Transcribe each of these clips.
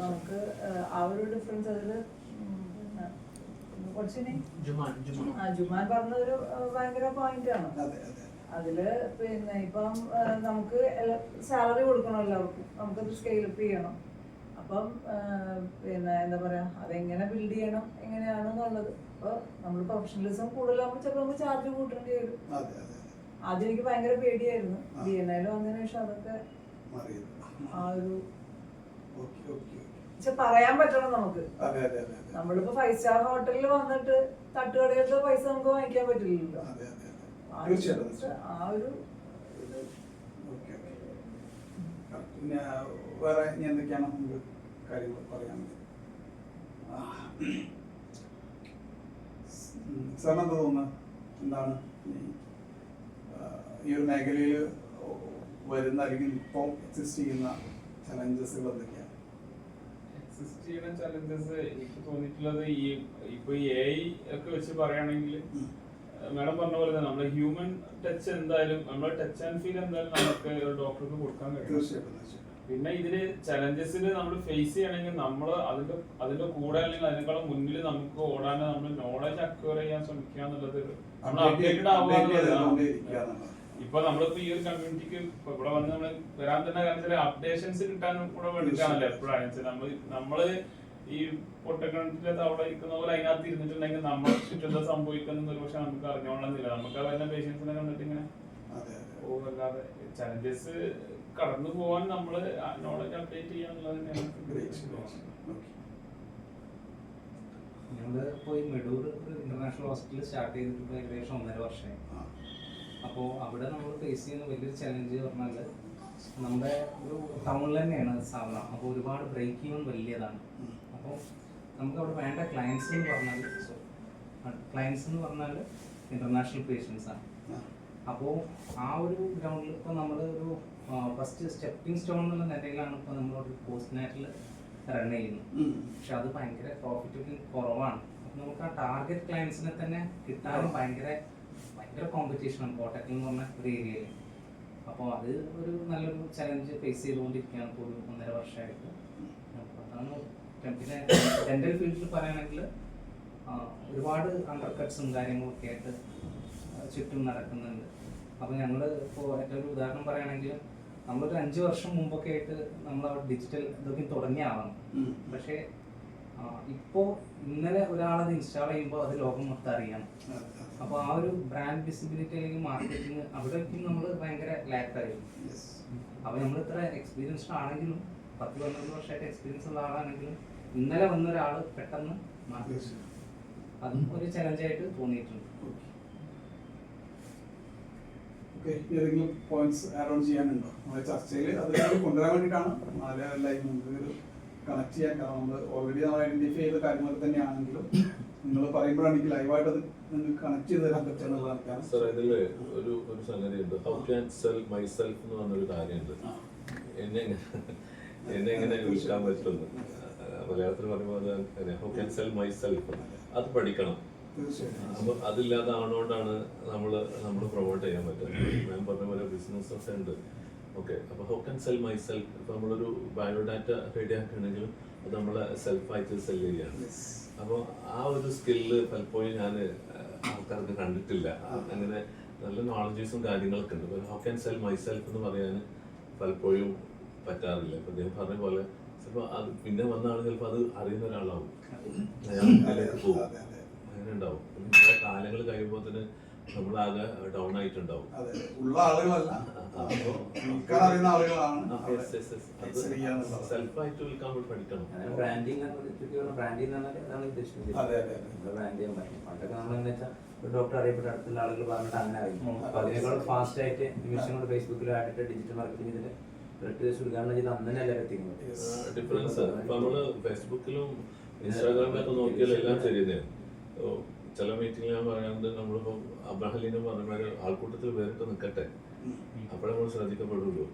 നമുക്ക് ആ ഒരു ഡിഫറൻസ് അതിൽ ജുമാൻ പറഞ്ഞൊരു ഭയങ്കര പോയിന്റ് ആണ്. അതില് പിന്നെ ഇപ്പം നമുക്ക് സാലറി കൊടുക്കണം എല്ലാവർക്കും, നമുക്കത് സ്കെയിലപ്പ് ചെയ്യണം. അപ്പം പിന്നെ എന്താ പറയാ, അതെങ്ങനെ ബിൽഡ് ചെയ്യണം എങ്ങനെയാണെന്നുള്ളത്. അപ്പൊ നമ്മൾ പ്രൊഫഷണലിസം കൂടുതലാകുമ്പോൾ ചിലപ്പോൾ നമുക്ക് ചാർജ് കൂട്ടേണ്ടി വരും. ആദ്യം എനിക്ക് ഭയങ്കര പേടിയായിരുന്നു. DNAയിൽ വന്നതിന് ശേഷം അതൊക്കെ ആ ഒരു പറയാൻ പറ്റണം നമുക്ക്. നമ്മളിപ്പോ 5 സ്റ്റാർ ഹോട്ടലിൽ വന്നിട്ട് തട്ടുകടയിലത്തെ പൈസ നമുക്ക് വാങ്ങിക്കാൻ പറ്റില്ലല്ലോ. ആ ഒരു വേറെ എന്തൊക്കെയാണ് നമുക്ക് കാര്യങ്ങൾ പറയാനുള്ളത്? സാറിന് എന്താ തോന്നുന്നത്, എന്താണ് ഈ ഒരു മേഖലയിൽ വരുന്ന അല്ലെങ്കിൽ ഇപ്പോൾ എക്സിസ്റ്റ് ചെയ്യുന്ന ചലഞ്ചസുകൾ എന്തൊക്കെയാണ്? എക്സിസ്റ്റ് ചെയ്യുന്ന ചലഞ്ചസ് എനിക്ക് തോന്നിയിട്ടുള്ളത് ഈ ഇപ്പൊ AI ഒക്കെ വെച്ച് പറയുകയാണെങ്കിൽ മാഡം പറഞ്ഞ പോലെ തന്നെ നമ്മുടെ ഹ്യൂമൻ ടച്ച് എന്തായാലും, നമ്മുടെ ടച്ച് ആൻഡ് ഫീൽ എന്തായാലും നമുക്ക് ഒരു ഡോക്ടർക്ക് കൊടുക്കാൻ കഴിയും. പിന്നെ ഇതില് ചലഞ്ചസിൽ നമ്മൾ ഫേസ് ചെയ്യണമെങ്കിൽ നമ്മൾ അതിന്റെ കൂടെ അല്ലെങ്കിൽ അതിനേക്കാളും മുന്നിൽ നമുക്ക് ഓടാൻ നമ്മൾ നോളജ് അക്വയർ ചെയ്യാൻ ശ്രമിക്കുക എന്നുള്ളത്, നമ്മൾ അപ്ഡേറ്റഡ് ആവുക. ഇപ്പൊ നമ്മളിപ്പോ ഈ ഒരു കമ്മ്യൂണിറ്റിക്ക് ഇവിടെ വന്ന് നമ്മൾ വരാൻ തന്നെ കാരണം അപ്ഡേഷൻസ് കിട്ടാനും കൂടെ വേണ്ടിയിട്ടാണല്ലോ എപ്പോഴാണ് നമ്മള് ഈ പൊട്ടക്കണത്തിലത് അവിടെ ഇരിക്കുന്ന പോലെ അതിനകത്ത് ഇരുന്നിട്ടുണ്ടെങ്കിൽ നമ്മൾ ചുറ്റം സംഭവിക്കുന്ന ഒരു പക്ഷെ നമുക്ക് അറിഞ്ഞോളന്നില്ല. നമുക്ക് വരുന്ന പേഷ്യൻസിനെ കണ്ടിട്ട് ഇങ്ങനെ അല്ലാതെ ചലഞ്ചസ് കടന്നു പോവാൻ നമ്മള് നോളജ് അപ്ഡേറ്റ് ചെയ്യാന്നുള്ളത് തന്നെയാണ്. ഞങ്ങള് പോയി മെഡൂർ ഇന്റർനാഷണൽ ഹോസ്പിറ്റൽ സ്റ്റാർട്ട് ചെയ്തിട്ട് ഏകദേശം 1.5 വർഷമായി. അപ്പോൾ അവിടെ നമ്മൾ ഫേസ് ചെയ്യുന്ന വലിയൊരു ചലഞ്ച് പറഞ്ഞാൽ നമ്മുടെ ഒരു ടൗണിൽ തന്നെയാണ് സ്ഥാപനം. അപ്പോൾ ഒരുപാട് ബ്രേക്ക് ഈവൻ വലിയതാണ്. അപ്പോൾ നമുക്ക് അവിടെ വേണ്ട ക്ലയൻസ് എന്ന് പറഞ്ഞാൽ ഇന്റർനാഷണൽ പേഷ്യൻസാണ്. അപ്പോൾ ആ ഒരു ഗ്രൗണ്ടിൽ ഇപ്പോൾ നമ്മൾ ഒരു ഫസ്റ്റ് സ്റ്റെപ്പിംഗ് സ്റ്റോൺ എന്നുള്ള നിലയിലാണ് ഇപ്പോൾ നമ്മളൊരു പോസ്റ്റ് നാറ്റിൽ റൺ ചെയ്യുന്നത്. പക്ഷെ അത് ഭയങ്കര പ്രോഫിറ്റബിൾ കുറവാണ്. അപ്പോൾ നമുക്ക് ആ ടാർഗറ്റ് ക്ലയൻസിനെ തന്നെ കിട്ടാനും ഭയങ്കര കോമ്പറ്റീഷനാണ് കോട്ടക്കൽ എന്ന് പറഞ്ഞ ഒരു ഏരിയയിൽ. അപ്പോൾ അത് ഒരു നല്ലൊരു ചലഞ്ച് ഫേസ് ചെയ്തുകൊണ്ടിരിക്കുകയാണ് ഇപ്പോൾ ഒരു 1.5 വർഷമായിട്ട്. അതാണ്. പിന്നെ ഡെന്റൽ ഫീൽഡിൽ പറയുകയാണെങ്കിൽ ഒരുപാട് അണ്ടർ കട്ട്സും കാര്യങ്ങളൊക്കെ ആയിട്ട് ചുറ്റും നടക്കുന്നുണ്ട്. അപ്പോൾ ഞങ്ങൾ ഇപ്പോൾ ഏറ്റവും ഒരു ഉദാഹരണം പറയുകയാണെങ്കിൽ നമ്മളൊരു 5 വർഷം മുമ്പൊക്കെ ആയിട്ട് നമ്മളവിടെ ഡിജിറ്റൽ ഇതൊക്കെ തുടങ്ങിയാവണം. പക്ഷേ ഇപ്പോൾ ഇന്നലെ ഒരാളത് ഇൻസ്റ്റാൾ ചെയ്യുമ്പോൾ അത് ലോകം മൊത്തം അറിയണം. അപ്പോൾ ആ ഒരു ബ്രാൻഡ് വിസിബിലിറ്റി അല്ലെങ്കിൽ മാർക്കറ്റിംഗ് അവിടേക്കും നമ്മൾ ഭയങ്കര ലാക്കായിരുന്നു. അപ്പോൾ നമ്മൾ ഇത്ര എക്സ്പീരിയൻസ്ഡ് ആണെങ്കിലും 10-12 വർഷമായിട്ട് എക്സ്പീരിയൻസ് ഉള്ള ആളാണെങ്കിലും ഇന്നലെ വന്ന ഒരാൾ പെട്ടെന്ന് മാറ്റി, അതും ഒരു ചലഞ്ചായിട്ട് തോന്നിയിട്ടുണ്ട്. ഏതെങ്കിലും പോയിന്റ്സ് ആഡ് ഓൺ ചെയ്യാനുണ്ടോ നമ്മുടെ ചർച്ചയിൽ? അത് കൊണ്ടുവരാൻ വേണ്ടിയിട്ടാണ് എല്ലാവരും നമുക്ക് കണക്ട് ചെയ്യാൻ. കാരണം നമ്മൾ ഓൾറെഡി നമ്മൾ ഐഡന്റിഫൈ ചെയ്ത കാര്യങ്ങൾ തന്നെയാണെങ്കിലും നിങ്ങൾ പറയുമ്പോഴാണ് എനിക്ക് ലൈവായിട്ട് അത് നിങ്ങൾക്ക് കണക്ട് ചെയ്ത് തരാൻ പറ്റുന്നതാണ്. സാർ, ഇതിൽ ഒരു സംഗതി ഉണ്ട്. How can sell my self എന്ന് പറഞ്ഞൊരു കാര്യമുണ്ട്. എന്നെ എങ്ങനെ വിൽക്കാൻ പറ്റുന്നു മലയാളത്തിൽ പറയുമ്പോൾ how can sell my self, അത് പഠിക്കണം. അപ്പൊ അതില്ലാതെ ആണോണ്ടാണ് നമ്മൾ പ്രൊമോട്ട് ചെയ്യാൻ പറ്റുന്നത്. ഞാൻ പറഞ്ഞ പോലെ ബിസിനസ്സസ് ഉണ്ട്. ഓക്കെ, അപ്പോൾ how can sell my self. ഇപ്പൊ നമ്മളൊരു ബയോഡാറ്റ റെഡി ആക്കുകയാണെങ്കിലും അത് നമ്മളെ സെൽഫായിട്ട് സെല് ചെയ്യാണ്. അപ്പോൾ ആ ഒരു സ്കില്ല് പലപ്പോഴും ഞാൻ ആൾക്കാർക്ക് കണ്ടിട്ടില്ല. അങ്ങനെ നല്ല നോളജസും കാര്യങ്ങളൊക്കെ ഉണ്ട്. How can sell my self എന്ന് പറയാൻ പലപ്പോഴും പറ്റാറില്ല. ഇപ്പൊ അദ്ദേഹം പറഞ്ഞ പോലെ ചിലപ്പോൾ അത് പിന്നെ വന്ന ആൾ ചിലപ്പോൾ അത് അറിയുന്ന ഒരാളാവും, അയാൾക്ക് പോകും, അങ്ങനെ ഉണ്ടാവും. കുറെ കാലങ്ങൾ കഴിയുമ്പോൾ തന്നെ നമ്മളാകെ ഡൗൺ ആയിട്ടുണ്ടാവും. സെൽഫായിട്ട് വിൽക്കാൻ പഠിക്കണം. ബ്രാൻഡിങ് അതാണ് ഉദ്ദേശിക്കുന്നത്. ബ്രാൻഡ് ചെയ്യാൻ പറ്റും. പണ്ടൊക്കെ നമ്മളെന്ന് വെച്ചാൽ ഒരു ഡോക്ടർ അറിയപ്പെട്ട അടുത്തുള്ള ആളുകൾ പറഞ്ഞിട്ട് അങ്ങനെ ആയിരുന്നു. അപ്പൊ അതിനേക്കാൾ ഫാസ്റ്റ് ആയിട്ട് നിമിഷം കൊണ്ട് ഫേസ്ബുക്കിൽ ആയിട്ട് ഡിജിറ്റൽ മാർക്കറ്റിംഗ് ചെയ്തിട്ട് ബ്ലഡ് ടെസ്റ്റ് ഉദ്ഘാടനം ചെയ്ത് അന്ന് തന്നെ എല്ലാവരും എത്തിക്കുന്നത്. ഡിഫറൻസ് ഇപ്പൊ നമ്മള് ഫേസ്ബുക്കിലും ഇൻസ്റ്റാഗ്രാമിലൊക്കെ നോക്കിയാൽ എല്ലാം ശരി തന്നെയാണ്. ചില മീറ്റിംഗ് ഞാൻ പറയാറുണ്ട്, നമ്മളിപ്പോൾ അബ്രഹലീനും പറഞ്ഞ ആൾക്കൂട്ടത്തിൽ വേറിട്ട് നിൽക്കട്ടെ, അപ്പോഴേ നമ്മൾ ശ്രദ്ധിക്കപ്പെടുള്ളൂ.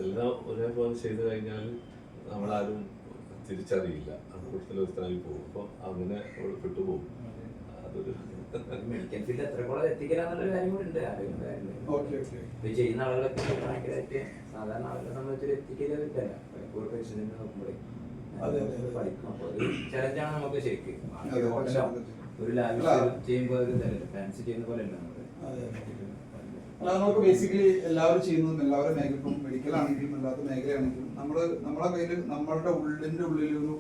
എല്ലാം ഒരേപോലെ ചെയ്ത് കഴിഞ്ഞാൽ നമ്മളാരും തിരിച്ചറിയില്ല, ആൾക്കൂട്ടത്തിൽ ഒരുത്തരായി പോകും. അപ്പോൾ അങ്ങനെ വിട്ടുപോകും. അതൊരു മെഡിക്കൽ ഫീൽഡ് എത്രത്തോളം എത്തിക്കലാന്നുള്ളൊരു കാര്യം കൂടി ഉണ്ട്. ഇത് ചെയ്യുന്ന ആളുകളൊക്കെ ഭയങ്കരമായിട്ട് സാധാരണ ആളുകളെ സംബന്ധിച്ചൊരു എത്തിക്കലില്ല. പേഷ്യൻസിനെ നോക്കുമ്പോഴേ അതെ, അതെ, അതെ. പഠിക്കും. അപ്പോൾ ഒരു ചലഞ്ചാണ് നമുക്ക് ശരിക്കും. അതെ, ഹോട്ടലോ അതെ. ഒരു ലാവിഷ് ചെയ്യുമ്പോൾ ഒരു ഇതല്ല, ഫാൻസി ചെയ്യുന്ന പോലെ അല്ല നമ്മൾ. അതെ. അല്ല, നമുക്ക് ബേസിക്കലി എല്ലാവരും ചെയ്യുന്നതും എല്ലാവരും മേഖല, ഇപ്പം മെഡിക്കൽ ആണെങ്കിലും അല്ലാത്ത മേഖലയാണെങ്കിലും നമ്മളെ കയ്യിൽ നമ്മളുടെ ഉള്ളിൻ്റെ ഉള്ളിലൊരു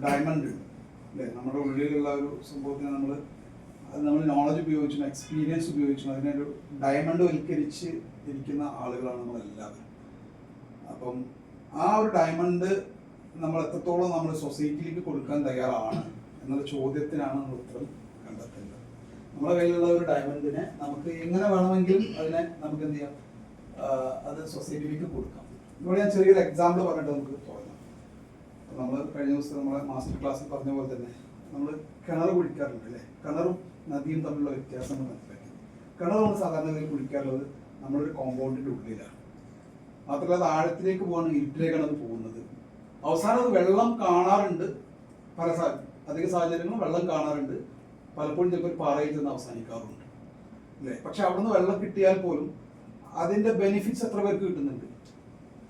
ഡയമണ്ട് ഉണ്ട് അല്ലേ? നമ്മുടെ ഉള്ളിലുള്ള ഒരു സംഭവത്തിനെ നമ്മൾ നോളജ് ഉപയോഗിച്ചും എക്സ്പീരിയൻസ് ഉപയോഗിച്ചും അതിനൊരു ഡയമണ്ട് വൽക്കരിച്ച് ഇരിക്കുന്ന ആളുകളാണ് നമ്മളെല്ലാവരും. അപ്പം ആ ഒരു ഡയമണ്ട് നമ്മൾ എത്രത്തോളം നമ്മൾ സൊസൈറ്റിയിലേക്ക് കൊടുക്കാൻ തയ്യാറാണ് എന്നുള്ള ചോദ്യത്തിനാണ് നമ്മൾ ഉത്തരം കണ്ടെത്തേണ്ടത്. നമ്മുടെ കയ്യിലുള്ള ഒരു ഡയമണ്ടിനെ നമുക്ക് എങ്ങനെ വേണമെങ്കിലും അതിനെ നമുക്ക് എന്ത് ചെയ്യാം, അത് സൊസൈറ്റിയിലേക്ക് കൊടുക്കാം. ഇവിടെ ഞാൻ ചെറിയൊരു എക്സാമ്പിൾ പറഞ്ഞിട്ട് നമുക്ക് തുടങ്ങാം. നമ്മൾ കഴിഞ്ഞ ദിവസം നമ്മളെ മാസ്റ്റർ ക്ലാസ്സിൽ പറഞ്ഞ പോലെ തന്നെ നമ്മൾ കിണർ കുഴിക്കാറുണ്ട് അല്ലേ? കിണറും നദിയും തമ്മിലുള്ള വ്യത്യാസം നമ്മൾ മനസ്സിലാക്കി. കിണർ നമ്മൾ സാധാരണ കുഴിക്കാറുള്ളത് നമ്മളൊരു കോമ്പൗണ്ടിൻ്റെ ഉള്ളിലാണ്. മാത്രമല്ല അത് ആഴത്തിലേക്ക് പോകാണ്, ഇരുട്ടിലേക്കാണ് അത് പോകുന്നത്. അവസാനം അത് വെള്ളം കാണാറുണ്ട്, അധിക സാഹചര്യങ്ങളും വെള്ളം കാണാറുണ്ട്, പലപ്പോഴും ചിലപ്പോൾ ഒരു പാറയിൽ ചെന്ന് അവസാനിക്കാറുണ്ട് അല്ലേ? പക്ഷെ അവിടുന്ന് വെള്ളം കിട്ടിയാൽ പോലും അതിൻ്റെ ബെനിഫിറ്റ്സ് എത്ര പേർക്ക് കിട്ടുന്നുണ്ട്?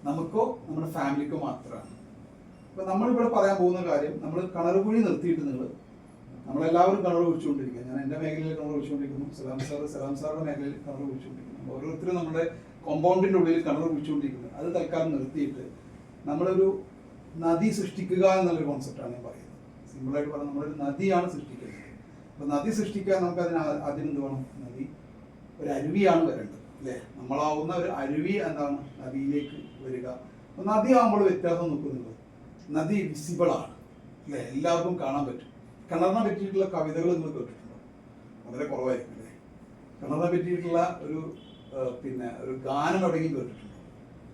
നമുക്കോ നമ്മുടെ ഫാമിലിക്കോ മാത്രമാണ്. ഇപ്പം നമ്മളിവിടെ പറയാൻ പോകുന്ന കാര്യം, നമ്മൾ കിണർ കുഴി നിർത്തിയിട്ട് നമ്മളെല്ലാവരും കിണർ കുഴിച്ചുകൊണ്ടിരിക്കുക. ഞാൻ എൻ്റെ മേഖലയിൽ കിണർ കുഴിച്ചുകൊണ്ടിരിക്കുന്നു, സലാം സാറുടെ മേഖലയിൽ കിണർ കുഴിച്ചുകൊണ്ടിരിക്കുന്നു. ഓരോരുത്തരും നമ്മുടെ കോമ്പൗണ്ടിൻ്റെ ഉള്ളിൽ കിണർ കുഴിച്ചുകൊണ്ടിരിക്കുന്നത്. അത് തൽക്കാലം നിർത്തിയിട്ട് നമ്മളൊരു നദി സൃഷ്ടിക്കുക എന്നുള്ളൊരു കോൺസെപ്റ്റാണ് ഞാൻ പറയുന്നത്. സിമ്പിളായിട്ട് പറഞ്ഞാൽ നമ്മളൊരു നദിയാണ് സൃഷ്ടിക്കുന്നത്. അപ്പോൾ നദി സൃഷ്ടിക്കാൻ നമുക്ക് അതിനെന്ത് വേണം? നദി ഒരു അരുവിയാണ് വരേണ്ടത് അല്ലേ? നമ്മളാവുന്ന ഒരു അരുവി എന്താണ് നദിയിലേക്ക് വരിക. അപ്പോൾ നദി ആകുമ്പോൾ വ്യത്യാസം നോക്കുന്നുണ്ട്. നദി വിസിബിളാണ് അല്ലേ? എല്ലാവർക്കും കാണാൻ പറ്റും. കിണറിനെ പറ്റിയിട്ടുള്ള കവിതകൾ നിങ്ങൾ കേട്ടിട്ടുണ്ടോ? വളരെ കുറവായിരിക്കും അല്ലേ? കിണറിനെ പറ്റിയിട്ടുള്ള ഒരു ഒരു ഗാനം എവിടെയെങ്കിലും കേട്ടിട്ടുണ്ടോ?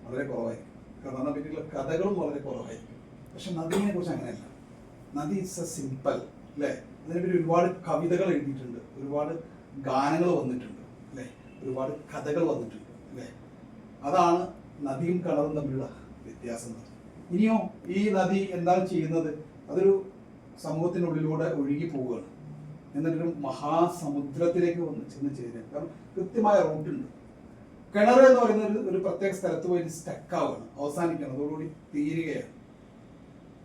വളരെ കുറവായിരിക്കും. കിണറിനെ പറ്റിയിട്ടുള്ള കഥകളും വളരെ കുറവായിരിക്കും. പക്ഷെ നദിയെ കുറിച്ച് അങ്ങനെയല്ല. നദി ഇറ്റ്സ് എ സിമ്പിൾ അല്ലേ? അതിനെപ്പറ്റി ഒരുപാട് കവിതകൾ എഴുതിയിട്ടുണ്ട്, ഒരുപാട് ഗാനങ്ങൾ വന്നിട്ടുണ്ട് അല്ലേ? ഒരുപാട് കഥകൾ വന്നിട്ടുണ്ട് അല്ലേ? അതാണ് നദിയും കിണറും തമ്മിലുള്ള വ്യത്യാസം. ഇനിയോ ഈ നദി എന്താണ് ചെയ്യുന്നത്? അതൊരു സമൂഹത്തിനുള്ളിലൂടെ ഒഴുകി പോവുകയാണ്, എന്നിട്ടൊരു മഹാസമുദ്രത്തിലേക്ക് ചെന്ന് ചേരുക. കാരണം കൃത്യമായ റൂട്ടുണ്ട്. കിണർ എന്ന് പറയുന്ന ഒരു പ്രത്യേക സ്ഥലത്ത് പോയി സ്റ്റക്കാവുകയാണ്, അവസാനിക്കുകയാണ്, അതോടുകൂടി തീരുകയാണ്.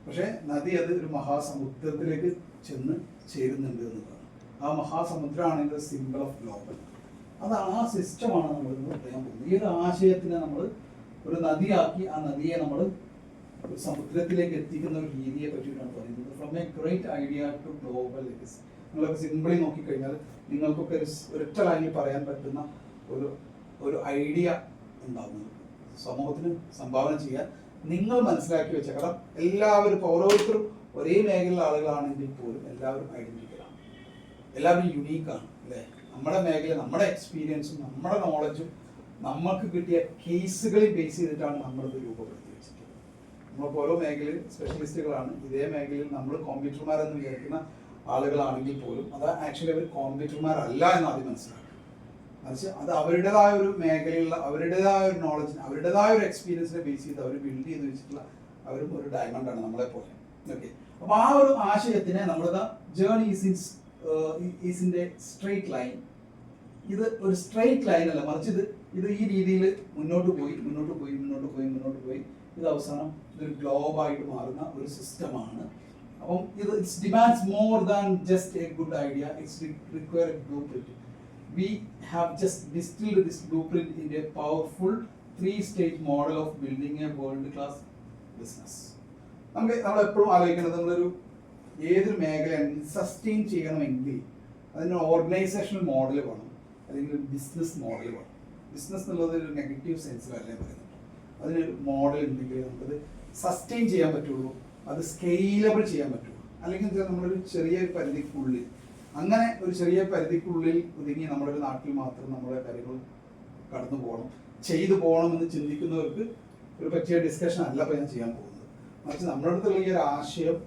പക്ഷെ നദി അത് ഒരു മഹാസമുദ്രത്തിലേക്ക് ചെന്ന് ചേരുന്നുണ്ട് എന്നതാണ്. ആ മഹാസമുദ്രമാണ് ഇതിൻ്റെ സിമ്പിൾ ഓഫ് ഗ്ലോബൽ. അത് ആ സിസ്റ്റമാണ് നമ്മൾ പറയാൻ പോകുന്നത്. ഈ ഒരു ആശയത്തിനെ നമ്മൾ ഒരു നദിയാക്കി ആ നദിയെ നമ്മൾ ഒരു സമുദ്രത്തിലേക്ക് എത്തിക്കുന്ന ഒരു രീതിയെ പറ്റിയിട്ടാണ് പറയുന്നത്. From a great idea to global legacy. നിങ്ങളൊക്കെ സിമ്പിളി നോക്കിക്കഴിഞ്ഞാൽ നിങ്ങൾക്കൊക്കെ ഒരൊറ്റ ലൈനിൽ പറയാൻ പറ്റുന്ന ഒരു ഐഡിയ ഉണ്ടാവും. സമൂഹത്തിന് സംഭാവന ചെയ്യാൻ നിങ്ങൾ മനസ്സിലാക്കി വെച്ച, കാരണം എല്ലാവരും ഇപ്പോൾ ഓരോരുത്തരും ഒരേ മേഖലയിലുള്ള ആളുകളാണെങ്കിൽ പോലും എല്ലാവരും ഐഡന്റിക്കലാണ്, എല്ലാവരും യുണീക്കാണ് അല്ലേ? നമ്മുടെ മേഖല, നമ്മുടെ എക്സ്പീരിയൻസും നമ്മുടെ നോളജും നമ്മൾക്ക് കിട്ടിയ കേസുകളിൽ ബേസ് ചെയ്തിട്ടാണ് നമ്മളിത് രൂപപ്പെടുത്തി വെച്ചിട്ടുള്ളത്. നമ്മളിപ്പോൾ ഓരോ മേഖലയിൽ സ്പെഷ്യലിസ്റ്റുകളാണ്. ഇതേ മേഖലയിൽ നമ്മൾ കോമ്പീറ്റർമാരെന്ന് വിചാരിക്കുന്ന ആളുകളാണെങ്കിൽ പോലും അത് ആക്ച്വലി അവർ കോമ്പീറ്റർമാരല്ല എന്ന് ആദ്യം മനസ്സിലാക്കുക. മറിച്ച് അത് അവരുടേതായ ഒരു മേഖലയിലുള്ള അവരുടേതായ ഒരു നോളജിന് അവരുടേതായ ഒരു എക്സ്പീരിയൻസിനെ ബേസ് ചെയ്ത് അവർ ബിൽഡ് ചെയ്ത് വെച്ചിട്ടുള്ള അവരും ഒരു ഡയമണ്ടാണ് നമ്മളെ പോലെ. ഓക്കെ, അപ്പോൾ ആ ഒരു ആശയത്തിനെ നമ്മളത് ജേർണി ഈസിൻ്റെ സ്ട്രെയിറ്റ് ലൈൻ. ഇത് ഒരു സ്ട്രെയിറ്റ് ലൈൻ അല്ല, മറിച്ച് ഇത് ഈ രീതിയിൽ മുന്നോട്ട് പോയി ഇത് അവസാനം ഇതൊരു ഗ്ലോബായിട്ട് മാറുന്ന ഒരു സിസ്റ്റമാണ്. അപ്പം it's demands more than just A good idea. It's require A blue print. We have just distilled this blueprint in a powerful 3-stage model of building a world-class business. നമ്മളെപ്പോഴും ആലോചിക്കുന്നത്, നമ്മളൊരു ഏതൊരു മേഖലയാണെങ്കിൽ സസ്റ്റെയിൻ ചെയ്യണമെങ്കിൽ അതിന് ഓർഗനൈസേഷണൽ മോഡൽ വേണം, അല്ലെങ്കിൽ ഒരു business model വേണം. ബിസിനസ് എന്നുള്ളത് ഒരു നെഗറ്റീവ് സെൻസിലല്ലേ പറയുന്നത്. അതിനൊരു മോഡൽ ഉണ്ടെങ്കിൽ നമുക്കത് സസ്റ്റെയിൻ ചെയ്യാൻ പറ്റുള്ളൂ, അത് സ്കെയിലബിൾ ചെയ്യാൻ പറ്റുള്ളൂ. അല്ലെങ്കിൽ നമ്മളൊരു ചെറിയൊരു പരിധിക്കുള്ളിൽ, അങ്ങനെ ഒരു ചെറിയ പരിധിക്കുള്ളിൽ ഒതുങ്ങി നമ്മുടെ ഒരു നാട്ടിൽ മാത്രം നമ്മുടെ കാര്യങ്ങൾ കടന്നു പോകണം, ചെയ്തു പോകണമെന്ന് ചിന്തിക്കുന്നവർക്ക് ഒരു പറ്റിയ ഡിസ്കഷൻ അല്ല ഇപ്പോൾ ഞാൻ ചെയ്യാൻ പോകുന്നത്. മറിച്ച് നമ്മുടെ അടുത്തുള്ള ഈ ഒരു ആശയം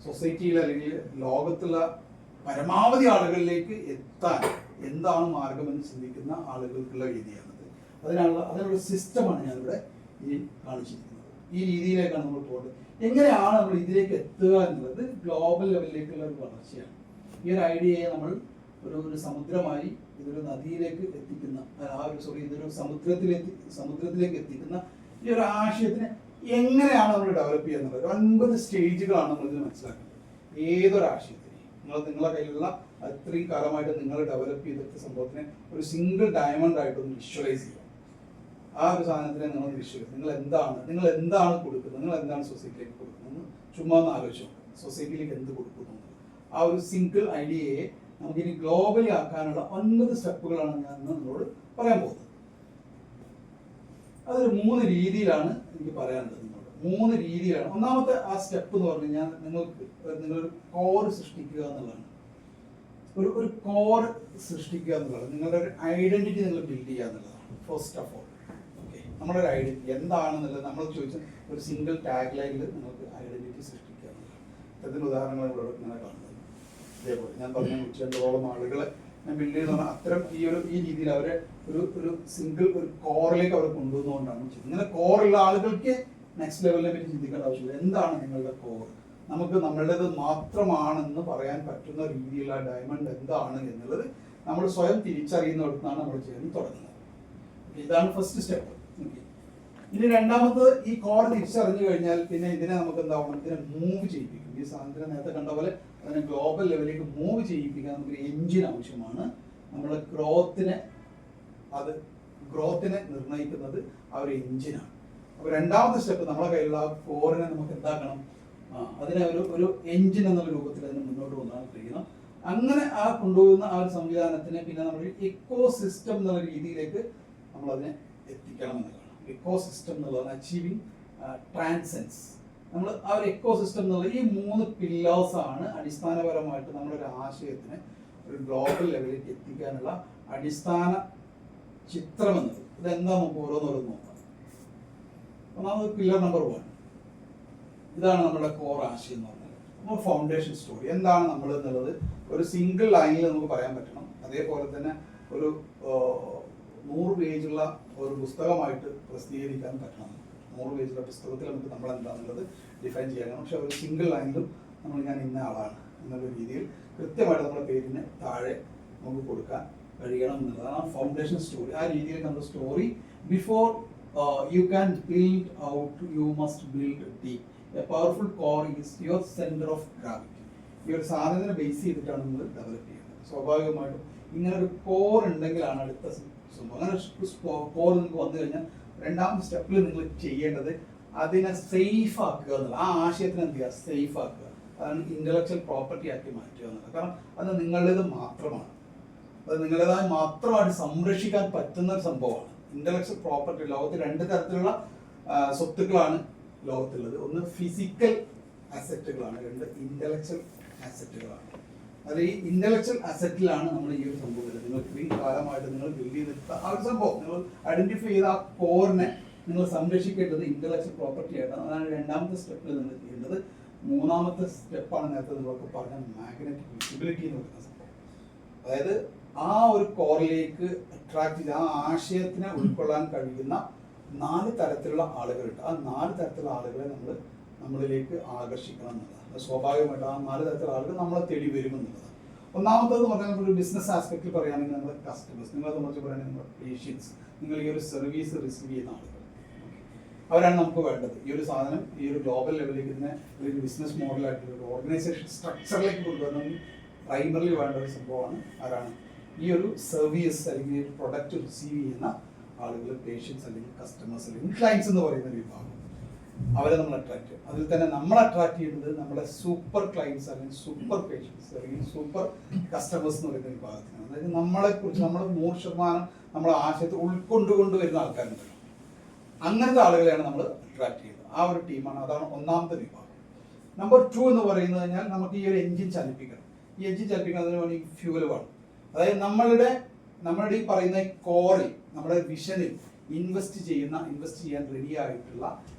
സൊസൈറ്റിയിൽ അല്ലെങ്കിൽ ലോകത്തുള്ള പരമാവധി ആളുകളിലേക്ക് എത്താൻ എന്താണ് മാർഗമെന്ന് ചിന്തിക്കുന്ന ആളുകൾക്കുള്ള രീതിയാണത്. അതിനുള്ള സിസ്റ്റമാണ് ഞാനിവിടെ ഈ കാണിച്ചിരിക്കുന്നത്. ഈ രീതിയിലേക്കാണ് നമ്മൾ പോകുന്നത്. എങ്ങനെയാണ് നമ്മൾ ഇതിലേക്ക് എത്തുക എന്നുള്ളത് ഗ്ലോബൽ ലെവലിലേക്കുള്ള ഒരു വളർച്ചയാണ്. ഈ ഒരു ഐഡിയയെ നമ്മൾ ഒരു സമുദ്രമായി ഇതൊരു നദിയിലേക്ക് എത്തിക്കുന്ന ഇതൊരു സമുദ്രത്തിലേക്ക് എത്തിക്കുന്ന ഈ ഒരു ആശയത്തിനെ എങ്ങനെയാണ് നമ്മൾ ഡെവലപ്പ് ചെയ്യുന്നത്? 9 സ്റ്റേജുകളാണ് നമ്മൾ ഇതിൽ മനസ്സിലാക്കുന്നത്. ഏതൊരാശയത്തിന് നിങ്ങളെ കയ്യിലുള്ള അത്രയും കാലമായിട്ട് നിങ്ങൾ ഡെവലപ്പ് ചെയ്തെടുത്ത സംഭവത്തിനെ ഒരു സിംഗിൾ ഡയമണ്ട് ആയിട്ടൊന്ന് വിഷ്വലൈസ് ചെയ്യുക. ആ ഒരു സാധനത്തിനെ നിങ്ങൾ വിഷ്വലൈസ്, നിങ്ങൾ എന്താണ് കൊടുക്കുന്നത്, നിങ്ങൾ എന്താണ് സൊസൈറ്റിയിലേക്ക് കൊടുക്കുന്നത്, ചുമ്മാ ഒന്ന് ആലോചിച്ചു സൊസൈറ്റിയിലേക്ക് എന്ത് കൊടുക്കുന്നു. ആ ഒരു സിംഗിൾ ഐഡിയയെ നമുക്കിനി ഗ്ലോബലി ആക്കാനുള്ള 9 സ്റ്റെപ്പുകളാണ് ഞാൻ നിങ്ങളോട് പറയാൻ പോകുന്നത്. അതൊരു 3 രീതിയിലാണ് എനിക്ക് പറയാനുള്ളത് നിങ്ങളോട്. 3 രീതിയിലാണ്. ഒന്നാമത്തെ ആ സ്റ്റെപ്പ് എന്ന് പറഞ്ഞു കഴിഞ്ഞാൽ നിങ്ങളൊരു കോർ സൃഷ്ടിക്കുക എന്നുള്ളതാണ്. ഒരു കോർ സൃഷ്ടിക്കുക എന്നുള്ളത്, നിങ്ങളുടെ ഒരു ഐഡന്റിറ്റി നിങ്ങൾ ബിൽഡ് ചെയ്യുക എന്നുള്ളതാണ് ഫസ്റ്റ് ഓഫ് ഓൾ. ഓക്കെ, നമ്മുടെ ഒരു ഐഡന്റിറ്റി എന്താണെന്നുള്ളത് നമ്മൾ ചോദിച്ച ഒരു സിംഗിൾ ടാഗ് ലൈനിൽ നിങ്ങൾക്ക് ഐഡന്റിറ്റി സൃഷ്ടിക്കുക എന്നുള്ളതാണ്. അതിന് ഉദാഹരണങ്ങൾ ഇവിടെ ഇങ്ങനെ കാണുന്നത്. ഇതേപോലെ ഞാൻ പറഞ്ഞ 102ഓളം ആളുകളെ ഞാൻ ബിൽഡ് ചെയ്യുന്ന അത്തരം ഈ രീതിയിൽ അവരെ ഒരു സിംഗിൾ ഒരു കോറിലേക്ക് അവർ കൊണ്ടുവന്നുകൊണ്ടാണ് ചെയ്യുന്നത്. ഇങ്ങനെ കോറുള്ള ആളുകൾക്ക് നെക്സ്റ്റ് ലെവലിനെ പറ്റി ചിന്തിക്കേണ്ട ആവശ്യമില്ല. എന്താണ് നിങ്ങളുടെ കോർ? നമുക്ക് നമ്മളുടേത് മാത്രമാണെന്ന് പറയാൻ പറ്റുന്ന രീതിയിലുള്ള ഡയമണ്ട് എന്താണ് എന്നുള്ളത് നമ്മൾ സ്വയം തിരിച്ചറിയുന്നിടത്താണ് നമ്മൾ ചെയ്യാൻ തുടങ്ങുന്നത്. ഇതാണ് ഫസ്റ്റ് സ്റ്റെപ്പ്. ഇനി രണ്ടാമത് ഈ കോർ തിരിച്ചറിഞ്ഞു കഴിഞ്ഞാൽ പിന്നെ ഇതിനെ നമുക്ക് എന്താവണം, ഇതിനെ മൂവ് ചെയ്യിപ്പിക്കും. ഈ സാധനത്തിനെ നേരത്തെ കണ്ട പോലെ അതിനെ ഗ്ലോബൽ ലെവലിലേക്ക് മൂവ് ചെയ്യിപ്പിക്കാൻ നമുക്കൊരു എഞ്ചിൻ ആവശ്യമാണ്. നമ്മുടെ ഗ്രോത്തിനെ നിർണ്ണയിക്കുന്നത് ആ ഒരു എഞ്ചിനാണ്. അപ്പോൾ രണ്ടാമത്തെ സ്റ്റെപ്പ് നമ്മളെ കയ്യിലുള്ള ആ കോറിനെ നമുക്ക് എന്താക്കണം, അതിനെ ഒരു എഞ്ചിൻ എന്നുള്ള രൂപത്തിൽ അതിനെ മുന്നോട്ട് കൊണ്ടുപോകാൻ കഴിയണം. അങ്ങനെ ആ കൊണ്ടുപോകുന്ന ആ ഒരു സംവിധാനത്തിനെ പിന്നെ നമ്മൾ എക്കോ സിസ്റ്റം എന്നുള്ള രീതിയിലേക്ക് നമ്മളതിനെ എത്തിക്കണം എന്നുള്ളതാണ്. എക്കോ സിസ്റ്റം എന്നുള്ളതാണ് അച്ചീവിങ് ട്രാൻസെൻസ്. നമ്മൾ ആ ഒരു എക്കോ സിസ്റ്റം എന്നുള്ള ഈ 3 പില്ലേഴ്സാണ് അടിസ്ഥാനപരമായിട്ട് നമ്മളൊരു ആശയത്തിനെ ഒരു ഗ്ലോബൽ ലെവലിലേക്ക് എത്തിക്കാനുള്ള അടിസ്ഥാന ചിത്രം എന്നത്. ഇതെന്താ നമുക്ക് ഓരോന്നോരോന്ന് നോക്കാം. ഒന്നാമത് പില്ലർ നമ്പർ 1, ഇതാണ് നമ്മുടെ കോർ ആശയം എന്ന് പറഞ്ഞാൽ നമ്മൾ ഫൗണ്ടേഷൻ സ്റ്റോറി. എന്താണ് നമ്മൾ എന്നുള്ളത് ഒരു സിംഗിൾ ലൈനിൽ നമുക്ക് പറയാൻ പറ്റണം. അതേപോലെ തന്നെ ഒരു 100 പേജുള്ള ഒരു പുസ്തകമായിട്ട് പ്രസിദ്ധീകരിക്കാൻ പറ്റണം. 100 പേജുള്ള പുസ്തകത്തിൽ നമുക്ക് നമ്മൾ എന്താണെന്നുള്ളത് ഡിഫൈൻ ചെയ്യാനാണ്. പക്ഷെ ഒരു സിംഗിൾ ലൈനിലും നമ്മൾ ഞാൻ ഇന്ന ആളാണ് എന്നുള്ള രീതിയിൽ കൃത്യമായിട്ട് നമ്മുടെ പേരിന് താഴെ നമുക്ക് കൊടുക്കാൻ കഴിയണം എന്നുള്ളതാണ് ഫൗണ്ടേഷൻ സ്റ്റോറി. ആ രീതിയിൽ നമ്മുടെ story before you can build out, you must build deep. A powerful core is your center of gravity. ഈ ഒരു സാധനത്തിനെ ബേസ് ചെയ്തിട്ടാണ് നമ്മൾ ഡെവലപ്പ് ചെയ്യുന്നത്. സ്വാഭാവികമായിട്ടും ഇങ്ങനെ ഒരു കോർ ഉണ്ടെങ്കിലാണ് അടുത്ത സംഭവം. അങ്ങനെ കോർ നിങ്ങൾക്ക് വന്നു കഴിഞ്ഞാൽ രണ്ടാമത്തെ സ്റ്റെപ്പിൽ നിങ്ങൾ ചെയ്യേണ്ടത് അതിനെ സേഫ് ആക്കുക എന്നുള്ള, ആ ആശയത്തിനെ എന്ത് ചെയ്യുക, സേഫ് ആക്കുക. അതാണ് ഇന്റലക്ച്വൽ പ്രോപ്പർട്ടി ആക്കി മാറ്റുക എന്നുള്ളത്. കാരണം അത് നിങ്ങളുടേത് മാത്രമാണ്, അത് നിങ്ങളുടേതായി മാത്രമായിട്ട് സംരക്ഷിക്കാൻ പറ്റുന്ന ഒരു സംഭവമാണ്. ഇന്റലക്ച്വൽ പ്രോപ്പർട്ടി ലോകത്തിൽ 2 തരത്തിലുള്ള സ്വത്തുക്കളാണ് ലോകത്തുള്ളത്. ഒന്ന് ഫിസിക്കൽ അസറ്റുകളാണ്, 2 ഇന്റലക്ച്വൽ അസറ്റുകളാണ്. അത് ഈ ഇന്റലക്ച്വൽ അസറ്റിലാണ് നമ്മൾ ഈ ഒരു സംഭവം വരുന്നത്. നിങ്ങൾ ഇത്രയും കാലമായിട്ട് നിങ്ങൾ ബിൽഡ് ചെയ്തെടുത്ത ആ ഒരു സംഭവം നിങ്ങൾ ഐഡന്റിഫൈ ചെയ്ത ആ കോറിനെ നിങ്ങൾ സംരക്ഷിക്കേണ്ടത് ഇന്റലക്ച്വൽ പ്രോപ്പർട്ടി ആയിട്ടാണ്. അതാണ് രണ്ടാമത്തെ സ്റ്റെപ്പിൽ നിങ്ങൾ ചെയ്യേണ്ടത്. മൂന്നാമത്തെ സ്റ്റെപ്പാണ് നേരത്തെ നിങ്ങൾക്ക് പറഞ്ഞ മാഗ്നറ്റിക് വിസിബിലിറ്റി എന്ന് പറയുന്ന സംഭവം. അതായത് ആ ഒരു കോറിലേക്ക് അട്രാക്ട് ചെയ്ത് ആ ആശയത്തിനെ ഉൾക്കൊള്ളാൻ കഴിയുന്ന 4 തരത്തിലുള്ള ആളുകളുണ്ട്. ആ 4 തരത്തിലുള്ള ആളുകളെ നമ്മളിലേക്ക് ആകർഷിക്കണം എന്നുള്ളതാണ്. സ്വാഭാവികമായിട്ട് ആ 4 തരത്തിലുള്ള ആളുകൾ നമ്മളെ തേടി വരുമെന്നുള്ളതാണ്. ഒന്നാമത്തേത് പറഞ്ഞാൽ ഒരു ബിസിനസ് ആസ്പെക്റ്റിൽ പറയുകയാണെങ്കിൽ നമ്മുടെ കസ്റ്റമേഴ്സ്, നിങ്ങളെ സംബന്ധിച്ച് പറയുകയാണെങ്കിൽ നമ്മുടെ പേഷ്യൻസ്, നിങ്ങൾ ഈ ഒരു സർവീസ് റിസീവ് ചെയ്യുന്ന ആളുകൾ, അവരാണ് നമുക്ക് വേണ്ടത്. ഈ ഒരു സാധനം ഈ ഒരു ഗ്ലോബൽ ലെവലിലേക്ക് ഇതിനെ ഒരു ബിസിനസ് മോഡലായിട്ടുള്ള ഒരു ഓർഗനൈസേഷൻ സ്ട്രക്ചറിലേക്ക് കൊണ്ടുവരണമെങ്കിൽ പ്രൈമറിലി വേണ്ട ഒരു സംഭവമാണ് ആരാണ് ഈ ഒരു സർവീസ് അല്ലെങ്കിൽ ഒരു പ്രൊഡക്റ്റ് റിസീവ് ചെയ്യുന്ന ആളുകൾ, പേഷ്യൻസ് അല്ലെങ്കിൽ കസ്റ്റമേഴ്സ് അല്ലെങ്കിൽ ക്ലയൻസ് എന്ന് പറയുന്ന ഒരു വിഭാഗം. അവരെ നമ്മൾ അട്രാക്ട് ചെയ്യും. അതിൽ തന്നെ നമ്മൾ അട്രാക്ട് ചെയ്യുന്നത് നമ്മുടെ സൂപ്പർ ക്ലയൻസ് അല്ലെങ്കിൽ സൂപ്പർ പേഷ്യൻസ് അല്ലെങ്കിൽ സൂപ്പർ കസ്റ്റമേഴ്സ് എന്ന് പറയുന്ന വിഭാഗത്തിനാണ്. അതായത് നമ്മളെക്കുറിച്ച് നമ്മൾ 100% നമ്മളെ ആശയത്തിൽ ഉൾക്കൊണ്ടുകൊണ്ട് വരുന്ന ആൾക്കാരുണ്ടല്ലോ, അങ്ങനത്തെ ആളുകളെയാണ് നമ്മൾ അട്രാക്ട് ചെയ്യുന്നത്. ആ ഒരു ടീമാണ്, അതാണ് ഒന്നാമത്തെ വിഭാഗം. നമ്പർ 2 എന്ന് പറയുന്നത് കഴിഞ്ഞാൽ നമുക്ക് ഈ ഒരു എഞ്ചിൻ ചലിപ്പിക്കണം. ഈ എഞ്ചിൻ ചലിപ്പിക്കുന്നതിന് വേണ്ടി ഫ്യൂവൽ വേണം. അതായത് നമ്മളുടെ ഈ പറയുന്ന കോറിൽ, നമ്മുടെ വിഷനിൽ ഇൻവെസ്റ്റ് ചെയ്യാൻ റെഡി ആയിട്ടുള്ള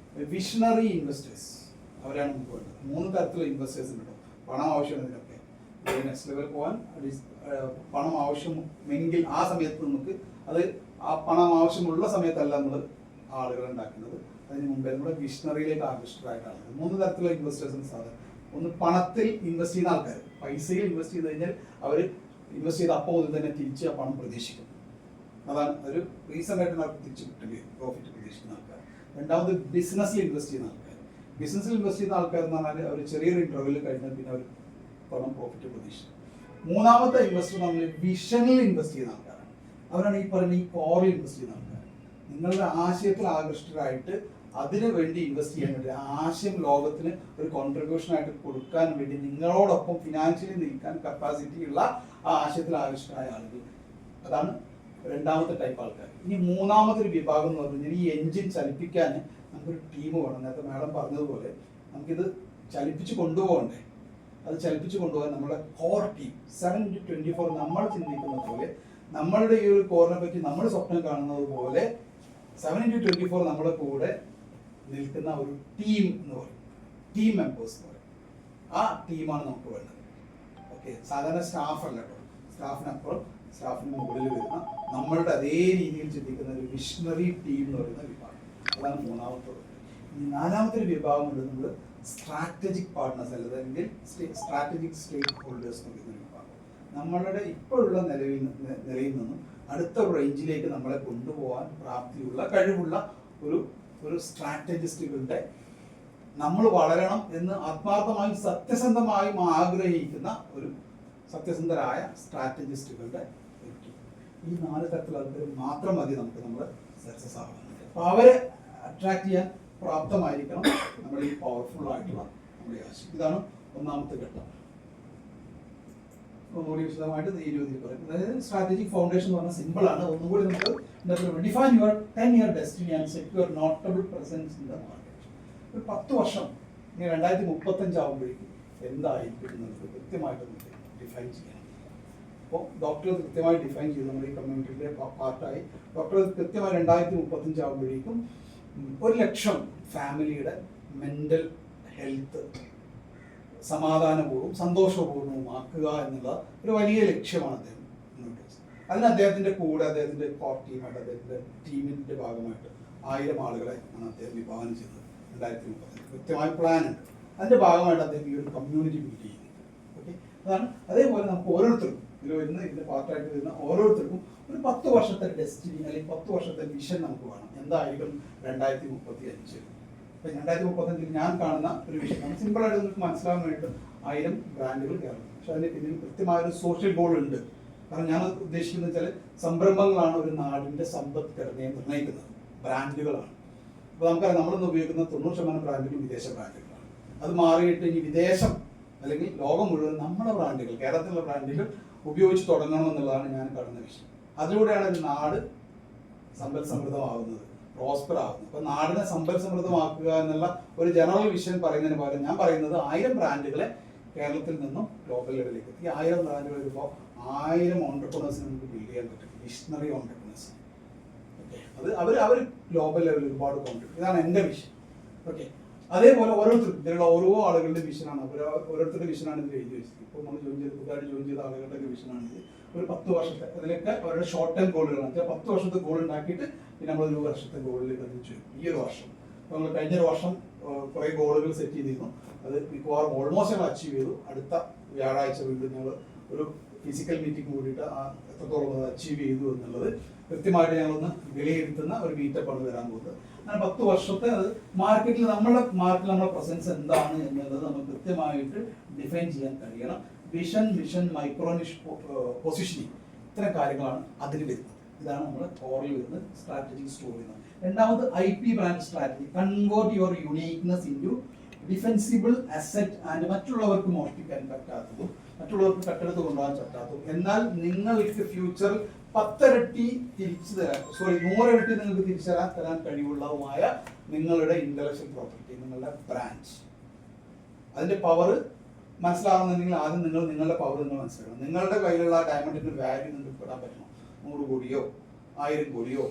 വിഷണറി ഇൻവെസ്റ്റേഴ്സ്, അവരാണ് നമുക്ക് വേണ്ടത്. 3 തരത്തിലുള്ള ഇൻവെസ്റ്റേഴ്സ് ഉണ്ട്. പണം ആവശ്യമാണ് ഇതിനൊക്കെ. നെക്സ്റ്റ് ലെവൽ പോകാൻ പണം ആവശ്യമെങ്കിൽ ആ സമയത്ത് നമുക്ക് ആ പണം ആവശ്യമുള്ള സമയത്തല്ല നമ്മൾ ആളുകൾ ഉണ്ടാക്കുന്നത്. അതിന് മുമ്പേ നമ്മുടെ വിഷണറിയിലേക്ക് ആകൃഷ്ടരായിട്ടാണ്. 3 തരത്തിലുള്ള ഇൻവെസ്റ്റേഴ്സിന് സാധനം. ഒന്ന് പണത്തിൽ ഇൻവെസ്റ്റ് ചെയ്യുന്ന ആൾക്കാർ, പൈസയിൽ ഇൻവെസ്റ്റ് ചെയ്ത് കഴിഞ്ഞാൽ അവർ ഇൻവെസ്റ്റ് ചെയ്ത് അപ്പോൾ മുതൽ തന്നെ തിരിച്ച് ആ പണം പ്രതീക്ഷിക്കും. അതാണ് ഒരു റീസെൻ്റ് ആയിട്ട് നമുക്ക് തിരിച്ച് കിട്ടുകയും പ്രോഫിറ്റ് പ്രതീക്ഷിക്കുന്ന ആൾക്കാർ. രണ്ടാമത് ബിസിനസ്സിൽ ഇൻവെസ്റ്റ് ചെയ്യുന്ന ആൾക്കാർ. ബിസിനസ്സിൽ ഇൻവെസ്റ്റ് ചെയ്യുന്ന ആൾക്കാർ എന്ന് പറഞ്ഞാൽ അവർ ചെറിയൊരു ഇന്റർവ്യൂവിൽ കഴിഞ്ഞാൽ പിന്നെ അവർ പണം പ്രോഫിറ്റ് പ്രതീക്ഷിക്കും. മൂന്നാമത്തെ ഇൻവെസ്റ്റർ നമ്മൾ വിഷനിൽ ഇൻവെസ്റ്റ് ചെയ്യുന്ന ആൾക്കാരാണ്. അവരാണ് ഈ പറയുന്ന ഈ കോറിൽ ഇൻവെസ്റ്റ് ചെയ്യുന്ന ആൾക്കാർ. നിങ്ങളുടെ ആശയത്തിൽ ആകൃഷ്ടരായിട്ട് അതിനു വേണ്ടി ഇൻവെസ്റ്റ് ചെയ്യാൻ വേണ്ടി, ആശയം ലോകത്തിന് ഒരു കോൺട്രിബ്യൂഷൻ ആയിട്ട് കൊടുക്കാൻ വേണ്ടി നിങ്ങളോടൊപ്പം ഫിനാൻഷ്യലി നിൽക്കാൻ കപ്പാസിറ്റി ഉള്ള ആ ആശയത്തിൽ ആകൃഷ്ടരായ ആളുകൾ. അതാണ് രണ്ടാമത്തെ ടൈപ്പ് ആൾക്കാർ. ഇനി മൂന്നാമത്തെ ഒരു വിഭാഗം എന്ന് പറഞ്ഞാൽ ഈ എൻജിൻ ചലിപ്പിക്കാൻ നമുക്കൊരു ടീം വേണം. നേരത്തെ മാഡം പറഞ്ഞതുപോലെ നമുക്കിത് ചലിപ്പിച്ച് കൊണ്ടുപോകണ്ടേ. അത് ചലിപ്പിച്ച് കൊണ്ടുപോകാൻ നമ്മുടെ കോർ ടീം 7/24 നമ്മൾ ചിന്തിക്കുന്ന പോലെ, നമ്മളുടെ ഈ ഒരു കോറിനെ പറ്റി നമ്മൾ സ്വപ്നം കാണുന്നത് പോലെ 7/24 നമ്മുടെ കൂടെ നിൽക്കുന്ന ഒരു ടീം എന്ന് പറയും, ടീം മെമ്പേഴ്സ് എന്ന് പറയും. ആ ടീമാണ് നമുക്ക് വേണ്ടത്. ഓക്കെ, സാധാരണ സ്റ്റാഫ് അല്ല കേട്ടോ. സ്റ്റാഫിനപ്പുറം, സ്റ്റാഫിന് മുകളിൽ വരുന്ന നമ്മളുടെ അതേ രീതിയിൽ ചിന്തിക്കുന്ന ഒരു വിഷണറി ടീം എന്ന് പറയുന്ന വിഭാഗം. അതാണ് മൂന്നാമത്തത്. നാലാമത്തെ ഒരു വിഭാഗം ഉണ്ട് നമ്മൾ സ്ട്രാറ്റജിക് പാർട്ട്നേഴ്സ്, അല്ലെങ്കിൽ സ്ട്രാറ്റജിക് സ്റ്റേക്ക് ഹോൾഡേഴ്സ് എന്ന് പറയുന്ന വിഭാഗം. നമ്മളുടെ ഇപ്പോഴുള്ള നിലയിൽ നിന്നും അടുത്ത റേഞ്ചിലേക്ക് നമ്മളെ കൊണ്ടുപോകാൻ പ്രാപ്തിയുള്ള, കഴിവുള്ള ഒരു സ്ട്രാറ്റജിസ്റ്റുകളുടെ, നമ്മൾ വളരണം എന്ന് ആത്മാർത്ഥമായും സത്യസന്ധമായും ആഗ്രഹിക്കുന്ന ഒരു സത്യസന്ധരായ സ്ട്രാറ്റജിസ്റ്റുകളുടെ ഒരു ടീം. ഈ 4 തരത്തിലുള്ള ആൾക്കാർ മാത്രം മതി നമുക്ക് നമ്മൾ സക്സസ് ആവാൻ. അപ്പോൾ അവരെ അട്രാക്ട് ചെയ്യാൻ പ്രാപ്തമായിരിക്കണം നമ്മൾ ഈ പവർഫുൾ ആയിട്ടുള്ള നമ്മുടെ ആശയം. ഇതാണ് ഒന്നാമത്തെ ഘട്ടം. ഒന്നുകൂടി വിശദമായിട്ട് ഈ രീതിയിൽ പറയും. അതായത് സ്ട്രാറ്റജിക് ഫൗണ്ടേഷൻ എന്ന് പറഞ്ഞാൽ സിമ്പിളാണ്. ഒന്നുകൂടി നമുക്ക് define your 10-year destiny and set your notable presence in the market. ഒരു 10 വർഷം 2035 ആകുമ്പോഴേക്കും എന്തായിരിക്കും എന്നുള്ളത് കൃത്യമായിട്ട് നമുക്ക് ഡിഫൈൻ ചെയ്യണം. അപ്പോൾ ഡോക്ടർ കൃത്യമായി ഡിഫൈൻ ചെയ്ത് നമ്മുടെ ഈ കമ്മ്യൂണിറ്റിയുടെ പാർട്ടായി ഡോക്ടർ കൃത്യമായി 2035 ആകുമ്പോഴേക്കും 1,00,000 ഫാമിലിയുടെ മെൻ്റൽ ഹെൽത്ത് സമാധാനപൂർവ്വം സന്തോഷപൂർവ്വമാക്കുക എന്നുള്ള ഒരു വലിയ ലക്ഷ്യമാണ് അദ്ദേഹം മുന്നോട്ട് വെച്ചത്. അതിന് അദ്ദേഹത്തിൻ്റെ കൂടെ അദ്ദേഹത്തിൻ്റെ കോർ ടീമായിട്ട്, അദ്ദേഹത്തിൻ്റെ ടീമിൻ്റെ ഭാഗമായിട്ട് 1000 ആളുകളെ ആണ് അദ്ദേഹം വിഭാവനം ചെയ്തത് 2030. കൃത്യമായ പ്ലാൻ ഉണ്ട്. അതിൻ്റെ ഭാഗമായിട്ട് അദ്ദേഹം ഈ ഒരു കമ്മ്യൂണിറ്റി ബിൽഡ് ചെയ്യുന്നത്. ഓക്കെ, അതാണ്. അതേപോലെ നമുക്ക് ഓരോരുത്തർക്കും ഇതിൻ്റെ പാർട്ടായിട്ട് വരുന്ന ഓരോരുത്തർക്കും ഒരു 10 വർഷത്തെ ഡെസ്റ്റിനി അല്ലെങ്കിൽ 10 വർഷത്തെ വിഷൻ നമുക്ക് വേണം. എന്തായിരിക്കും 2035? ഇപ്പം 2035 ഞാൻ കാണുന്ന ഒരു വിഷയമാണ്. സിമ്പിളായിട്ട് നിങ്ങൾക്ക് മനസ്സിലാകാൻ വേണ്ടിയിട്ട് 1000 ബ്രാൻഡുകൾ കയറും. പക്ഷെ അതിന് പിന്നിൽ കൃത്യമായൊരു സോഷ്യൽ ഗോൾ ഉണ്ട്. കാരണം ഞാൻ ഉദ്ദേശിക്കുന്നത് വെച്ചാൽ സംരംഭങ്ങളാണ് ഒരു നാടിൻ്റെ സമ്പദ്ഘടനയെ നിർണ്ണയിക്കുന്നത്, ബ്രാൻഡുകളാണ്. അപ്പോൾ നമുക്കറിയാം, നമ്മളിന്ന് ഉപയോഗിക്കുന്ന 90% ബ്രാൻഡുകൾ വിദേശ ബ്രാൻഡുകളാണ്. അത് മാറിയിട്ട് ഇനി വിദേശം അല്ലെങ്കിൽ ലോകം മുഴുവൻ നമ്മുടെ ബ്രാൻഡുകൾ, കേരളത്തിലുള്ള ബ്രാൻഡുകൾ ഉപയോഗിച്ച് തുടങ്ങണമെന്നുള്ളതാണ് ഞാൻ കാണുന്ന വിഷയം. അതിലൂടെയാണ് ഒരു നാട് സമ്പൽ സമൃദ്ധമാകുന്നത്, പ്രോസ്പർ ആകുന്നത്. അപ്പോൾ നാടിനെ സമ്പൽ സമൃദ്ധമാക്കുക എന്നുള്ള ഒരു ജനറൽ വിഷൻ പറയുന്നതിന് പകരം ഞാൻ പറയുന്നത് 1000 ബ്രാൻഡുകളെ കേരളത്തിൽ നിന്നും ഗ്ലോബൽ ലെവലിലേക്ക് എത്തി. 1000 ബ്രാൻഡുകൾ വരുമ്പോൾ 1000 ഓൺട്രപ്രണേഴ്സിനെ നമുക്ക് ബിൽഡ് ചെയ്യാൻ പറ്റും, വിഷണറി ഓൺട്രപ്രണേഴ്സ്. ഓക്കെ, അവർ ഗ്ലോബൽ ലെവലിൽ ഒരുപാട് കോൺട്രിബ്യൂട്ട്. ഇതാണ് എൻ്റെ വിഷൻ. ഓക്കെ, അതേപോലെ ഓരോരുത്തർക്കും ഇതിലുള്ള ഓരോ ആളുകളുടെ വിഷനാണ്, ഓരോരുത്തരുടെ വിഷനാണ് ഇത് എഴുതി വെച്ചത്. ഇപ്പോൾ നമ്മൾ പുതുതായിട്ട് ജോയിൻ ചെയ്ത ആളുകളുടെ വിഷനാണിത്. ഒരു 10 വർഷത്തെ അതിലൊക്കെ അവരുടെ ഷോർട്ട് ടൈം ഗോളുകളാണ്. 10 വർഷത്തെ ഗോൾ ഉണ്ടാക്കിയിട്ട് പിന്നെ നമ്മൾ 1 വർഷത്തെ ഗോളിലേക്ക് എത്തിച്ചു. ഈ ഒരു വർഷം നമ്മൾ കഴിഞ്ഞ വർഷം കുറേ ഗോളുകൾ സെറ്റ് ചെയ്തിരുന്നു. അത് മിക്കവാറും ഓൾമോസ്റ്റ് ഞങ്ങൾ അച്ചീവ് ചെയ്തു. അടുത്ത വ്യാഴാഴ്ച വീണ്ടും ഞങ്ങൾ ഒരു ഫിസിക്കൽ മീറ്റിംഗ് കൂടിയിട്ട് എത്രത്തോളം അത് അച്ചീവ് ചെയ്തു എന്നുള്ളത് കൃത്യമായിട്ട് ഞങ്ങളൊന്ന് വിലയിരുത്തുന്ന ഒരു മീറ്റപ്പാണ് വരാൻ പോകുന്നത്. അങ്ങനെ 10 വർഷത്തെ അത് മാർക്കറ്റിൽ നമ്മുടെ പ്രസൻസ് എന്താണ് എന്നുള്ളത് നമുക്ക് കൃത്യമായിട്ട് ഡിഫൈൻ ചെയ്യാൻ കഴിയണം. വിഷൻ, മിഷൻ, മൈക്രോനിഷ് പൊസിഷനിങ്, ഇത്തരം കാര്യങ്ങളാണ് അതിൽ വരുന്നത്. ഇതാണ് നമ്മുടെ കോറിൽ വരുന്നത് സ്ട്രാറ്റജിക് സ്റ്റോറി. രണ്ടാമത് IP brand strategy. Convert your uniqueness into defensible asset and മറ്റുള്ളവർക്ക് മോഷ്ടിക്കാൻ പറ്റാത്തതും മറ്റുള്ളവർക്ക് കട്ടെടുത്ത് കൊണ്ടുപോകാൻ പറ്റാത്തതും എന്നാൽ നിങ്ങൾക്ക് ഫ്യൂച്ചറിൽ 10 ഇരട്ടി തിരിച്ചു തരാൻ 100 ഇരട്ടി നിങ്ങൾക്ക് തിരിച്ചു തരാൻ കഴിവുള്ളതുമായ നിങ്ങളുടെ ഇന്റലക്ച്വൽ പ്രോപ്പർട്ടി, നിങ്ങളുടെ ബ്രാൻഡ്. അതിന്റെ പവർ മനസ്സിലാവുന്നുണ്ടെങ്കിൽ ആദ്യം നിങ്ങളുടെ പവർ നിങ്ങൾ മനസ്സിലാക്കണം. നിങ്ങളുടെ കയ്യിലുള്ള ഡയമണ്ടിന്റെ വാല്യൂ നിങ്ങൾക്ക് പെടാൻ പറ്റണം. 100 കോടിയോ 1000 കോടിയോ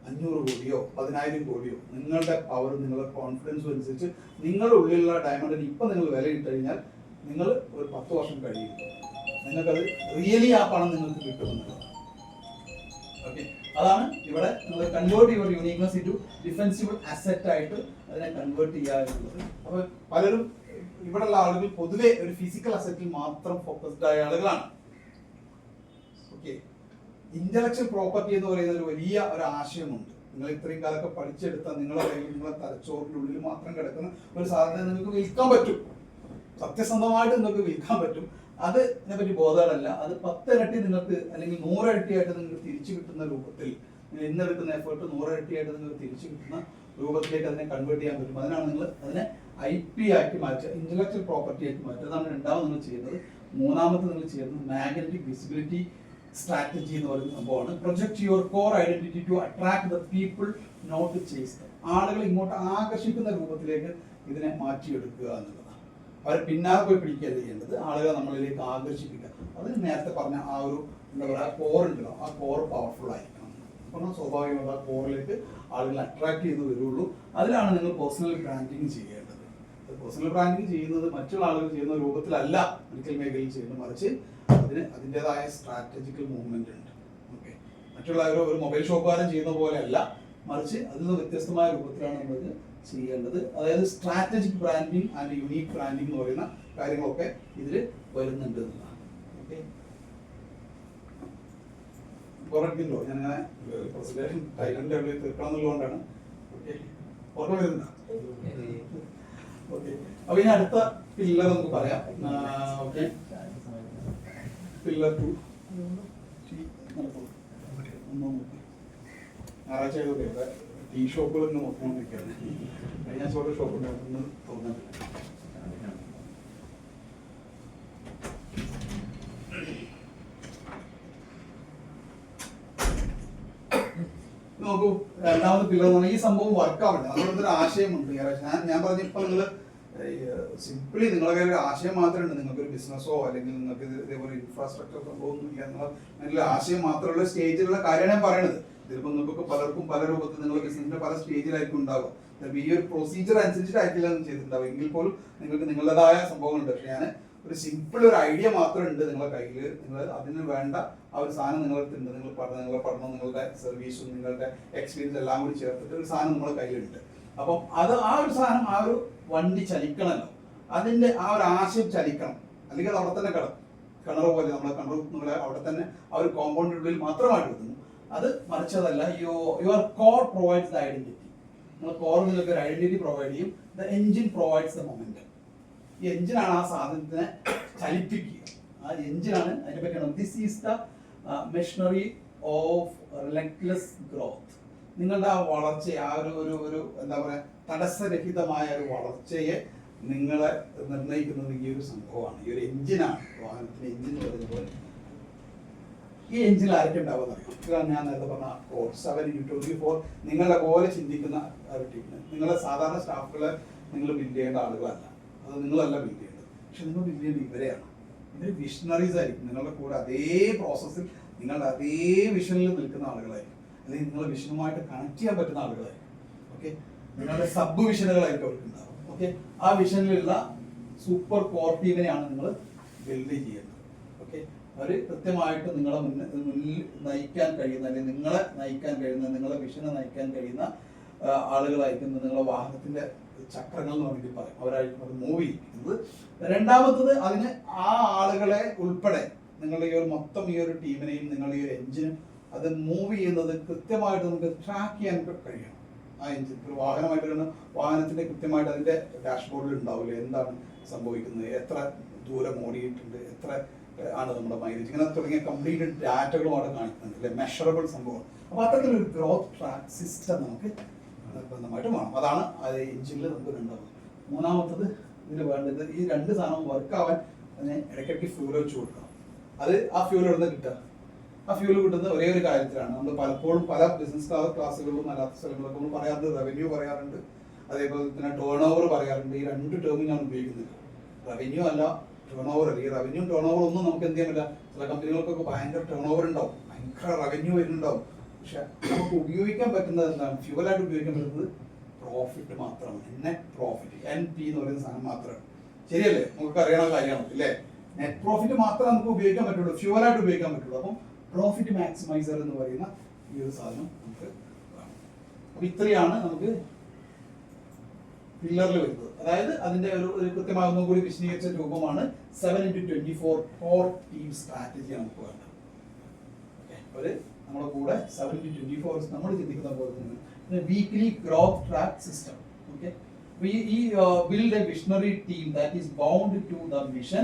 500 കോടിയോ 10,000 കോടിയോ, നിങ്ങളുടെ പവർ, നിങ്ങളുടെ കോൺഫിഡൻസും അനുസരിച്ച് നിങ്ങളുടെ ഉള്ളിലുള്ള ഡയമണ്ടിന് ഇപ്പം നിങ്ങൾ വിലയിട്ട് കഴിഞ്ഞാൽ നിങ്ങൾ ഒരു 10 വർഷം കഴിയും നിങ്ങൾക്കത് റിയലി ആ പണം നിങ്ങൾക്ക് കിട്ടുമെന്നുള്ളതാണ്. ഓക്കെ, അതാണ് ഇവിടെ നിങ്ങൾ convert your uniqueness into defensible asset ആയിട്ട് അതിനെ കൺവേർട്ട് ചെയ്യുക എന്നുള്ളത്. അപ്പോൾ പലരും ഇവിടെയുള്ള ആളുകൾ പൊതുവെ ഒരു ഫിസിക്കൽ അസറ്റിൽ മാത്രം ഫോക്കസ്ഡ് ആയ ആളുകളാണ്. ഓക്കെ, ഇന്റലക്ച്വൽ പ്രോപ്പർട്ടി എന്ന് പറയുന്ന ഒരു വലിയ ഒരു ആശയമുണ്ട്. നിങ്ങൾ ഇത്രയും കാലമൊക്കെ പഠിച്ചെടുത്ത നിങ്ങളുടെ കയ്യിൽ നിങ്ങളെ തലച്ചോറിൻ്റെ ഉള്ളിൽ മാത്രം കിടക്കുന്ന ഒരു സാധനം നിങ്ങൾക്ക് വിൽക്കാൻ പറ്റും, സത്യസന്ധമായിട്ട് നിങ്ങൾക്ക് വിൽക്കാൻ പറ്റും. അതിനെ പറ്റി ബോധമല്ല. അത് 10 ഇരട്ടി നിങ്ങൾക്ക് അല്ലെങ്കിൽ 100 ഇരട്ടിയായിട്ട് നിങ്ങൾക്ക് തിരിച്ചു കിട്ടുന്ന രൂപത്തിൽ, നിങ്ങൾ ഇന്നെടുക്കുന്ന എഫേർട്ട് 100 ഇരട്ടിയായിട്ട് നിങ്ങൾക്ക് തിരിച്ചു കിട്ടുന്ന രൂപത്തിലേക്ക് അതിനെ കൺവേർട്ട് ചെയ്യാൻ പറ്റും. അതിനാണ് നിങ്ങൾ അതിനെ IP ആക്കി മാറ്റുക, ഇന്റലക്ച്വൽ പ്രോപ്പർട്ടി ആക്കി മാറ്റുക. അതാണ് രണ്ടാമത് നിങ്ങൾ ചെയ്യുന്നത്. മൂന്നാമത് നിങ്ങൾ ചെയ്യുന്നത് മാഗ്നറ്റിക് വിസിബിലിറ്റി സ്ട്രാറ്റജി എന്ന് പറയുന്ന സംഭവമാണ്. Project your core identity to attract the people, not chase them. ആളുകൾ ഇങ്ങോട്ട് ആകർഷിക്കുന്ന രൂപത്തിലേക്ക് ഇതിനെ മാറ്റിയെടുക്കുക എന്നുള്ളതാണ്. അവരെ പിന്നാലെ പോയി പിടിക്കുകയല്ല ചെയ്യേണ്ടത്, ആളുകളെ നമ്മളിലേക്ക് ആകർഷിപ്പിക്കുക. അതിന് നേരത്തെ പറഞ്ഞ ആ ഒരു എന്താ പറയുക കോർ ഉണ്ടല്ലോ, ആ കോർ പവർഫുൾ ആയിരിക്കണം. അപ്പോൾ സ്വാഭാവികമായിട്ട് ആ കോറിലേക്ക് ആളുകൾ അട്രാക്ട് ചെയ്ത് വരുള്ളൂ. അതിലാണ് നിങ്ങൾ പേഴ്സണൽ ബ്രാൻഡിങ് ചെയ്യേണ്ടത്. പേഴ്സണൽ ബ്രാൻഡിങ് ചെയ്യുന്നത് മറ്റുള്ള ആളുകൾ ചെയ്യുന്ന രൂപത്തിലല്ല മെഡിക്കൽ മേഖലയിൽ ചെയ്യുന്നത്, മറിച്ച് അതിന് അതിൻ്റെതായ സ്ട്രാറ്റജിക്കൽ മൂവ്മെന്റ് ഉണ്ട്. ഓക്കെ, മറ്റുള്ള ഒരു മൊബൈൽ ഷോപ്പുകാരൻ ചെയ്യുന്ന പോലെ അല്ല, മറിച്ച് അതിൽ നിന്ന് വ്യത്യസ്തമായ രൂപത്തിലാണ് നമ്മൾക്ക് ചെയ്യേണ്ടത്. അതായത് strategic branding and unique branding എന്ന് പറയുന്ന കാര്യങ്ങളൊക്കെ ഇതിൽ വരുന്നുണ്ട് എന്നതാണ്. ഓക്കെ, കുറയ്ക്കുന്നുണ്ടോ? ഞാനങ്ങനെ പ്രസന്റേഷൻ ടൈമിൻ്റെ ഉള്ളിൽ തീർക്കണം എന്നുള്ളതുകൊണ്ടാണ്. ഓക്കെ, ഓർമ്മ വരുന്നുണ്ടോ? ഓക്കെ, അപ്പൊ ഇനി അടുത്ത പില്ലർ നമുക്ക് പറയാം. ഓക്കെ, പില്ലർ 2 ഞായറാഴ്ച ആയതൊക്കെ ടീ ഷോപ്പുകൾ ഇന്ന് നോക്കിക്കൊണ്ടിരിക്കുകയാണ്. കഴിഞ്ഞ ചോറ് ഷോപ്പ് ഉണ്ടാകുമെന്ന് തോന്നുന്നില്ല. നോക്കൂ, രണ്ടാമത് പില്ലർ എന്ന് പറഞ്ഞാൽ ഈ സംഭവം വർക്കാവണ്ടേ, അതുകൊണ്ട് ഒരു ആശയമുണ്ട്. ഞാൻ പറഞ്ഞപ്പോൾ നിങ്ങൾ സിംപിളി നിങ്ങളുടെ കയ്യിൽ ഒരു ആശയം മാത്രമേ ഉണ്ട്. നിങ്ങൾക്കൊരു ബിസിനസ്സോ അല്ലെങ്കിൽ നിങ്ങൾക്ക് ഇതേപോലെ ഇൻഫ്രാസ്ട്രക്ചർ സംഭവമൊന്നും ഇല്ല എന്നുള്ള അതിലുള്ള ആശയം മാത്രമുള്ള സ്റ്റേജിലുള്ള കാര്യമാണ് ഞാൻ പറയണത്. ഇതിലിപ്പോൾ നിങ്ങൾക്കൊക്കെ പലർക്കും പല രൂപത്തിൽ നിങ്ങളുടെ ബിസിനസിന്റെ പല സ്റ്റേജിലായിരിക്കും ഉണ്ടാവുക. ചിലപ്പോൾ ഈ ഒരു പ്രൊസീജിയർ അനുസരിച്ചിട്ടായിരിക്കില്ല ചെയ്തിട്ടുണ്ടാവും, എങ്കിൽ പോലും നിങ്ങൾക്ക് നിങ്ങളുടേതായ സംഭവങ്ങളുണ്ട്. പക്ഷെ ഞാൻ ഒരു സിമ്പിൾ ഒരു ഐഡിയ മാത്രമേ ഉണ്ട് നിങ്ങളുടെ കയ്യിൽ. നിങ്ങൾ അതിന് വേണ്ട ആ ഒരു സാധനം നിങ്ങളുടെ ഉണ്ട്. നിങ്ങളുടെ പഠനം, നിങ്ങളുടെ സർവീസും നിങ്ങളുടെ എക്സ്പീരിയൻസ് എല്ലാം കൂടി ചേർത്തിട്ട് ഒരു സാധനം നിങ്ങളുടെ കയ്യിലുണ്ട്. അപ്പം അത് ആ ഒരു സാധനം, ആ ഒരു വണ്ടി ചലിക്കണമല്ലോ, അതിന്റെ ആ ഒരു ആശയം ചലിക്കണം. അല്ലെങ്കിൽ അത് അവിടെ തന്നെ കിണർ പോലെ നമ്മളെ കിണർ അവിടെ തന്നെ ആ ഒരു കോമ്പൗണ്ടിനുള്ളിൽ മാത്രമായിട്ട് എത്തുന്നു. അത് മറിച്ചതല്ല. Your core provides the identity. നിങ്ങൾ കോർ നിങ്ങൾക്ക് ഒരു ഐഡന്റിറ്റി പ്രൊവൈഡ് ചെയ്യും. The engine provides the momentum. ഈ എൻജിനാണ് ആ സാധനത്തിനെ ചലിപ്പിക്കുക. ആ എൻജിനാണ് അതിനെ പറ്റിയാണ്. This is the machinery of relentless growth. നിങ്ങളുടെ ആ വളർച്ചയെ, ആ ഒരു എന്താ പറയുക, തടസ്സരഹിതമായ ഒരു വളർച്ചയെ നിങ്ങളെ നിർണ്ണയിക്കുന്നത് ഈ ഒരു സംഭവമാണ്, ഈ ഒരു എൻജിനാണ്. വാഹനത്തിന് എൻജിൻ പറയുന്ന പോലെ ഈ എൻജിൻ ആരൊക്കെ ഉണ്ടാവുമെന്ന് അറിയാം. ഇതാണ് ഞാൻ നേരത്തെ പറഞ്ഞ കോഴ്സ് 7-24. നിങ്ങളെ പോലെ ചിന്തിക്കുന്ന ഒരു ടീമിന്, നിങ്ങളുടെ സാധാരണ സ്റ്റാഫുകളെ നിങ്ങൾ ബിൽഡ് ചെയ്യേണ്ട ആളുകളല്ല, അത് നിങ്ങളല്ല ബിൽഡ് ചെയ്യേണ്ടത്. പക്ഷെ നിങ്ങൾ ബിൽഡ് ചെയ്യേണ്ടത് ഇവരെയാണ്. ഇവർ വിഷണറീസ് ആയിരിക്കും. നിങ്ങളുടെ കൂടെ അതേ പ്രോസസ്സിൽ നിങ്ങളുടെ അതേ വിഷനിൽ നിൽക്കുന്ന ആളുകളായിരിക്കും, അല്ലെങ്കിൽ നിങ്ങളുടെ വിഷനുമായിട്ട് കണക്ട് ചെയ്യാൻ പറ്റുന്ന ആളുകളായിരിക്കും. ഓക്കെ, നിങ്ങളുടെ സബ് വിഷനുകളായിരിക്കും അവർക്ക് ഉണ്ടാവും. ഓക്കെ, ആ വിഷനിലുള്ള സൂപ്പർ കോർ ടീമിനെയാണ് നിങ്ങൾ ബിൽഡ് ചെയ്യേണ്ടത്. ഓക്കെ, അവർ കൃത്യമായിട്ട് നിങ്ങളെ മുന്നിൽ നയിക്കാൻ കഴിയുന്ന, അല്ലെങ്കിൽ നിങ്ങളെ നയിക്കാൻ കഴിയുന്ന, നിങ്ങളെ വിഷനെ നയിക്കാൻ കഴിയുന്ന ആളുകളായിരിക്കും നിങ്ങളുടെ വാഹനത്തിന്റെ ചക്രങ്ങൾ എന്ന് വേണമെങ്കിൽ പറയും. അവരായിരിക്കും അത് മൂവ് ചെയ്യിക്കുന്നത്. രണ്ടാമത്തത്, അതിന് ആ ആളുകളെ ഉൾപ്പെടെ നിങ്ങളുടെ ഈ ഒരു മൊത്തം ഈ ഒരു ടീമിനെയും നിങ്ങളുടെ ഈ ഒരു എഞ്ചിനും അത് മൂവ് ചെയ്യുന്നത് കൃത്യമായിട്ട് നമുക്ക് ട്രാക്ക് ചെയ്യാൻ കഴിയണം. ആ എഞ്ചിൻ ഒരു വാഹനമായിട്ട് വാഹനത്തിന്റെ കൃത്യമായിട്ട് അതിന്റെ ഡാഷ്ബോർഡിൽ ഉണ്ടാവില്ലേ എന്താണ് സംഭവിക്കുന്നത്, എത്ര ദൂരം ഓടിയിട്ടുണ്ട്, എത്ര ആണ് നമ്മുടെ മൈലേജ്, ഇങ്ങനെ തുടങ്ങിയ കംപ്ലീറ്റ് ഡാറ്റകളും അവിടെ കാണിക്കുന്നുണ്ട് അല്ലെ, മെഷറബിൾ സംഭവം. അപ്പൊ അത്തരത്തിലൊരു ഗ്രോത്ത് ട്രാക്ക് സിസ്റ്റം നമുക്ക് നിർബന്ധമായിട്ട് വേണം. അതാണ് അത് എഞ്ചിനിൽ നമുക്ക് ഉണ്ടാവുന്നത്. മൂന്നാമത്തത് ഇതിൽ വേണ്ടത്, ഈ രണ്ട് സാധനവും വർക്കാവാൻ അതിന് ഇടയ്ക്കിടയ്ക്ക് ഫ്യൂൽ വെച്ച് കൊടുക്കണം. അത് ആ ഫ്യൂൽ എവിടെ കിട്ടുക? ആ ഫ്യൂൽ കിട്ടുന്നത് ഒരേ ഒരു കാര്യത്തിലാണ്. നമ്മൾ പലപ്പോഴും പല ബിസിനസ് ക്ലാസ്സുകളിലും അല്ലാത്ത സ്ഥലങ്ങളൊക്കെ നമ്മൾ പറയാറുണ്ട്, റവന്യൂ പറയാറുണ്ട്, അതേപോലെ തന്നെ ടേൺ ഓവർ പറയാറുണ്ട്. ഈ രണ്ട് ടേമും ഞാൻ ഉപയോഗിക്കുന്നില്ല. റവന്യൂ അല്ല, ടേൺ ഓവർ അല്ല. ഈ റവന്യൂ ടേൺ ഓവർ ഒന്നും നമുക്ക് എന്ത് ചെയ്യാൻ പറ്റില്ല. ചില കമ്പനികൾക്കൊക്കെ ഭയങ്കര ടേൺ ഓവർ ഉണ്ടാവും, ഭയങ്കര റവന്യൂ വരുന്നുണ്ടാവും. പക്ഷെ നമുക്ക് ഉപയോഗിക്കാൻ പറ്റുന്നത് എന്താണ്? ഫ്യൂവലായിട്ട് ഉപയോഗിക്കാൻ പറ്റുന്നത് പ്രോഫിറ്റ് മാത്രമാണ്. നെറ്റ് പ്രോഫിറ്റ്, NP എന്ന് പറയുന്ന സാധനം മാത്രമാണ്. ശരിയല്ലേ? നമുക്ക് അറിയണ കാര്യമാണ് അല്ലേ? നെറ്റ് പ്രോഫിറ്റ് മാത്രമേ നമുക്ക് ഉപയോഗിക്കാൻ പറ്റുള്ളൂ, ഫ്യൂവലായിട്ട് ഉപയോഗിക്കാൻ പറ്റുള്ളൂ. അപ്പം പ്രോഫിറ്റ് മാക്സിമൈസർ എന്ന് പറയുന്ന ഈ ഒരു സാധനം നമുക്ക് വേണം. അപ്പൊ ഇത്രയാണ് നമുക്ക് പില്ലറിൽ വരുന്നത്. അതായത് അതിന്റെ ഒരു കൃത്യമായ ഒന്നും കൂടി വിശദീകരിച്ച രൂപമാണ് 7-24 കോർ ടീം സ്ട്രാറ്റജി നമുക്ക് വേണ്ടത്. ഒരു നമ്മുടെ കൂടെ 7 to 24 hours നമ്മൾ ചിന്തിക്കുന്ന പോലെ തന്നെ weekly growth track system. Okay, ഈ build a visionary team that is bound to the mission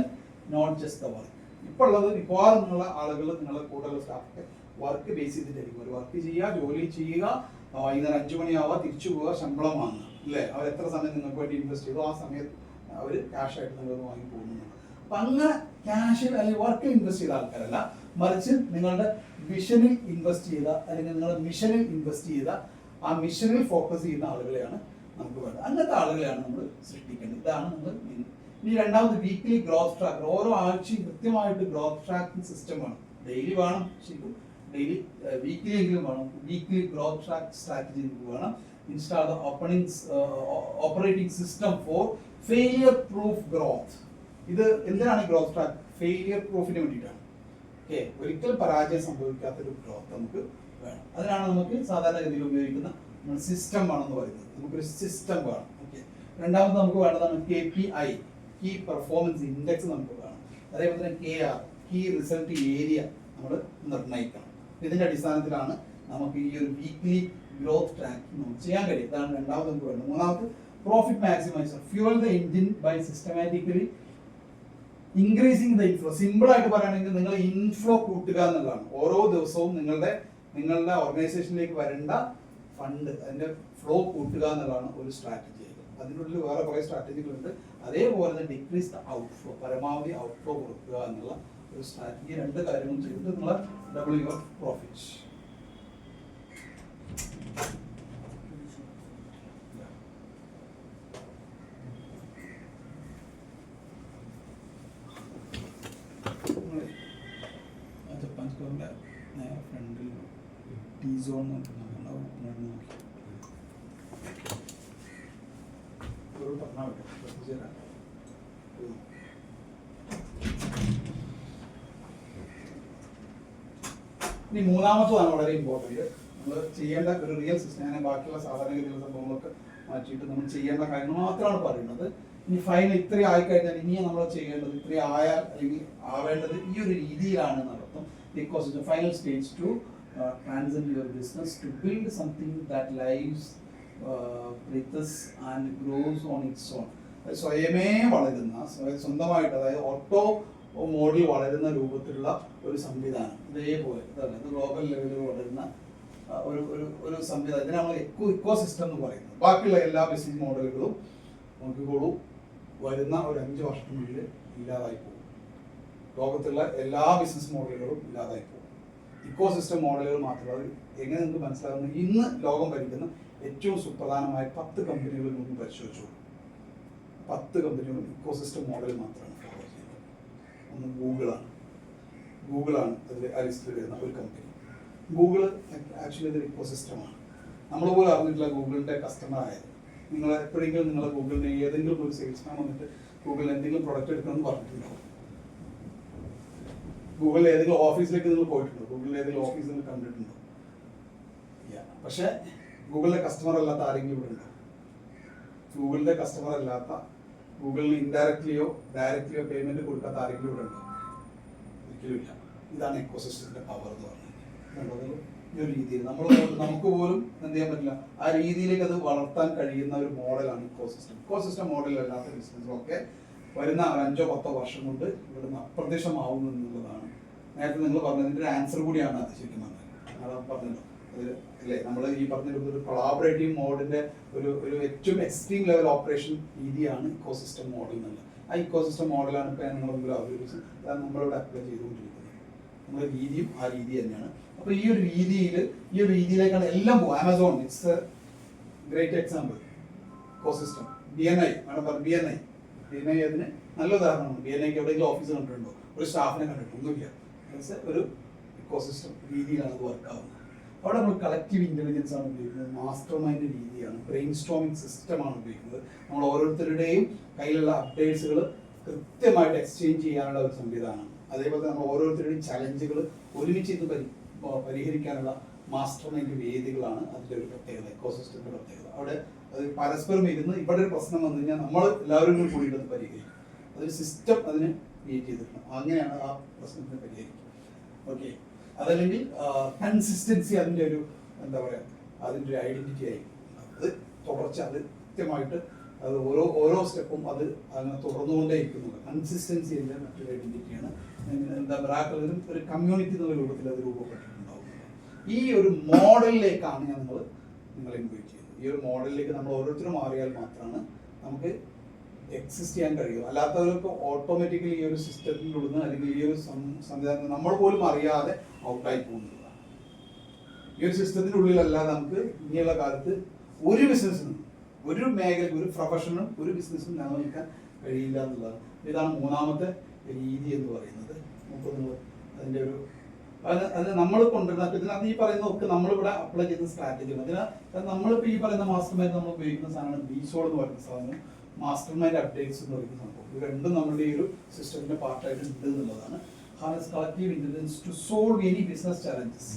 not just the work. ഇപ്പോൾ ഉള്ളത് മിക്കവാറും നിന്നുള്ള ആളുകൾ നിങ്ങളുടെ കൂടെയുള്ള സ്റ്റാഫൊക്കെ വർക്ക് ബേസ് ചെയ്തിട്ടായിരിക്കും. ഒരു വർക്ക് ചെയ്യുക, ജോലി ചെയ്യുക, വൈകുന്നേരം 5 മണിയാവുക, തിരിച്ചു പോവുക, ശമ്പളം വാങ്ങുക, അല്ലേ? അവർ എത്ര സമയം നിങ്ങൾക്ക് വേണ്ടി ഇൻവെസ്റ്റ് ചെയ്തു ആ സമയത്ത് അവർ ക്യാഷ് ആയിട്ട് നിങ്ങൾ വാങ്ങി പോകുന്നു. അപ്പൊ അങ്ങനെ ക്യാഷിൽ അല്ലെങ്കിൽ വർക്കിൽ ഇൻവെസ്റ്റ് ചെയ്ത ആൾക്കാരല്ല, മറിച്ച് നിങ്ങളുടെ വിഷനിൽ ഇൻവെസ്റ്റ് ചെയ്ത അല്ലെങ്കിൽ നിങ്ങളുടെ മിഷനിൽ ഇൻവെസ്റ്റ് ചെയ്ത ആ മിഷനിൽ ഫോക്കസ് ചെയ്യുന്ന ആളുകളെയാണ് നമുക്ക് വേണ്ടത്. അങ്ങനത്തെ ആളുകളെയാണ് നമ്മൾ സൃഷ്ടിക്കേണ്ടത്. ഇതാണ് നമ്മൾ ഇനി രണ്ടാമത് വീക്ക്ലി ഗ്രോത്ത് ട്രാക്കർ. ഓരോ ആഴ്ചയും കൃത്യമായിട്ട് ഗ്രോത്ത് ട്രാക്കിംഗ് സിസ്റ്റം വേണം. ഡെയിലി വേണം, ശരിക്കും ഡെയിലി വീക്ക്ലി എങ്കിലും വേണം. വീക്ക്ലി ഗ്രോത്ത് ട്രാക്ക് സ്ട്രാറ്റജി വേണം. Install the operating system for failure proof growth. ഇത് എന്തിനാണ് ഗ്രോത്ത് ട്രാക്ക്? ഫെയിലിയർ പ്രൂഫിന് വേണ്ടിയിട്ടാണ്. ഓക്കെ, ഒരിക്കലും പരാജയം സംഭവിക്കാത്തൊരു ഗ്രോത്ത് നമുക്ക് വേണം. അതിനാണ് നമുക്ക് സാധാരണഗതിയിൽ ഉപയോഗിക്കുന്ന സിസ്റ്റം വേണമെന്ന് പറയുന്നത്. നമുക്കൊരു സിസ്റ്റം വേണം. ഓക്കെ, രണ്ടാമത് നമുക്ക് വേണ്ടതാണ് KPI, കീ പെർഫോമൻസ് ഇൻഡെക്സ് നമുക്ക് വേണം. അതേപോലെ തന്നെ KR, കീ റിസൾട്ട് ഏരിയ നമ്മൾ നിർണ്ണയിക്കണം. ഇതിന്റെ അടിസ്ഥാനത്തിലാണ് നമുക്ക് ഈ ഒരു വീക്ക്ലി ഗ്രോത്ത് ട്രാക്കിംഗ് നമുക്ക് ചെയ്യാൻ കഴിയും. ഇതാണ് രണ്ടാമത് നമുക്ക് വേണ്ടത്. മൂന്നാമത് profit maximiser. Fuel the engine by systematically increasing the inflow. Simple ആയിട്ട് പറയുകയാണെങ്കിൽ നിങ്ങൾ ഇൻഫ്ലോ കൂട്ടുക എന്നുള്ളതാണ്. ഓരോ ദിവസവും നിങ്ങളുടെ ഓർഗനൈസേഷനിലേക്ക് വരേണ്ട ഫണ്ട്, അതിന്റെ ഫ്ലോ കൂട്ടുക എന്നുള്ളതാണ് ഒരു സ്ട്രാറ്റജി. അതിനുള്ളിൽ വേറെ കുറേ സ്ട്രാറ്റജികളുണ്ട്. അതേപോലെ തന്നെ ഡിക്രീസ് ദ ഔട്ട്ഫ്ലോ, പരമാവധി ഔട്ട്ഫ്ലോ കൊടുക്കുക എന്നുള്ള ഒരു സ്ട്രാറ്റജി. രണ്ട് കാര്യങ്ങളും ചെയ്തിട്ട് നിങ്ങൾ ഡബിൾ യുവർ പ്രോഫിറ്റ്. ജപ്പാൻ സ്കോറിന്റെ നേരെ ഫ്രണ്ടിൽ ടി സോൺ നോക്കി ഇനി മൂന്നാമത്തതാണ് വളരെ ഇമ്പോർട്ടൻറ്റ്. നമ്മൾ ചെയ്യേണ്ട ഒരു റിയൽ സിസ്റ്റം. ഞാൻ ബാക്കിയുള്ള സാധാരണഗതിയുള്ള സംഭവങ്ങളൊക്കെ മാറ്റിയിട്ട് നമ്മൾ ചെയ്യേണ്ട കാര്യങ്ങൾ മാത്രമാണ് പറയുന്നത്. ഇനി ഫൈനൽ ഇത്രയും ആയിക്കഴിഞ്ഞാൽ ഇനി നമ്മൾ ചെയ്യേണ്ടത്, ഇത്രയും ആയാൽ അല്ലെങ്കിൽ ആവേണ്ടത് ഈ ഒരു രീതിയിലാണ് നടത്തും. Because final stage two transcend your business to build something that lives, breathes and grows on its own. സ്വയമേ വളരുന്ന, സ്വന്തമായിട്ട്, അതായത് ഓട്ടോ മോഡിൽ വളരുന്ന രൂപത്തിലുള്ള ഒരു സംവിധാനം. ഇതേപോലെ ഇത് ഗ്ലോബൽ ലെവലിൽ വളരുന്ന ഒരു സംവിധാനം. ഇതിനെ നമ്മൾ ഇക്കോ സിസ്റ്റം എന്ന് പറയുന്നത്. ബാക്കിയുള്ള എല്ലാ ബിസിനസ് മോഡലുകളും നോക്കിക്കോളൂ, വരുന്ന ഒരു 5 വർഷത്തിനുള്ളിൽ ഇല്ലാതായി പോകും. ലോകത്തുള്ള എല്ലാ ബിസിനസ് മോഡലുകളും ഇല്ലാതായി പോകും. ഇക്കോ സിസ്റ്റം മോഡലുകൾ മാത്രമല്ല. എങ്ങനെ നിങ്ങൾക്ക് മനസ്സിലാകുന്നു? ഇന്ന് ലോകം ഭരിക്കുന്ന ഏറ്റവും സുപ്രധാനമായ 10 കമ്പനികൾ നമുക്ക് പരിശോധിച്ചു. 10 കമ്പനികളും ഇക്കോ സിസ്റ്റം മോഡൽ മാത്രമാണ് ഫോളോ ചെയ്യുന്നത്. ഒന്ന് ഗൂഗിളാണ് അതിൽ ആ ലിസ്റ്റിൽ വരുന്ന ഒരു കമ്പനി. ഗൂഗിൾ ആക്ച്വലി ഇതൊരു ഇക്കോ സിസ്റ്റമാണ്. നമ്മൾ പോലും അറിഞ്ഞിട്ടില്ല ഗൂഗിളിൻ്റെ കസ്റ്റമർ ആയത്. നിങ്ങൾ എപ്പോഴെങ്കിലും നിങ്ങളെ ഗൂഗിളിന് ഏതെങ്കിലും ഒരു സെയിൽസ്മാൻ വന്നിട്ട് ഗൂഗിളിൽ എന്തെങ്കിലും പ്രൊഡക്റ്റ് എടുക്കണമെന്ന് പറഞ്ഞിട്ടുണ്ടാവും. ഗൂഗിളിൽ ഏതെങ്കിലും ഓഫീസിലേക്ക് നിങ്ങൾ പോയിട്ടുണ്ടോ? ഗൂഗിളിൽ ഏതെങ്കിലും ഓഫീസ് നിങ്ങൾ കണ്ടിട്ടുണ്ടോ? പക്ഷെ ഗൂഗിളിലെ കസ്റ്റമർ അല്ലാത്ത ആരെങ്കിലും ഇവിടെ ഉണ്ടോ? ഗൂഗിളിന്റെ കസ്റ്റമർ അല്ലാത്ത, ഗൂഗിളിന് ഇൻഡയറക്ട്ലിയോ ഡയറക്ട്ലിയോ പേയ്മെന്റ് കൊടുക്കാത്ത ആരെങ്കിലും ഇവിടെ ഉണ്ടോ? ഒരിക്കലും ഇല്ല. ഇതാണ് ഇക്കോസിസ്റ്റത്തിന്റെ പവർ എന്ന് പറയുന്നത്. ഈ ഒരു രീതിയിൽ നമുക്ക് പോലും എന്ത് ചെയ്യാൻ പറ്റില്ല, ആ രീതിയിലേക്ക് അത് വളർത്താൻ കഴിയുന്ന ഒരു മോഡലാണ് ഇക്കോസിസ്റ്റം. ഇക്കോസിസ്റ്റം മോഡൽ അല്ലാത്ത ബിസിനസ്സൊക്കെ വരുന്ന 5-10 വർഷം കൊണ്ട് ഇവിടുന്ന് അപ്രത്യക്ഷമാവുന്നു എന്നുള്ളതാണ്. നേരത്തെ നിങ്ങൾ പറഞ്ഞതിൻ്റെ ഒരു ആൻസർ കൂടിയാണ് അത്. ശരിക്കും പറഞ്ഞല്ലോ അല്ലേ, നമ്മൾ ഈ പറഞ്ഞിരുന്ന ഒരു കൊളാബറേറ്റീവ് മോഡിന്റെ ഒരു ഏറ്റവും എക്സ്ട്രീം ലെവൽ ഓപ്പറേഷൻ രീതിയാണ് ഇക്കോസിസ്റ്റം മോഡൽ എന്നുള്ളത്. ആ ഇക്കോസിസ്റ്റം മോഡലാണ് ഇപ്പോൾ നിങ്ങൾ മുമ്പിൽ അവതരിപ്പിച്ചത്. അതാണ് നമ്മളിവിടെ അപ്ലൈ ചെയ്തുകൊണ്ടിരിക്കുന്നത്. നമ്മുടെ രീതിയും ആ രീതി തന്നെയാണ്. അപ്പോൾ ഈ ഒരു രീതിയിലേക്കാണ് എല്ലാം പോകും. Amazon it's A great example. Ecosystem. BNI വേണം പറഞ്ഞു. BNI അതിന് നല്ല ഉദാഹരണമാണ്. BNIക്ക് എവിടെയെങ്കിലും ഓഫീസ് കണ്ടിട്ടുണ്ടോ? ഒരു സ്റ്റാഫിനെ കണ്ടിട്ടൊന്നുമില്ല. ഒരു ഇക്കോസിസ്റ്റം രീതിയിലാണ് അത് വർക്ക് ആവുന്നത്. അവിടെ നമ്മൾ കളക്റ്റീവ് ഇൻ്റലിജൻസ് ആണ് ഉപയോഗിക്കുന്നത്. മാസ്റ്റർ മൈൻഡ് രീതിയാണ്, ബ്രെയിൻ സ്റ്റോമിംഗ് സിസ്റ്റമാണ് ഉപയോഗിക്കുന്നത്. നമ്മൾ ഓരോരുത്തരുടെയും കയ്യിലുള്ള അപ്ഡേറ്റ്സുകൾ കൃത്യമായിട്ട് എക്സ്ചേഞ്ച് ചെയ്യാനുള്ള ഒരു സംവിധാനമാണ്. അതേപോലെ നമ്മൾ ഓരോരുത്തരുടെയും ചലഞ്ചുകൾ ഒരുമിച്ച് ഇത് പരിഹരിക്കാനുള്ള മാസ്റ്റർ മൈൻഡ് വേദികളാണ് അതിൻ്റെ ഒരു പ്രത്യേകത, ഇക്കോസിസ്റ്റത്തിൻ്റെ പ്രത്യേകത. അവിടെ അത് പരസ്പരം ഇരുന്ന് ഇവിടെ ഒരു പ്രശ്നം വന്നു കഴിഞ്ഞാൽ നമ്മൾ എല്ലാവരും കൂടി കൂടിയിട്ട് അത് പരിഹരിക്കും. അതൊരു സിസ്റ്റം അതിന് ക്രിയേറ്റ് ചെയ്തിട്ടുണ്ട്. അങ്ങനെയാണ് ആ പ്രശ്നത്തിന് പരിഹരിക്കുക. ഓക്കെ, അതല്ലെങ്കിൽ കൺസിസ്റ്റൻസി അതിൻ്റെ ഒരു എന്താ പറയുക അതിൻ്റെ ഒരു ഐഡന്റിറ്റി ആയി. അത് തുടർച്ച, അത് കൃത്യമായിട്ട് അത് ഓരോ സ്റ്റെപ്പും അത് അങ്ങനെ തുടർന്നുകൊണ്ടേ ഇരിക്കുന്നുണ്ട്. കൺസിസ്റ്റൻസി അതിൻ്റെ മറ്റൊരു ഐഡന്റിറ്റിയാണ്. എന്താ മിറാക്കിൾ ഒരു കമ്മ്യൂണിറ്റി എന്നുള്ള രൂപത്തിൽ അത് രൂപപ്പെട്ടിട്ടുണ്ടാവുന്നത്. ഈ ഒരു മോഡലിലേക്കാണ് നിങ്ങൾ ഇൻവൈറ്റ് ചെയ്യുന്നത്. ഈ ഒരു മോഡലിലേക്ക് നമ്മൾ ഓരോരുത്തരും മാറിയാൽ മാത്രമാണ് നമുക്ക് എക്സിസ്റ്റ് ചെയ്യാൻ കഴിയും. അല്ലാത്തവർക്ക് ഓട്ടോമാറ്റിക്കലി ഈ ഒരു സിസ്റ്റത്തിൻ്റെ ഉള്ളിൽ നിന്ന് അല്ലെങ്കിൽ ഈ ഒരു സംവിധാനം നമ്മൾ പോലും അറിയാതെ ഔട്ടായി പോകുന്നതാണ്. ഈ ഒരു സിസ്റ്റത്തിൻ്റെ ഉള്ളിലല്ലാതെ നമുക്ക് ഇനിയുള്ള കാലത്ത് ഒരു ബിസിനസ്സിനും ഒരു മേഖലയ്ക്ക് ഒരു പ്രൊഫഷനും ഒരു ബിസിനസ്സിനും നിലനിൽക്കാൻ കഴിയില്ല എന്നുള്ളതാണ്. ഇതാണ് മൂന്നാമത്തെ രീതി എന്ന് പറയുന്നത്. നമുക്ക് അതിൻ്റെ ഒരു അത് നമ്മൾ കൊണ്ടുവരുന്ന ഇതിനകത്ത് ഈ പറയുന്നതൊക്കെ നമ്മളിവിടെ അപ്ലൈ ചെയ്യുന്ന സ്ട്രാറ്റജിയാണ്. അതിന് നമ്മളിപ്പോൾ ഈ പറയുന്ന മാസ്റ്റർ മൈൻഡ് നമ്മൾ ഉപയോഗിക്കുന്ന സാധനമാണ് ബീസോൾ എന്ന് പറയുന്ന സാധനം, മാസ്റ്റർ മൈൻഡ് അപ്ഡേറ്റ്സ് എന്ന് പറയുന്ന സംഭവം. ഇത് രണ്ടും നമ്മുടെ ഈ ഒരു സിസ്റ്റത്തിന്റെ പാർട്ടായിട്ട് ഉണ്ട് എന്നുള്ളതാണ്. Harness collective intelligence to solve any business challenges.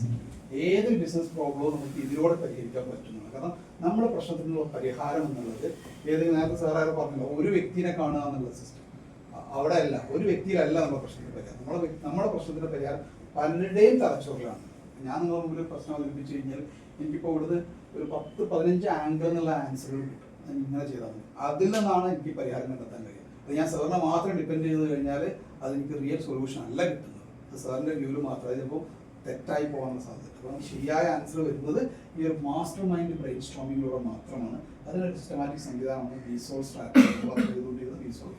ഏത് ബിസിനസ് പ്രോബ്ലവും നമുക്ക് ഇതിലൂടെ പരിഹരിക്കാൻ പറ്റുന്നതാണ്. കാരണം നമ്മുടെ പ്രശ്നത്തിനുള്ള പരിഹാരം എന്നുള്ളത് ഏതെങ്കിലും നേരത്തെ സാറാറ് പറഞ്ഞല്ലോ ഒരു വ്യക്തിനെ കാണുക എന്നുള്ള സിസ്റ്റം അവിടെ അല്ല, ഒരു വ്യക്തിയിലല്ല നമ്മുടെ പ്രശ്നത്തിന്റെ പരിഹാരം. നമ്മുടെ പ്രശ്നത്തിന്റെ പരിഹാരം പലരുടെയും തലച്ചോറിലാണ്. ഞാൻ നിങ്ങളുടെ മുമ്പിൽ ഒരു പ്രശ്നം അവതരിപ്പിച്ചു കഴിഞ്ഞാൽ എനിക്കിപ്പോൾ ഇവിടുന്ന് ഒരു 10-15 ആംഗിൾ എന്നുള്ള ആൻസറുകൾ കിട്ടും. ഇങ്ങനെ ചെയ്താൽ മതി. അതിൽ നിന്നാണ് എനിക്ക് പരിഹാരം കണ്ടെത്താൻ കഴിയുക. അത് ഞാൻ സാറിനെ മാത്രം ഡിപ്പെൻഡ് ചെയ്ത് കഴിഞ്ഞാൽ അതെനിക്ക് റിയൽ സൊല്യൂഷൻ അല്ല കിട്ടുന്നത്. അത് സാറിൻ്റെ വ്യൂവിൽ മാത്രം. അത് ചിലപ്പോൾ തെറ്റായി പോകാനുള്ള സാധ്യത. അപ്പം ശരിയായ ആൻസർ വരുന്നത് ഈ ഒരു മാസ്റ്റർ മൈൻഡ് ബ്രെയിൻ സ്റ്റോമിങ്ങിലൂടെ മാത്രമാണ്. അതിനൊരു സിസ്റ്റമാറ്റിക് സംവിധാനമാണ് ബീസോൾ സ്ട്രാറ്റജി ചെയ്തുകൊണ്ടിരുന്നത്. ബീസോൾ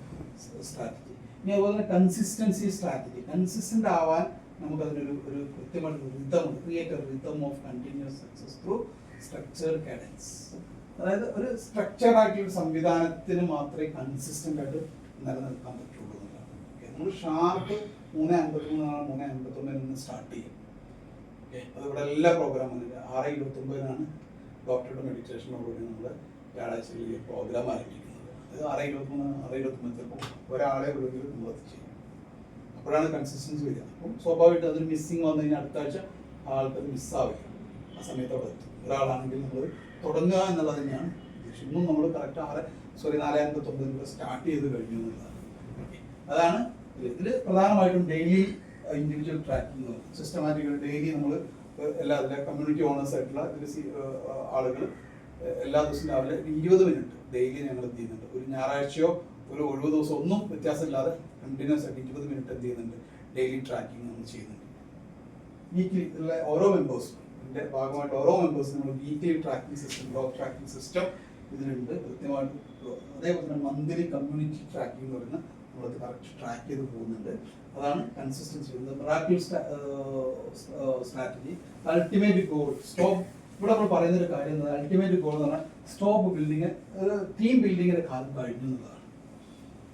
സ്ട്രാറ്റജി. ഇനി അതുപോലെ തന്നെ കൺസിസ്റ്റൻസി സ്ട്രാറ്റജി. കൺസിസ്റ്റന്റ് ആവാൻ നമുക്കതിനൊരു കൃത്യമായിട്ട് rhythm, create A rhythm of continuous success through structured cadence. അതായത് ഒരു സ്ട്രക്ചർഡ് ആയിട്ടുള്ള സംവിധാനത്തിന് മാത്രമേ കൺസിസ്റ്റന്റ് ആയിട്ട് നിലനിൽക്കാൻ പറ്റുള്ളൂ എന്നുള്ളതാണ്. നമ്മൾ ഷാർപ്പ് 3:53 3:51 സ്റ്റാർട്ട് ചെയ്യും. അത് ഇവിടെ എല്ലാ പ്രോഗ്രാമും 6:29 ഡോക്ടറുടെ മെഡിറ്റേഷനോടുകൂടി നമ്മൾ വ്യാഴാഴ്ചയിൽ ഈ പ്രോഗ്രാം ആരംഭിക്കുന്നത്. അത് 6:23 ചിലപ്പോൾ ഒരാളെ ഉള്ളെങ്കിലും നമ്മൾ അത് ചെയ്യും. അപ്പോഴാണ് കൺസിസ്റ്റൻസി വരിക. അപ്പം സ്വാഭാവികമായിട്ട് അതൊരു മിസ്സിങ് വന്നു കഴിഞ്ഞാൽ അടുത്ത ആഴ്ച ആൾക്കത് മിസ്സാവില്ല. ആ സമയത്ത് അവിടെ എത്തും. ഒരാളാണെങ്കിൽ നമ്മൾ തുടങ്ങുക എന്നുള്ളത് തന്നെയാണ് ഉദ്ദേശം. ഇന്നും നമ്മൾ കറക്റ്റ് 4:59 സ്റ്റാർട്ട് ചെയ്ത് കഴിഞ്ഞു എന്നുള്ളതാണ്. അതാണ് ഇതിൽ പ്രധാനമായിട്ടും daily individual tracking, systematical daily നമ്മൾ എല്ലാ കമ്മ്യൂണിറ്റി ഓണേഴ്സ് ആയിട്ടുള്ള ആളുകൾ എല്ലാ ദിവസവും രാവിലെ 20 മിനിറ്റ് ഡെയിലി ഞങ്ങൾ എന്ത് ചെയ്യുന്നുണ്ട്. ഒരു ഞായറാഴ്ചയോ ഒരു ഒഴിവ് ദിവസം ഒന്നും വ്യത്യാസമില്ലാതെ കണ്ടിന്യൂസ് ആയിട്ട് 20 മിനിറ്റ് എന്ത് ചെയ്യുന്നുണ്ട്, ഡെയിലി ട്രാക്കിംഗ് നമ്മൾ ചെയ്യുന്നുണ്ട്. വീക്കിലി ഉള്ള ഓരോ മെമ്പേഴ്സും ഭാഗമായിട്ട് ഓരോ മെമ്പേഴ്സിനും നമ്മൾ weekly tracking system, growth tracking system ഇതിലുണ്ട് കൃത്യമായിട്ട്. അതേപോലെ തന്നെ മന്ത്ലി കമ്മ്യൂണിറ്റി ട്രാക്കിംഗ് എന്ന് പറയുന്ന നമ്മളത് കറക്റ്റ് ട്രാക്ക് ചെയ്ത് പോകുന്നുണ്ട്. അതാണ് consistency. Miracle strategy. Ultimate goal stop. ഇവിടെ നമ്മൾ പറയുന്ന ഒരു കാര്യം എന്നത് അൾട്ടിമേറ്റ് ഗോൾ എന്ന് പറഞ്ഞാൽ സ്റ്റോപ്പ് ബിൽഡിങ്, ടീം ബിൽഡിങ്ങിന്റെ കാലം കഴിഞ്ഞു എന്നുള്ളതാണ്.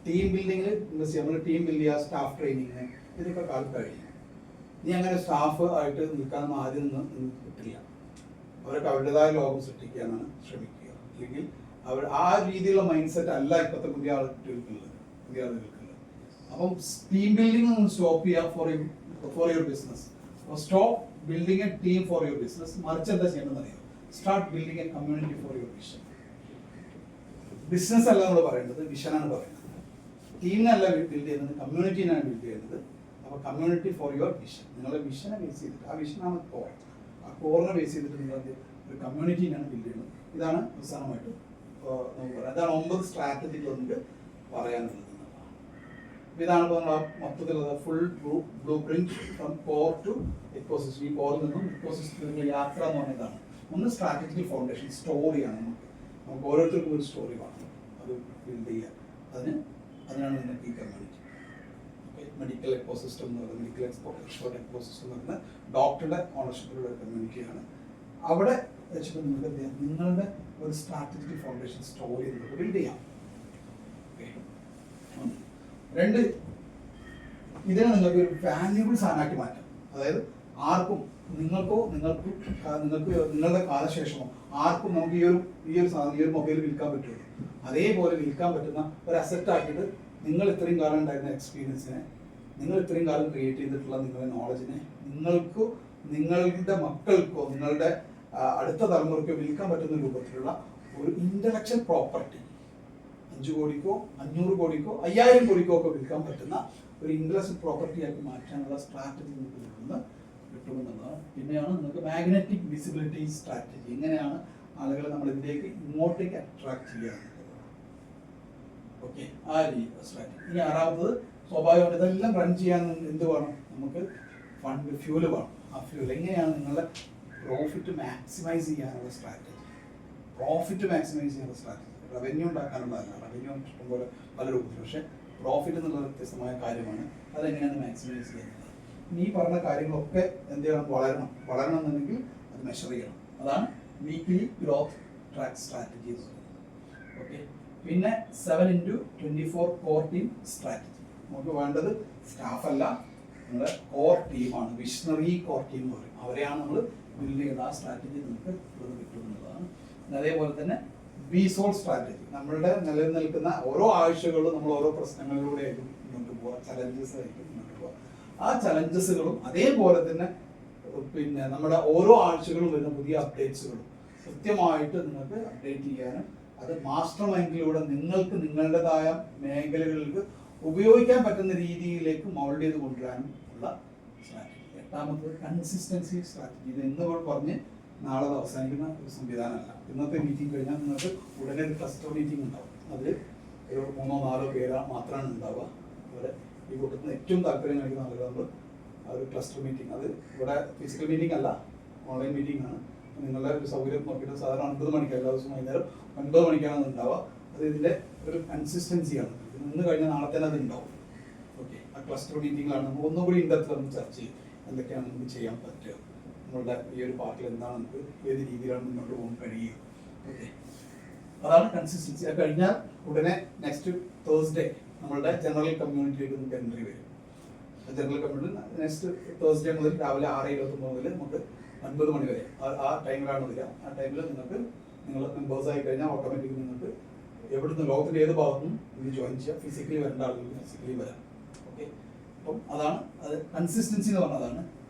ടീം ബിൽഡിങ്ങിൽ നമ്മൾ ടീം ബിൽഡ് ചെയ്യുക, സ്റ്റാഫ് ട്രെയിനിങ്, ഇതൊക്കെ കാലം കഴിഞ്ഞു. നീ അങ്ങനെ സ്റ്റാഫ് ആയിട്ട് നിൽക്കാനൊന്നും ആദ്യം നിന്ന് കിട്ടില്ല. അവരൊക്കെ അവരുടേതായ ലോകം സൃഷ്ടിക്കാനാണ് ശ്രമിക്കുക. അല്ലെങ്കിൽ അവർ ആ രീതിയിലുള്ള മൈൻഡ് സെറ്റ് അല്ല ഇപ്പോഴത്തെ പുതിയ ആളുകൾക്കുള്ളത്. അപ്പം ടീം ബിൽഡിംഗ് സ്റ്റോപ്പ് ചെയ്യുക for your business. Stop building A team for your business. മറിച്ച് എന്താ ചെയ്യേണ്ടതെന്ന് അറിയാം, start building A community for your vision. Business അല്ല നമ്മൾ പറയുന്നത്, വിഷനാണ് പറയുന്നത്. ടീമിനല്ല ബിൽഡ് ചെയ്യുന്നത്, കമ്മ്യൂണിറ്റിനാണ് ബിൽഡ് ചെയ്യുന്നത്. അപ്പോൾ കമ്മ്യൂണിറ്റി ഫോർ യുവർ വിഷൻ. നിങ്ങളുടെ വിഷനെ ബേസ് ചെയ്തിട്ട്, ആ വിഷനാണ് കോർ, ആ കോറിനെ ബേസ് ചെയ്തിട്ട് നിങ്ങൾ ഒരു കമ്മ്യൂണിറ്റിനാണ് ബിൽഡ് ചെയ്യുന്നത്. ഇതാണ് അവസാനമായിട്ട് നമുക്ക് പറയാം. അതാണ് 9 സ്ട്രാറ്റജികൾ നമുക്ക് പറയാനുള്ളത്. ഇതാണ് ഇപ്പോൾ നമ്മൾ മൊത്തത്തിലുള്ള full blueprint from core to ecosystem. ഈ കോറിൽ നിന്നും എക്കോസിസ്റ്റത്തിലുള്ള യാത്ര എന്ന് പറയുന്നതാണ്. ഒന്ന് സ്ട്രാറ്റജിക്കൽ ഫൗണ്ടേഷൻ, സ്റ്റോറിയാണ്. നമുക്ക് ഓരോരുത്തർക്കും ഒരു സ്റ്റോറി വേണം, അത് ബിൽഡ് ചെയ്യാൻ. അതിനാണ് നിങ്ങൾക്ക് ഈ കമ്മ്യൂണിറ്റി. മെഡിക്കൽ എക്കോസിസ്റ്റം എന്ന് പറയുന്നത്, മെഡിക്കൽ എക്സ്പെർട്ട് എക്കോസിസ്റ്റം എന്ന് പറയുന്നത് ഡോക്ടറുടെ ഓണർഷിപ്പിലുള്ള ഒരു കമ്മ്യൂണിറ്റിയാണ്. അവിടെ വെച്ചിട്ട് നിങ്ങൾക്ക് നിങ്ങളുടെ ഒരു സ്ട്രാറ്റജിക്കൽ ഫൗണ്ടേഷൻ സ്റ്റോറി നിങ്ങൾക്ക് ബിൽഡ് ചെയ്യാം. രണ്ട്, ഇതിനെ നിങ്ങൾക്ക് ഒരു വാല്യുബിൾ സാധനമാക്കി മാറ്റാം. അതായത് ആർക്കും, നിങ്ങൾക്ക് നിങ്ങളുടെ കാലശേഷമോ ആർക്കും നമുക്ക് ഈ ഒരു സാധനം, ഈ ഒരു മൊബൈൽ വിൽക്കാൻ പറ്റുള്ളൂ. അതേപോലെ വിൽക്കാൻ പറ്റുന്ന ഒരു അസറ്റ് ആക്കിയിട്ട് നിങ്ങൾ ഇത്രയും കാലം ഉണ്ടായിരുന്ന എക്സ്പീരിയൻസിനെ, നിങ്ങൾ ഇത്രയും കാലം ക്രിയേറ്റ് ചെയ്തിട്ടുള്ള നിങ്ങളുടെ നോളജിനെ നിങ്ങൾക്കോ നിങ്ങളുടെ മക്കൾക്കോ നിങ്ങളുടെ അടുത്ത തലമുറയ്ക്കോ വിൽക്കാൻ പറ്റുന്ന രൂപത്തിലുള്ള ഒരു ഇന്റലക്ച്വൽ പ്രോപ്പർട്ടി 5 കോടിക്കോ 500 കോടിക്കോ 5000 കോടിക്കോ ഒക്കെ വിൽക്കാൻ പറ്റുന്ന ഒരു ഇന്റലക്ച്വൽ പ്രോപ്പർട്ടി ആക്കി മാറ്റാനുള്ള സ്ട്രാറ്റജി നിങ്ങൾക്ക് കിട്ടുമെന്നുള്ളതാണ്. പിന്നെയാണ് നിങ്ങൾക്ക് മാഗ്നറ്റിക് വിസിബിലിറ്റി സ്ട്രാറ്റജി, എങ്ങനെയാണ് ആളുകളെ നമ്മൾ ഇതിലേക്ക് ഇങ്ങോട്ടേക്ക് അട്രാക്ട് ചെയ്യുക. ഓക്കെ, ആ സ്ട്രാറ്റജി. ഇനി ആറാമത്തത് സ്വാഭാവികമായിട്ട് ഇതെല്ലാം റൺ ചെയ്യാൻ എന്ത് വേണം, നമുക്ക് ഫണ്ട് ഫ്യൂല് വേണം. ആ ഫ്യൂൽ എങ്ങനെയാണ് നിങ്ങളുടെ പ്രോഫിറ്റ് മാക്സിമൈസ് ചെയ്യാനുള്ള സ്ട്രാറ്റജി, പ്രോഫിറ്റ് മാക്സിമൈസ് ചെയ്യാനുള്ള സ്ട്രാറ്റജി. റവന്യൂ ഉണ്ടാക്കാനുള്ളതല്ല, റവന്യൂ ഇഷ്ടംപോലെ പല രൂപത്തിൽ, പക്ഷേ പ്രോഫിറ്റ് എന്നുള്ള വ്യത്യസ്തമായ കാര്യമാണ്. അതെങ്ങനെയാണ് മാക്സിമൈസ് ചെയ്യുന്നത്. ഈ പറഞ്ഞ കാര്യങ്ങളൊക്കെ എന്ത് ചെയ്യണം, വളരണം എന്നുണ്ടെങ്കിൽ അത് മെഷർ ചെയ്യണം. അതാണ് വീക്ക്ലി ഗ്രോത്ത് ട്രാക്ക് സ്ട്രാറ്റജി എന്ന് പറയുന്നത്. ഓക്കെ, പിന്നെ 7x24 കോർ ടീം സ്ട്രാറ്റജി. നമുക്ക് വേണ്ടത് സ്റ്റാഫല്ല, നമ്മുടെ കോർ ടീമാണ്, വിഷണറി കോർ ടീം എന്ന് പറയും. അവരെയാണ് നമ്മൾ ബിൽഡ് ചെയ്യുന്നത്. ആ സ്ട്രാറ്റജി നമുക്ക് ഇവിടെ കിട്ടുന്നതാണ്. അതേപോലെ തന്നെ ബിസോൾ സ്ട്രാറ്റജി, നമ്മളുടെ നിലനിൽക്കുന്ന ഓരോ ആഴ്ചകളിലും നമ്മൾ ഓരോ പ്രശ്നങ്ങളിലൂടെ ആയിരിക്കും മുന്നോട്ട് പോവുക, ചലഞ്ചസ് ആയിരിക്കും മുന്നോട്ട് പോവുക. ആ ചലഞ്ചസുകളും അതേപോലെ തന്നെ പിന്നെ നമ്മുടെ ഓരോ ആഴ്ചകളും വരുന്ന പുതിയ അപ്ഡേറ്റ്സുകളും കൃത്യമായിട്ട് നിങ്ങൾക്ക് അപ്ഡേറ്റ് ചെയ്യാനും അത് മാസ്റ്റർ മൈൻഡിലൂടെ നിങ്ങൾക്ക് നിങ്ങളുടേതായ മേഖലകളിലേക്ക് ഉപയോഗിക്കാൻ പറ്റുന്ന രീതിയിലേക്ക് മൗൾഡ് ചെയ്ത് കൊണ്ടുവരാനും ഉള്ള സ്ട്രാറ്റജി. എട്ടാമത്തത് consistency strategy. ഇത് ഇന്ന് പറഞ്ഞ് നാളെ അവസാനിക്കുന്ന ഒരു സംവിധാനമല്ല. ഇന്നത്തെ മീറ്റിംഗ് കഴിഞ്ഞാൽ നിങ്ങൾക്ക് ഉടനെ ഒരു ക്ലസ്റ്റർ മീറ്റിംഗ് ഉണ്ടാവും. അതിൽ ഒരു 3-4 പേര് മാത്രമാണ് ഉണ്ടാവുക. ഇവിടെ ഈ കൂട്ടത്തിൽ ഏറ്റവും താല്പര്യം കാണിക്കുന്ന ആളുകൾ നമ്മൾ ഒരു ക്ലസ്റ്റർ മീറ്റിംഗ്, അത് ഇവിടെ ഫിസിക്കൽ മീറ്റിംഗ് അല്ല, ഓൺലൈൻ മീറ്റിംഗ് ആണ്. നിങ്ങളുടെ ഒരു സൗകര്യം നോക്കിയിട്ട് സാധാരണ 9 മണിക്ക് എല്ലാ ദിവസവും വൈകുന്നേരം 9 മണിക്കാണ് അത് ഉണ്ടാവുക. അത് ഇതിൻ്റെ ഒരു കൺസിസ്റ്റൻസിയാണ്. ഇന്ന് കഴിഞ്ഞാൽ നാളെ തന്നെ അത് ഉണ്ടാവും. ഓക്കെ, ആ ക്ലസ്റ്റർ മീറ്റിംഗിലാണ് നമ്മൾ ഒന്നുകൂടി ഇൻഡെപ്ത് നമ്മൾ ചർച്ച ചെയ്യും. എന്തൊക്കെയാണ് നമുക്ക് ചെയ്യാൻ പറ്റുക, നമ്മളുടെ ഈ ഒരു പാർട്ടിൽ എന്താണ് നമുക്ക് ഏത് രീതിയിലാണ് മുന്നോട്ട് പോകാൻ കഴിയുക. ഓക്കെ, അതാണ് കൺസിസ്റ്റൻസി. അത് കഴിഞ്ഞാൽ ഉടനെ നെക്സ്റ്റ് തേഴ്സ്ഡേ നമ്മളുടെ ജനറൽ കമ്മ്യൂണിറ്റിയിലേക്ക് നമുക്ക് എൻട്രി വരും. ജനറൽ കമ്മ്യൂണിറ്റി നെക്സ്റ്റ് തേഴ്സ്ഡേ മുതൽ രാവിലെ 6:29 മുതൽ നമുക്ക് 9 മണി വരെ ആ ടൈമിലാണ് വരിക. ആ ടൈമിൽ നിങ്ങൾക്ക് നിങ്ങൾ മെമ്പേഴ്സ് ആയി കഴിഞ്ഞാൽ ഓട്ടോമാറ്റിക്കലി നിങ്ങൾക്ക് എവിടുന്ന് ലോകത്തിൻ്റെ ഏത് ഭാഗത്തും ഇത് ജോയിൻ ചെയ്യാം. ഫിസിക്കലി വരേണ്ട ആളുകൾക്ക് ഫിസിക്കലി വരാം. ഓക്കെ, അപ്പം അതാണ് അത് കൺസിസ്റ്റൻസി എന്ന് പറഞ്ഞതാണ്.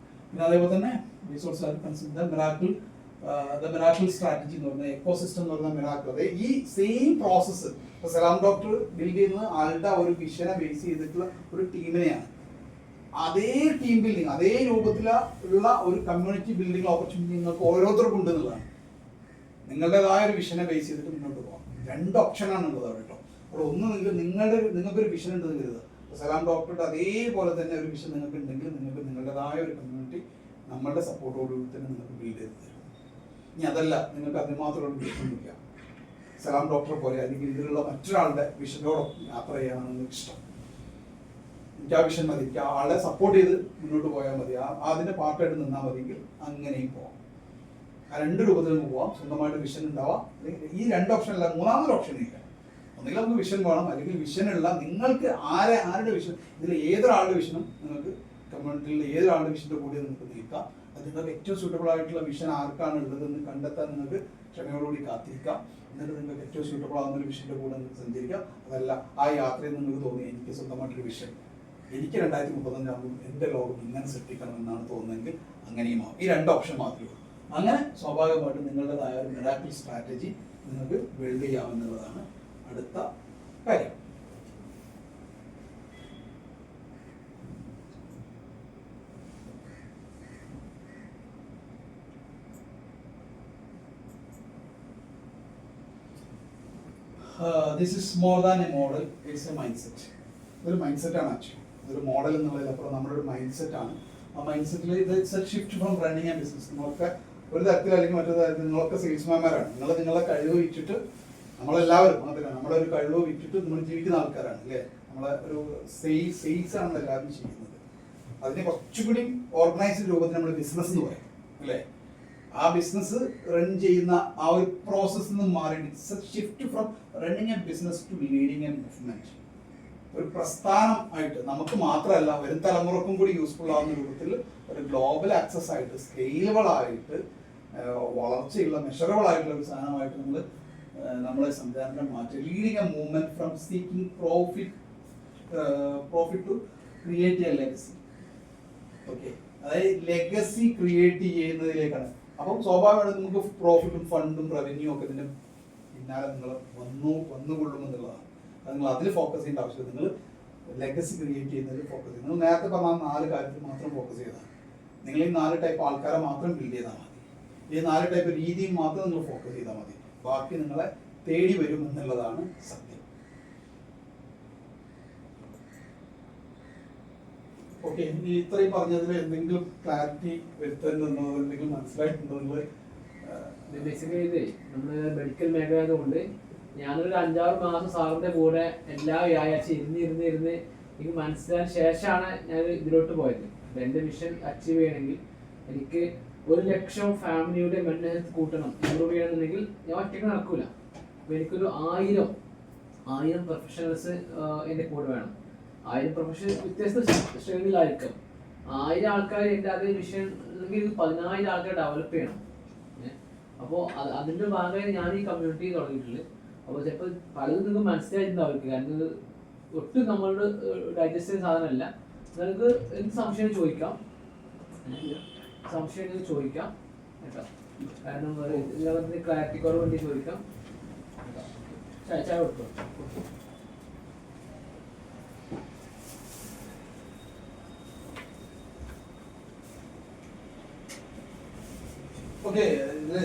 പിന്നെ അതേപോലെ തന്നെ റിസോഴ്സ് മിറാക്കിൾ സ്ട്രാറ്റജി എന്ന് പറഞ്ഞാൽ എക്കോസിസ്റ്റം എന്ന് പറഞ്ഞാൽ മിറാക്കിൾ. അതായത് ഈ സെയിം പ്രോസസ്സ് ഇപ്പോൾ സലാം ഡോക്ടർ ബിൽഡ് ചെയ്യുന്നത് ആളുടെ ഒരു വിഷനെ ബേസ് ചെയ്തിട്ടുള്ള ഒരു ടീമിനെയാണ്. അതേ ടീം ബിൽഡിങ്, അതേ രൂപത്തിലുള്ള ഒരു കമ്മ്യൂണിറ്റി ബിൽഡിംഗ് ഓപ്പർച്യൂണിറ്റി നിങ്ങൾക്ക് ഓരോരുത്തർക്കും ഉണ്ട് എന്നുള്ളതാണ്. നിങ്ങളുടേതായ ഒരു വിഷനെ ബേസ് ചെയ്തിട്ട് മുന്നോട്ട് പോകാം. 2 ഓപ്ഷനാണ് ഉള്ളത് അവിടെ കേട്ടോ. അവിടെ ഒന്ന് നിങ്ങൾക്കൊരു വിഷൻ ഉണ്ടെന്ന് കരുതുക. സലാം ഡോക്ടറുടെ അതേപോലെ തന്നെ ഒരു വിഷൻ നിങ്ങൾക്ക് ഉണ്ടെങ്കിൽ നിങ്ങൾക്ക് നിങ്ങളുടേതായ ഒരു കമ്മ്യൂണിറ്റി നമ്മളുടെ സപ്പോർട്ടോടുകൂടി തന്നെ നിങ്ങൾക്ക് ബിൽഡ് ചെയ്ത് തരും. ഇനി അതല്ല, നിങ്ങൾക്ക് അതിനുമാത്രം ഒരു വിഷനില്ല, സലാം ഡോക്ടറെ പോലെ അല്ലെങ്കിൽ ഇതിലുള്ള മറ്റൊരാളുടെ വിഷനോടൊപ്പം യാത്ര ചെയ്യാനാണ് നിങ്ങൾക്ക് ഇഷ്ടം. എനിക്ക് ആ വിഷൻ മതി, എനിക്ക് ആളെ സപ്പോർട്ട് ചെയ്ത് മുന്നോട്ട് പോയാൽ മതി, അതിൻ്റെ പാർട്ടായിട്ട് നിന്നാൽ മതിയെങ്കിൽ അങ്ങനെയും പോവാം. ആ 2 രൂപത്തിൽ നമുക്ക് പോവാം. സ്വന്തമായിട്ട് വിഷൻ ഉണ്ടാവാം. ഈ 2 ഓപ്ഷൻ അല്ല, മൂന്നാമതൊരു ഓപ്ഷൻ ഇല്ല. ഒന്നുകിൽ നമുക്ക് വിഷൻ വേണം, അല്ലെങ്കിൽ വിഷനുള്ള നിങ്ങൾക്ക് ആരുടെ വിഷൻ, ഇതിൽ ഏതൊരാളുടെ വിഷനും നിങ്ങൾക്ക് കമ്മ്യൂണിറ്റിയിൽ ഏതൊരാളുടെ വിഷൻ്റെ കൂടി നിങ്ങൾക്ക് നിൽക്കാം. അത് നിങ്ങൾക്ക് ഏറ്റവും സൂട്ടബിൾ ആയിട്ടുള്ള വിഷൻ ആർക്കാണ് ഉള്ളതെന്ന് കണ്ടെത്താൻ നിങ്ങൾക്ക് ക്ഷമയോടുകൂടി കാത്തിരിക്കാം. എന്നിട്ട് നിങ്ങൾക്ക് ഏറ്റവും സൂട്ടബിൾ ആകുന്ന ഒരു വിഷൻ്റെ കൂടെ നിങ്ങൾക്ക് സഞ്ചരിക്കാം. അതല്ല, ആ യാത്രയിൽ നിങ്ങൾക്ക് തോന്നി എനിക്ക് സ്വന്തമായിട്ടൊരു വിഷൻ, എനിക്ക് 2035 ആകുമ്പോൾ എൻ്റെ ലോകം ഇങ്ങനെ സൃഷ്ടിക്കണം എന്നാണ് തോന്നുന്നതെങ്കിൽ അങ്ങനെയും ആവും. ഈ 2 ഓപ്ഷൻ മാത്രമേ ഉള്ളൂ. അങ്ങനെ സ്വാഭാവികമായിട്ടും നിങ്ങളുടേതായ ഒരു മിറാക്കിൾ സ്ട്രാറ്റജി നിങ്ങൾക്ക് ബിൽഡ് ചെയ്യാമെന്നുള്ളതാണ് അടുത്ത കാര്യം. This is more than a model, it's a mindset. ഇതൊരു മൈൻഡ് സെറ്റാണ് ആക്ച്വലി. ഇതൊരു മോഡൽ എന്നുള്ളതിലപ്പുറം നമ്മുടെ ഒരു മൈൻഡ് സെറ്റാണ്. ആ mind settle it's a shift from running and business. നിങ്ങളൊക്കെ ഒരു തരത്തിൽ അല്ലെങ്കിൽ മറ്റൊരു തരത്തിൽ നിങ്ങളൊക്കെ സെയിൽസ്മാൻമാരാണ്. നിങ്ങളുടെ കഴിവ് വിറ്റിട്ട്, നമ്മളെല്ലാവരും മാത്രമല്ല, നമ്മുടെ ഒരു കഴിവ് വിറ്റിട്ട് നമ്മൾ ജീവിക്കുന്ന ആൾക്കാരാണ് അല്ലേ. നമ്മളെ ഒരു സെയിൽസ് ആണ് എല്ലാവരും ചെയ്യുന്നത്. അതിനെ കുറച്ചുകൂടി ഓർഗനൈസ്ഡ് രൂപത്തിൽ നമ്മൾ ബിസിനസ് എന്ന് പറയും അല്ലേ. ആ ബിസിനസ് റൺ ചെയ്യുന്ന ആ ഒരു പ്രോസസ്സിൽ നിന്ന് മാറിയിട്ട് it's a shift from running a business to leading a movement. ഒരു പ്രസ്ഥാനം ആയിട്ട് നമുക്ക് മാത്രമല്ല, വരും തലമുറക്കും കൂടി യൂസ്ഫുൾ ആവുന്ന രൂപത്തിൽ ഒരു ഗ്ലോബൽ ആക്സസ് ആയിട്ട്, സ്കെയിലബിൾ ആയിട്ട്, വളർച്ചയുള്ള മെഷറബിൾ ആയിട്ടുള്ള ഒരു സാധനമായിട്ട് നമ്മളെ സംവിധാനത്തെ മാറ്റി leading a movement from seeking profit to create a legacy. Okay, അതായത് ലെഗസി ക്രിയേറ്റ് ചെയ്യുന്നതിലേക്കാണ്. അപ്പം സ്വാഭാവികമായിട്ട് നമുക്ക് പ്രോഫിറ്റും ഫണ്ടും റവന്യൂ ഒക്കെ ഇതിൻ്റെ പിന്നാലെ നിങ്ങൾ വന്നുകൊള്ളുമെന്നുള്ളതാണ്. അത് നിങ്ങൾ അതിൽ ഫോക്കസ് ചെയ്യേണ്ട ആവശ്യമില്ല. നിങ്ങൾ ലെഗസി ക്രിയേറ്റ് ചെയ്യുന്നതിൽ ഫോക്കസ് ചെയ്യുന്നത്. നിങ്ങൾ നേരത്തെ പറഞ്ഞ 4 കാര്യത്തിൽ മാത്രം ഫോക്കസ് ചെയ്തതാണ്. നിങ്ങൾ ഈ 4 ടൈപ്പ് ആൾക്കാരെ മാത്രം ബിൽഡ് ചെയ്താൽ മതി. ഈ 4 ടൈപ്പ് രീതിയും മാത്രം നിങ്ങൾ ഫോക്കസ് ചെയ്താൽ മതി. ബാക്കി നിങ്ങളെ തേടി വരും എന്നുള്ളതാണ് സത്യം. ഓക്കെ, ഈ ഇത്രയും പറഞ്ഞതിൽ എന്തെങ്കിലും ക്ലാരിറ്റി വരുത്തുന്നുണ്ടോ, എന്തെങ്കിലും മനസ്സിലായിട്ടുണ്ടോ നിങ്ങൾ? ബേസിക്കലി ഇതേ നമ്മള് മെഡിക്കൽ മേഖല ആയതുകൊണ്ട് ഞാനൊരു 5-6 മാസം സാറിന്റെ കൂടെ എല്ലാ വ്യാഴാഴ്ച ഇരുന്ന് എനിക്ക് മനസ്സിലായ ശേഷമാണ് ഞാൻ ഇതിലോട്ട് പോയത്. എന്റെ വിഷൻ അച്ചീവ് ചെയ്യണമെങ്കിൽ എനിക്ക് 1 ലക്ഷം ഫാമിലിയുടെ മെന്റൽ ഹെൽത്ത് കൂട്ടണം, ഇമ്പ്രൂവ് ചെയ്യണമെന്നുണ്ടെങ്കിൽ ഞാൻ ഒറ്റയ്ക്ക് നടക്കൂല. അപ്പൊ എനിക്കൊരു 1000 പ്രൊഫഷണൽസ് എന്റെ കൂടെ വേണം. 1000 പ്രൊഫഷണൽ വ്യത്യസ്ത ശ്രേണിയിലായിരിക്കും. 1000 ആൾക്കാർ എന്റെ അതേ വിഷൻ അല്ലെങ്കിൽ 10,000 ആൾക്കാർ ഡെവലപ്പ് ചെയ്യണം. അപ്പോൾ അതിന്റെ ഭാഗമായി ഞാൻ ഈ കമ്മ്യൂണിറ്റി തുടങ്ങിയിട്ടുള്ളത്. അപ്പോൾ ചിലപ്പോൾ പലതും നിങ്ങൾക്ക് മനസ്സിലായിട്ടുണ്ടാവും. കാരണം ഇത് ഒട്ടും നമ്മളുടെ ഡൈജസ്റ്റ് ചെയ്യുന്ന സാധനമല്ല. നിങ്ങൾക്ക് എന്ത് സംശയം ചോദിക്കാം, കേട്ടോ. കാരണം ഇതിനകത്ത് ക്ലാരിറ്റി കുറവ് വേണ്ടി ചോദിക്കാം. ചായ കൊടുക്കും. ഓക്കെ, ഇത്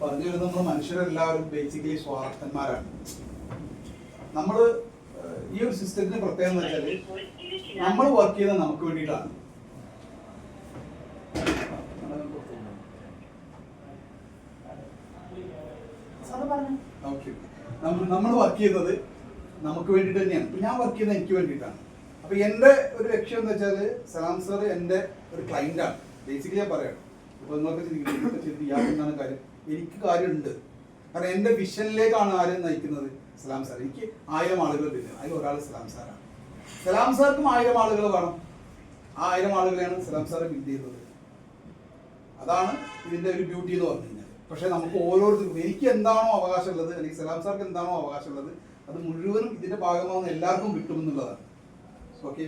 പറഞ്ഞു വരുന്നത് നമ്മൾ മനുഷ്യരെല്ലാവരും ബേസിക്കലി സ്വാർത്ഥന്മാരാണ്. നമ്മൾ ഈ ഒരു സിസ്റ്റത്തിന്റെ പ്രത്യേകത എന്ന് വെച്ചാൽ നമ്മൾ വർക്ക് ചെയ്യുന്നത് നമുക്ക് വേണ്ടിയിട്ടാണ്. നമ്മൾ വർക്ക് ചെയ്യുന്നത് നമുക്ക് വേണ്ടിയിട്ട് തന്നെയാണ്. ഇപ്പൊ ഞാൻ വർക്ക് ചെയ്യുന്നത് എനിക്ക് വേണ്ടിയിട്ടാണ്. അപ്പൊ എന്റെ ഒരു ലക്ഷ്യം എന്താ വെച്ചാൽ സലാം സാർ എന്റെ ഒരു ക്ലൈന്റ് ആണ്. ബേസിക്കലി ഞാൻ പറയണം. ഇപ്പൊ നിങ്ങൾക്ക് യാതൊന്നാണ് കാര്യം, എനിക്ക് കാര്യമുണ്ട്. കാരണം എന്റെ വിഷനിലേക്കാണ് ആരും നയിക്കുന്നത് സലാം സാർ. എനിക്ക് 1000 ആളുകൾ ഉണ്ട്, അതിൽ ഒരാൾ സലാം സാറാണ്. സലാം സാർക്കും 1000 ആളുകൾ വേണം. ആ 1000 ആളുകളെയാണ് സലാം സാറ് ബിൽഡ് ചെയ്തത്. അതാണ് ഇതിന്റെ ഒരു ബ്യൂട്ടി എന്ന് പറഞ്ഞു കഴിഞ്ഞാൽ. പക്ഷെ നമുക്ക് ഓരോരുത്തർക്കും എനിക്ക് എന്താണോ അവകാശമുള്ളത്, അല്ലെങ്കിൽ സലാം സാർക്ക് എന്താണോ അവകാശമുള്ളത്, അത് മുഴുവനും ഇതിന്റെ ഭാഗമാകുന്ന എല്ലാവർക്കും കിട്ടുമെന്നുള്ളതാണ്. ഓക്കെ,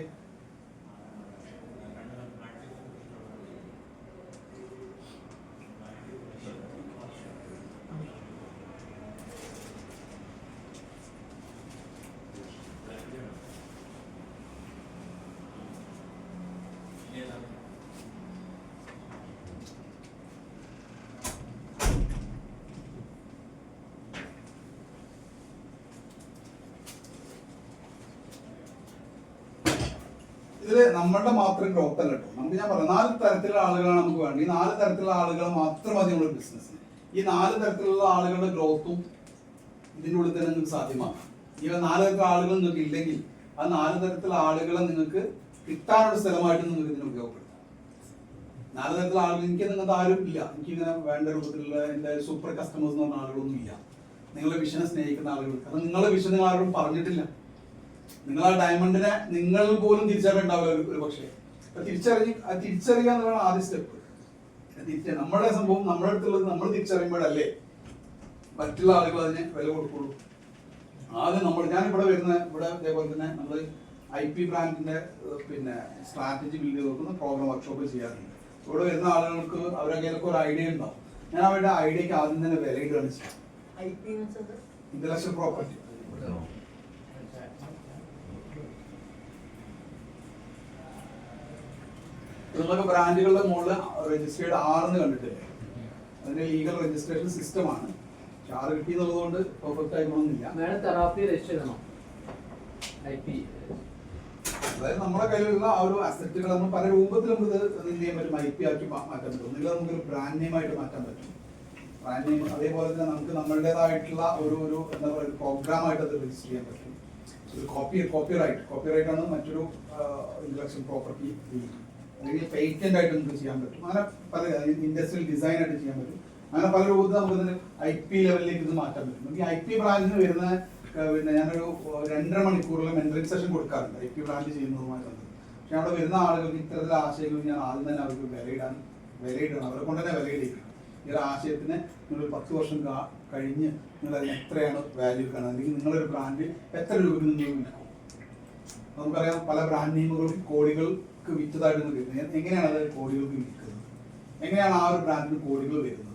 ഇതില് നമ്മളുടെ മാത്രം ഗ്രോത്ത് അല്ല കേട്ടോ. നമുക്ക് ഞാൻ പറയാം 4 തരത്തിലുള്ള ആളുകളാണ് നമുക്ക് വേണ്ടത്. ഈ 4 തരത്തിലുള്ള ആളുകൾ മാത്രം മതി നമ്മുടെ ബിസിനസ്സിന്. ഈ 4 തരത്തിലുള്ള ആളുകളുടെ ഗ്രോത്തും ഇതിൻ്റെ ഉള്ളിൽ തന്നെ നിങ്ങൾക്ക് സാധ്യമാക്കാം. ഈ 4 തരത്തിലുള്ള ആളുകൾ നിങ്ങൾക്ക് ഇല്ലെങ്കിൽ ആ 4 തരത്തിലുള്ള ആളുകളെ നിങ്ങൾക്ക് കിട്ടാനുള്ള സ്ഥലമായിട്ട് നിങ്ങൾക്ക് ഇതിനെ ഉപയോഗപ്പെടുത്താം. 4 തരത്തിലുള്ള ആളുകൾ എനിക്ക് നിങ്ങൾക്ക് ആരും ഇല്ല, എനിക്കിങ്ങനെ വേണ്ട രൂപത്തിലുള്ള എൻ്റെ സൂപ്പർ കസ്റ്റമേഴ്സ് എന്ന് പറഞ്ഞ ആളുകളൊന്നും ഇല്ല. നിങ്ങളുടെ വിഷനെ സ്നേഹിക്കുന്ന ആളുകൾ. കാരണം നിങ്ങളുടെ വിഷൻ നിങ്ങൾ ആരോടും പറഞ്ഞിട്ടില്ല. നിങ്ങൾ ആ ഡയമണ്ടിനെ നിങ്ങൾ പോലും തിരിച്ചറിയുണ്ടാവില്ല ഒരു പക്ഷേ. തിരിച്ചറിയുക എന്നുള്ളതാണ് ആദ്യ സ്റ്റെപ്പ്. നമ്മുടെ സംഭവം നമ്മുടെ അടുത്തുള്ളത് നമ്മൾ തിരിച്ചറിയുമ്പോഴല്ലേ മറ്റുള്ള ആളുകൾ അതിന് വില കൊടുക്കുള്ളൂ. ആദ്യം ഞാൻ ഇവിടെ ഇതേപോലെ തന്നെ നമ്മൾ IP ബ്രാൻഡിന്റെ പിന്നെ സ്ട്രാറ്റജി ബിൽഡ് ചെയ്ത് കൊടുക്കുന്ന പ്രോഗ്രാം വർക്ക്ഷോപ്പ് ചെയ്യാറുണ്ട്. ഇവിടെ വരുന്ന ആളുകൾക്ക് അവരൊക്കെ ഒരു ഐഡിയ ഉണ്ടാവും. ഞാൻ അവരുടെ ഐഡിയക്ക് ആദ്യം തന്നെ വിലയിടുകയാണ് ചെയ്യുക. ഇന്റലക്ച്വൽ പ്രോപ്പർട്ടി നിങ്ങൾക്ക് ബ്രാൻഡുകളുടെ മുകളിൽ രജിസ്റ്റേർഡ് 6 കണ്ടിട്ടില്ലേ? അതിന്റെ ലീഗൽ രജിസ്ട്രേഷൻ സിസ്റ്റമാണ്. 6 കിട്ടി എന്നുള്ളതുകൊണ്ട് പെർഫെക്റ്റ് ആയിക്കൊള്ളുന്നില്ല. അതായത് നമ്മുടെ കയ്യിലുള്ള ആ ഒരു അസറ്റുകൾ നമ്മൾ പല രൂപത്തിൽ നമുക്ക് എന്ത് ചെയ്യാൻ പറ്റും, IP ആക്കി മാറ്റാൻ പറ്റും. ഒന്നുകിൽ നമുക്കൊരു ബ്രാൻഡ് നെയിം ആയിട്ട് മാറ്റാൻ പറ്റും. ബ്രാൻഡ് നെയിം അതേപോലെ തന്നെ നമുക്ക് നമ്മളുടേതായിട്ടുള്ള ഒരു എന്താ പറയുക പ്രോഗ്രാം ആയിട്ട് അത് രജിസ്റ്റർ ചെയ്യാൻ പറ്റും. കോപ്പിറൈറ്റ് ആണ് മറ്റൊരു ഇന്റലക്ച്വൽ പ്രോപ്പർട്ടി. അല്ലെങ്കിൽ പേറ്റന്റ് ആയിട്ട് നമുക്ക് ചെയ്യാൻ പറ്റും. അങ്ങനെ പല ഇൻഡസ്ട്രിയൽ ഡിസൈൻ ആയിട്ട് ചെയ്യാൻ പറ്റും. അങ്ങനെ പല രൂപത്തിൽ നമുക്ക് ഇതിന് IP ലെവലിലേക്ക് ഇത് മാറ്റാൻ പറ്റും. നമുക്ക് IP ബ്രാൻഡിന് വരുന്ന പിന്നെ ഞാനൊരു 2.5 മണിക്കൂറിൽ മെന്ററിംഗ് സെഷൻ കൊടുക്കാറുണ്ട് IP ബ്രാൻഡ് ചെയ്യുന്നതുമായി ബന്ധപ്പെട്ട്. പക്ഷെ അവിടെ വരുന്ന ആളുകൾക്ക് ഇത്തരത്തിലുള്ള ആശയങ്ങൾ ഞാൻ ആദ്യം തന്നെ അവർക്ക് വിലയിടണം. അവരെ കൊണ്ട് തന്നെ വിലയിടിക്കണം. ഈ ഒരു ആശയത്തിന് നിങ്ങൾ 10 വർഷം കഴിഞ്ഞ് നിങ്ങൾ അതിന് എത്രയാണ് വാല്യൂ കാണുന്നത്, അല്ലെങ്കിൽ നിങ്ങളൊരു ബ്രാൻഡ് എത്ര രൂപയ്ക്ക് നിങ്ങൾ വിൽക്കും. നമുക്കറിയാം പല ബ്രാൻഡ് നെയിമുകൾക്ക് കോടികൾക്ക് വിറ്റതായിട്ട് കിട്ടുന്നത്. എങ്ങനെയാണ് അത് കോടികൾക്ക് വിൽക്കുന്നത്? എങ്ങനെയാണ് ആ ഒരു ബ്രാൻഡിന് കോടികൾ വരുന്നത്?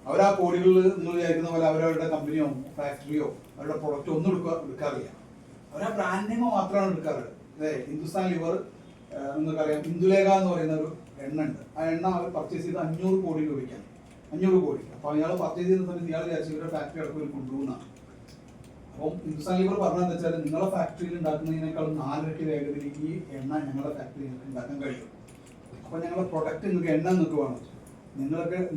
അവരാ കോടികളിൽ നിങ്ങൾ വിചാരിക്കുന്ന പോലെ അവരവരുടെ കമ്പനിയോ ഫാക്ടറിയോ അവരുടെ പ്രൊഡക്റ്റോ ഒന്നും എടുക്കാറില്ല. അവരാ ബ്രാൻഡ് നെയിമോ മാത്രമാണ് എടുക്കാറുള്ളത്. അതെ, ഹിന്ദുസ്ഥാൻ ലിവർ നിങ്ങൾക്കറിയാം ഇന്ദുലേഖ എന്ന് പറയുന്ന ഒരു എണ്ണ ഉണ്ട്. ആ എണ്ണ അവർ പർച്ചേസ് ചെയ്ത് 500 കോടി രൂപയ്ക്കാണ്. 500 കോടി. അപ്പോൾ അയാൾ പർച്ചേസ് ചെയ്യുന്ന സമയത്ത് ഇയാൾ വിചാരിച്ചു ഇവരുടെ ഫാക്ടറി അടക്കം ഒരു കൊണ്ടുപോകുന്നതാണ്. അപ്പം ഹിന്ദുസ്ഥാൻ ലിവർ പറഞ്ഞതെന്ന് വെച്ചാൽ നിങ്ങളുടെ ഫാക്ടറിയിൽ ഉണ്ടാക്കുന്നതിനേക്കാളും 4 ഇരട്ടി വേഗത്തിൽ ഈ എണ്ണ ഞങ്ങളുടെ ഫാക്ടറിയിൽ നിങ്ങൾക്ക് ഉണ്ടാക്കാൻ കഴിയും. അപ്പോൾ ഞങ്ങളുടെ പ്രൊഡക്റ്റ് നിങ്ങൾക്ക് എണ്ണ നിങ്ങൾക്ക് വേണം.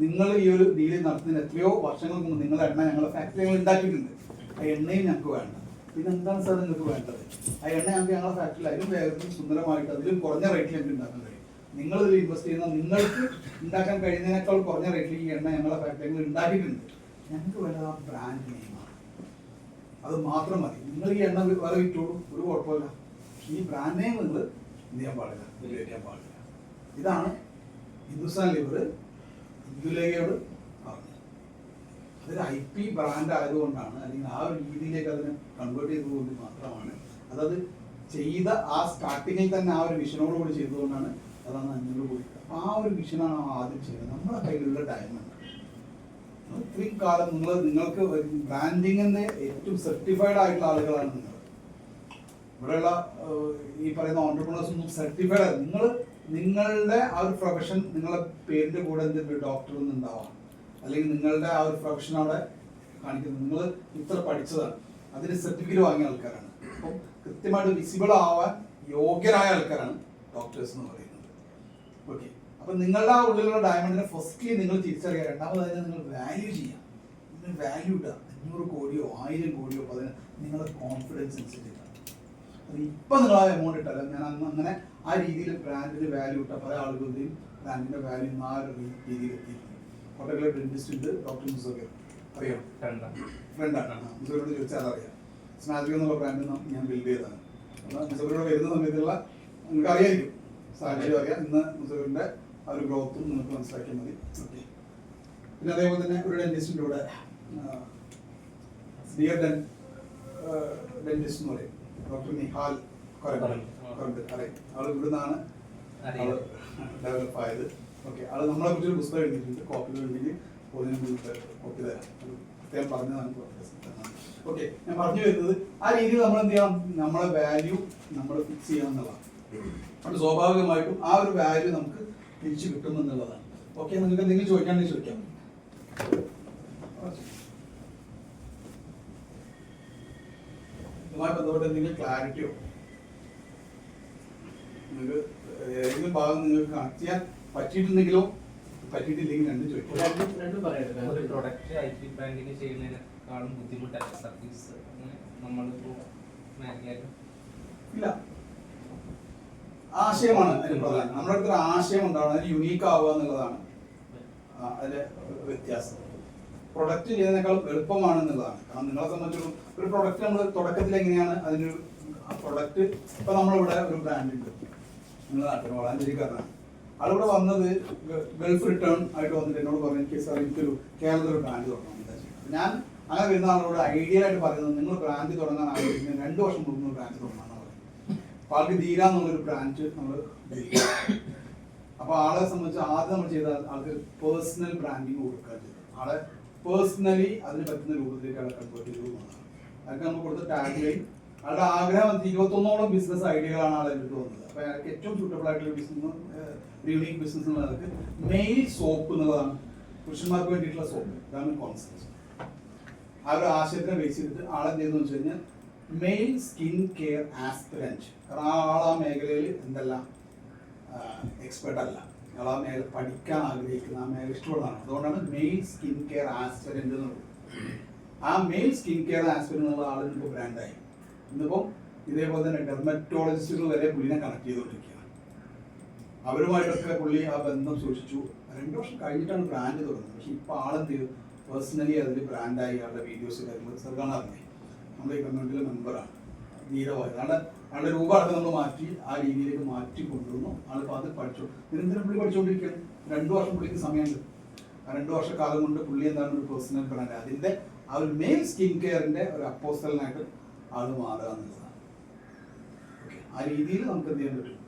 നിങ്ങൾ ഈ ഒരു ഡീലിൽ നടത്തുന്നതിന് എത്രയോ വർഷങ്ങൾക്ക് മുമ്പ് നിങ്ങളുടെ എണ്ണ ഞങ്ങളുടെ ഫാക്ടറികൾ ഉണ്ടാക്കിയിട്ടുണ്ട്. ആ എണ്ണയും ഞങ്ങൾക്ക് വേണ്ട. പിന്നെ എന്താണ് സാർ നിങ്ങൾക്ക് വേണ്ടത്? ആ എണ്ണ ഞങ്ങൾക്ക് ഞങ്ങളുടെ ഫാക്ടറിയിൽ അതിലും വേഗത്തിൽ സുന്ദരമായിട്ട് അതിലും കുറഞ്ഞ റേറ്റിൽ ഞങ്ങൾക്ക് ഉണ്ടാക്കാൻ കഴിയും. നിങ്ങൾ ഇതിൽ ഇൻവെസ്റ്റ് ചെയ്യുന്ന നിങ്ങൾക്ക് ഉണ്ടാക്കാൻ കഴിയുന്നതിനേക്കാൾ കുറഞ്ഞ റേറ്റിൽ ഈ എണ്ണ ഞങ്ങളുടെ ഫാക്ടറികൾ ഉണ്ടാക്കിയിട്ടുണ്ട്. ഞങ്ങൾക്ക് വേണ്ടത് ആ ബ്രാൻഡ് നെയിമാണ്. അത് മാത്രം മതി. നിങ്ങൾ ഈ എണ്ണ വേറെ വിറ്റോളൂ, ഒരു കുഴപ്പമില്ല. ഈ ബ്രാൻഡ് നെയിം നിങ്ങൾ എന്ത് ചെയ്യാൻ പാടില്ല, ഉപയോഗിക്കാൻ പാടില്ല. ഇതാണ് ഹിന്ദുസ്ഥാൻ ലിവർ ഇന്ദുലേഖയോട് പറഞ്ഞത്. അതൊരു IP ബ്രാൻഡ് ആയതുകൊണ്ടാണ്, അല്ലെങ്കിൽ ആ ഒരു രീതിയിലേക്ക് അതിനെ കൺവേർട്ട് ചെയ്തതുകൊണ്ട് മാത്രമാണ് അതത് ചെയ്ത ആ സ്റ്റാർട്ടിങ്ങിൽ തന്നെ ആ ഒരു വിഷനോടുകൂടി ചെയ്തതുകൊണ്ടാണ് അതാണ് 500 കോടി. അപ്പോൾ ആ ഒരു വിഷനാണ് ആദ്യം ചെയ്യുന്നത്. നമ്മുടെ കയ്യിലുള്ള ഡയമണ്ട് ഇത്രയും കാലം നിങ്ങൾക്ക് ബ്രാൻഡിങ്ങിന്റെ ഏറ്റവും സർട്ടിഫൈഡ് ആയിട്ടുള്ള ആളുകളാണ് നിങ്ങൾ. ഇവിടെയുള്ള ഈ പറയുന്ന ഓൺടർപ്രണേഴ്സ് ഒന്നും സർട്ടിഫൈഡ് ആണ്. നിങ്ങളുടെ ആ ഒരു പ്രൊഫഷൻ, നിങ്ങളുടെ പേരിന്റെ കൂടെ എന്തെങ്കിലും ഡോക്ടർ എന്നുണ്ടാവാം, അല്ലെങ്കിൽ നിങ്ങളുടെ ആ ഒരു പ്രൊഫഷൻ അവിടെ കാണിക്കുന്നത് നിങ്ങൾ ഇത്ര പഠിച്ചതാണ്, അതിന് സർട്ടിഫിക്കറ്റ് വാങ്ങിയ ആൾക്കാരാണ്. അപ്പം കൃത്യമായിട്ട് വിസിബിൾ ആവാൻ യോഗ്യരായ ആൾക്കാരാണ് ഡോക്ടേഴ്സ് എന്ന് പറയുന്നത്. ഓക്കെ, അപ്പൊ നിങ്ങളുടെ ആ ഉള്ളിലുള്ള ഡയമണ്ടിനെ ഫസ്റ്റ്ലി നിങ്ങൾ തിരിച്ചറിയുക. രണ്ടാമതായി നിങ്ങൾ വാല്യൂ ചെയ്യാം. നിങ്ങൾ വാല്യൂ ഇടുക. 500 കോടിയോ 1000 കോടിയോ നിങ്ങളുടെ കോൺഫിഡൻസ് അനുസരിച്ചിട്ടാണ്. അത് ഇപ്പൊ നിങ്ങൾ ആ എമൗണ്ട് ഇട്ടല്ല, ഞാൻ അങ്ങനെ ആ രീതിയിൽ ബ്രാൻഡിന് വാല്യൂ ഇട്ട പല ആളുകളുടെയും ബ്രാൻഡിന്റെ വാല്യൂ ആ ഒരു രീതിയിൽ എത്തിയിട്ടുണ്ട്. കോട്ടക്കലെ ഡെന്റിസ്റ്റ് ഉണ്ട് ഡോക്ടർ മുസഫിർ, അറിയാം, ഫ്രണ്ടാണ്. മുസഫിറോട് ചോദിച്ചാൽ അതറിയാം. സ്മാജിക് എന്നുള്ള ബ്രാൻഡ് ഞാൻ ബിൽഡ് ചെയ്തതാണ്. അപ്പോൾ മുസഫിറോട് വരുന്ന സമയത്തുള്ള നിങ്ങൾക്ക് അറിയായിരിക്കും, സാഹചര്യം അറിയാം. ഇന്ന് മുസഫിറിന്റെ ആ ഒരു ഗ്രോത്തും നിങ്ങൾക്ക് മനസ്സിലാക്കിയാൽ മതി. ഓക്കെ, പിന്നെ അതേപോലെ തന്നെ ഒരു ഡെന്റിസ്റ്റിൻ്റെ കൂടെ ഡിയർ ഡെന്റിസ്റ്റ് എന്ന് പറയും, ഡോക്ടർ നിഹാൽ അറിയാം. ആള് ഇവിടുന്നാണ് ഡെവലപ്പ് ആയത്. ഓക്കെ, ആള് നമ്മളെ കുറിച്ച് ഒരു പുസ്തകം എഴുതിയിട്ടുണ്ട്. കോപ്പി വേണ്ടി കോപ്പി തരാം, പ്രത്യേകം പറഞ്ഞതാണ്. ഓക്കെ, ഞാൻ പറഞ്ഞു വരുന്നത് ആ രീതിയിൽ നമ്മൾ എന്ത് ചെയ്യണം, നമ്മളെ വാല്യൂ നമ്മൾ ഫിക്സ് ചെയ്യണം എന്നുള്ളതാണ്. അപ്പോൾ സ്വാഭാവികമായിട്ടും ആ ഒരു വാല്യൂ നമുക്ക് തിരിച്ചു കിട്ടും എന്നുള്ളതാണ്. ഓക്കെ, നിങ്ങൾക്ക് എന്തെങ്കിലും ചോദിക്കാണെങ്കിൽ ചോദിക്കാം. ഇതുമായി ബന്ധപ്പെട്ട് എന്തെങ്കിലും ക്ലാരിറ്റിയോ നിങ്ങൾക്ക് ഏതെങ്കിലും ഭാഗം നിങ്ങൾക്ക് കണക്ട് ചെയ്യാൻ പറ്റിയിട്ടുണ്ടെങ്കിലോ പറ്റിയിട്ടില്ലെങ്കിൽ രണ്ടും ചോദിക്കും. രണ്ടും പറയാം. ഒരു പ്രൊഡക്റ്റ് IP ബ്രാൻഡിങ് ചെയ്യുന്നതിനേക്കാളും ബുദ്ധിമുട്ടല്ല സർവീസ് നമ്മളിപ്പോ മേഖലയിലും ഇല്ല. ആശയമാണ് അതിന് പ്രധാനം. നമ്മുടെ അടുത്തൊരു ആശയം ഉണ്ടാവണം, അതിന് യുണീക്ക് ആവുക എന്നുള്ളതാണ് അതിന്റെ വ്യത്യാസം. പ്രൊഡക്റ്റ് ചെയ്യുന്നതിനേക്കാളും എളുപ്പമാണ് എന്നുള്ളതാണ്. കാരണം നിങ്ങളെ സംബന്ധിച്ചിടത്തോളം ഒരു പ്രൊഡക്റ്റ് നമ്മൾ തുടക്കത്തിൽ എങ്ങനെയാണ് അതിനൊരു പ്രൊഡക്റ്റ്, ഇപ്പൊ നമ്മളിവിടെ ഒരു ബ്രാൻഡ് ഉണ്ട്, നിങ്ങൾ നാട്ടിൽ വളാഞ്ചേരിക്കാരനാണ്. ആളിവിടെ വന്നത് ഗൾഫ് റിട്ടേൺ ആയിട്ട് വന്നിട്ട് എന്നോട് പറഞ്ഞു, എനിക്ക് സാർ എനിക്കൊരു കേരളത്തിൽ ഒരു ബ്രാൻഡ് തുടങ്ങണം. ഞാൻ അങ്ങനെ വരുന്ന ആളോട് ഐഡിയ ആയിട്ട് പറയുന്നത്, നിങ്ങൾ ബ്രാൻഡ് തുടങ്ങാൻ ആഗ്രഹിക്കുന്നത് 2 വർഷം മുമ്പ് ബ്രാൻഡ് തുടങ്ങാമെന്ന് പറയും. അപ്പൊ ആൾക്ക് ധീര എന്നുള്ളൊരു ബ്രാൻഡ് നമ്മൾ അപ്പൊ ആളെ സംബന്ധിച്ച് ആദ്യം നമ്മൾ ചെയ്ത ആൾക്ക് പേഴ്സണൽ ബ്രാൻഡിങ് കൊടുക്കുക ചെയ്തത്. ആളെ പേഴ്സണലി അതിന് പറ്റുന്ന രൂപത്തിലേക്ക് ആളെ കൺവേർട്ട് ചെയ്തു പോകുന്നതാണ്. അതൊക്കെ നമ്മൾ കൊടുത്ത ടാഗ് ലൈൻ. ആളുടെ ആഗ്രഹം 21ഓളം ബിസിനസ് ഐഡിയകളാണ് ആളെ എടുത്ത് വന്നത്. അപ്പൊ അയാൾക്ക് ഏറ്റവും സൂട്ടബിൾ ആയിട്ടുള്ള ബിസിനസ്, യൂണീക് ബിസിനസ് എന്നുള്ളത് മെയിൽ സോപ്പ് എന്നുള്ളതാണ്. പുരുഷന്മാർക്ക് വേണ്ടിയിട്ടുള്ള സോപ്പ്, ഇതാണ് കോൺസെപ്റ്റ്. ആ ഒരു ആശയത്തിനെ ബേസ് ചെയ്തിട്ട് ആളെന്ത് ചെയ്യുന്നു വെച്ച് കഴിഞ്ഞാൽ മെയിൽ സ്കിൻ കെയർ ആസ്പിരന്റ്. കാരണം ആ മേഖലയിൽ എന്തല്ല എക്സ്പെർട്ട് അല്ല, ആ മേഖല പഠിക്കാൻ ആഗ്രഹിക്കുന്ന, ആ മേഖല ഇഷ്ടമുള്ളതാണ്. അതുകൊണ്ടാണ് മെയിൽ സ്കിൻ കെയർ ആസ്പിരന്റ് എന്നുള്ളത്. ആ മെയിൽ സ്കിൻ കെയർ ആസ്പിരന്റ് എന്നുള്ള ആളിന് ഇപ്പോൾ ബ്രാൻഡായി. ഇന്നിപ്പം ഇതേപോലെ തന്നെ ഡെർമറ്റോളജിസ്റ്റുകൾ വരെ പുള്ളിനെ കണക്ട് ചെയ്തുകൊണ്ടിരിക്കുകയാണ്. അവരുമായിട്ടൊക്കെ പുള്ളി ആ ബന്ധം സൂക്ഷിച്ചു. 2 വർഷം കഴിഞ്ഞിട്ടാണ് ബ്രാൻഡ് തുടങ്ങുന്നത്. പക്ഷെ ഇപ്പോൾ ആളെന്ത് ചെയ്തു, പേഴ്സണലി അതിൽ ബ്രാൻഡായി ആളുടെ വീഡിയോസ് കാര്യങ്ങൾ സർക്കാരിനെ നമ്മുടെ ഈ കമ്മ്യൂണിറ്റിയിലെ മെമ്പറാണ് ധീരമായി. ആളുടെ രൂപ അടക്കം നമ്മൾ മാറ്റി ആ രീതിയിലേക്ക് മാറ്റി കൊണ്ടുവന്നു. ആളിപ്പോൾ അത് പഠിച്ചു, നിരന്തരം പുള്ളി പഠിച്ചുകൊണ്ടിരിക്കുകയാണ്. 2 വർഷം പുള്ളിക്ക് സമയമുണ്ട്. ആ 2 വർഷക്കാലം കൊണ്ട് പുള്ളി എന്താണ് ഒരു പേഴ്സണൽ ബ്രാൻഡ്, അതിൻ്റെ ആ ഒരു മെയിൽ സ്കിൻ കെയറിൻ്റെ ഒരു അപ്പോസ്റ്റലിനായിട്ട് ആൾ മാറുക എന്നുള്ളതാണ്. ഓക്കെ, ആ രീതിയിൽ നമുക്ക് എന്ത് ചെയ്യാൻ പറ്റും,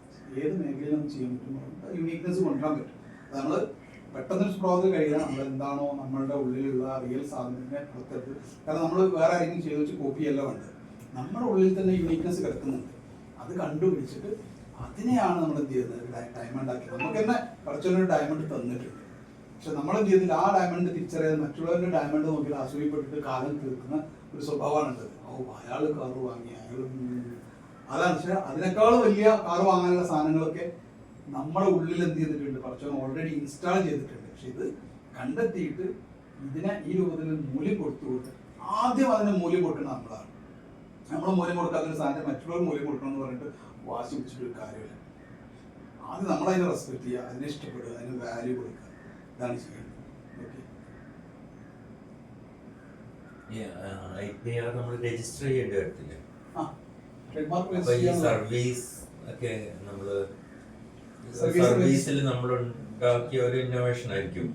ഏത് മേഖലയിൽ നമുക്ക് ചെയ്യാൻ പറ്റും, യുണീക്നെസ് കൊണ്ടുവരാൻ പറ്റും. നമ്മൾ പെട്ടെന്നൊരു പ്രോജക്റ്റ് കഴിയാൻ നമ്മൾ എന്താണോ നമ്മളുടെ ഉള്ളിലുള്ള റിയൽ സാധനത്തിനെ പുറത്തെടുത്ത്, കാരണം നമ്മൾ വേറെ ആരെങ്കിലും ചെയ്ത് വെച്ച് കോപ്പി എല്ലാം ഉണ്ട്. നമ്മുടെ ഉള്ളിൽ തന്നെ യുണീക്നെസ് കിടക്കുന്നുണ്ട്. അത് കണ്ടുപിടിച്ചിട്ട് അതിനെയാണ് നമ്മൾ എന്ത് ചെയ്യുന്നത് ഡയമണ്ട് ആക്കി. നമുക്ക് തന്നെ കുറച്ചൊരു ഡയമണ്ട് തന്നിട്ടുണ്ട്. പക്ഷെ നമ്മൾ എന്ത് ചെയ്യുന്നില്ല, ആ ഡയമണ്ട് തിരിച്ചറിയാതെ മറ്റുള്ളവരുടെ ഡയമണ്ട് നോക്കി അസൂയപ്പെട്ടിട്ട് കാലം തീർക്കുന്ന ഒരു സ്വഭാവമാണുണ്ട്. അയാൾ കാറ് വാങ്ങി, അതാണ്. പക്ഷെ അതിനേക്കാൾ വലിയ കാറ് വാങ്ങാനുള്ള സാധനങ്ങളൊക്കെ നമ്മുടെ ഉള്ളിൽ എന്ത് ചെയ്തിട്ടുണ്ട്, കുറച്ചൊന്ന് ഓൾറെഡി ഇൻസ്റ്റാൾ ചെയ്തിട്ടുണ്ട്. പക്ഷെ ഇത് കണ്ടെത്തിയിട്ട് ഇതിനെ ഈ രൂപത്തിൽ മൂല്യം കൊടുത്ത് ആദ്യം അതിന് മൂല്യം കൊടുക്കുന്നത് നമ്മളാണ്. നമ്മൾ മൂല്യം കൊടുക്കാത്തൊരു സാധനം മറ്റുള്ളവർ മൂല്യം കൊടുക്കണം എന്ന് പറഞ്ഞിട്ട് വാശി പിടിച്ചിട്ടൊരു കാര്യമില്ല. ആദ്യം നമ്മളതിനെ റെസ്പെക്ട് ചെയ്യുക, അതിനെ ഇഷ്ടപ്പെടുക, അതിന് വാല്യൂ കൊടുക്കുക. ഇതാണ് ചെയ്യേണ്ടത്. IPR നമ്മൾ രജിസ്റ്റർ ചെയ്യേണ്ടി വരത്തില്ല. ട്രേഡ്മാർക്ക് ഈ സർവീസ് ഒക്കെ നമ്മള് സർവീസിൽ നമ്മൾ ഉണ്ടാക്കിയ ഒരു ഇന്നോവേഷൻ ആയിരിക്കും.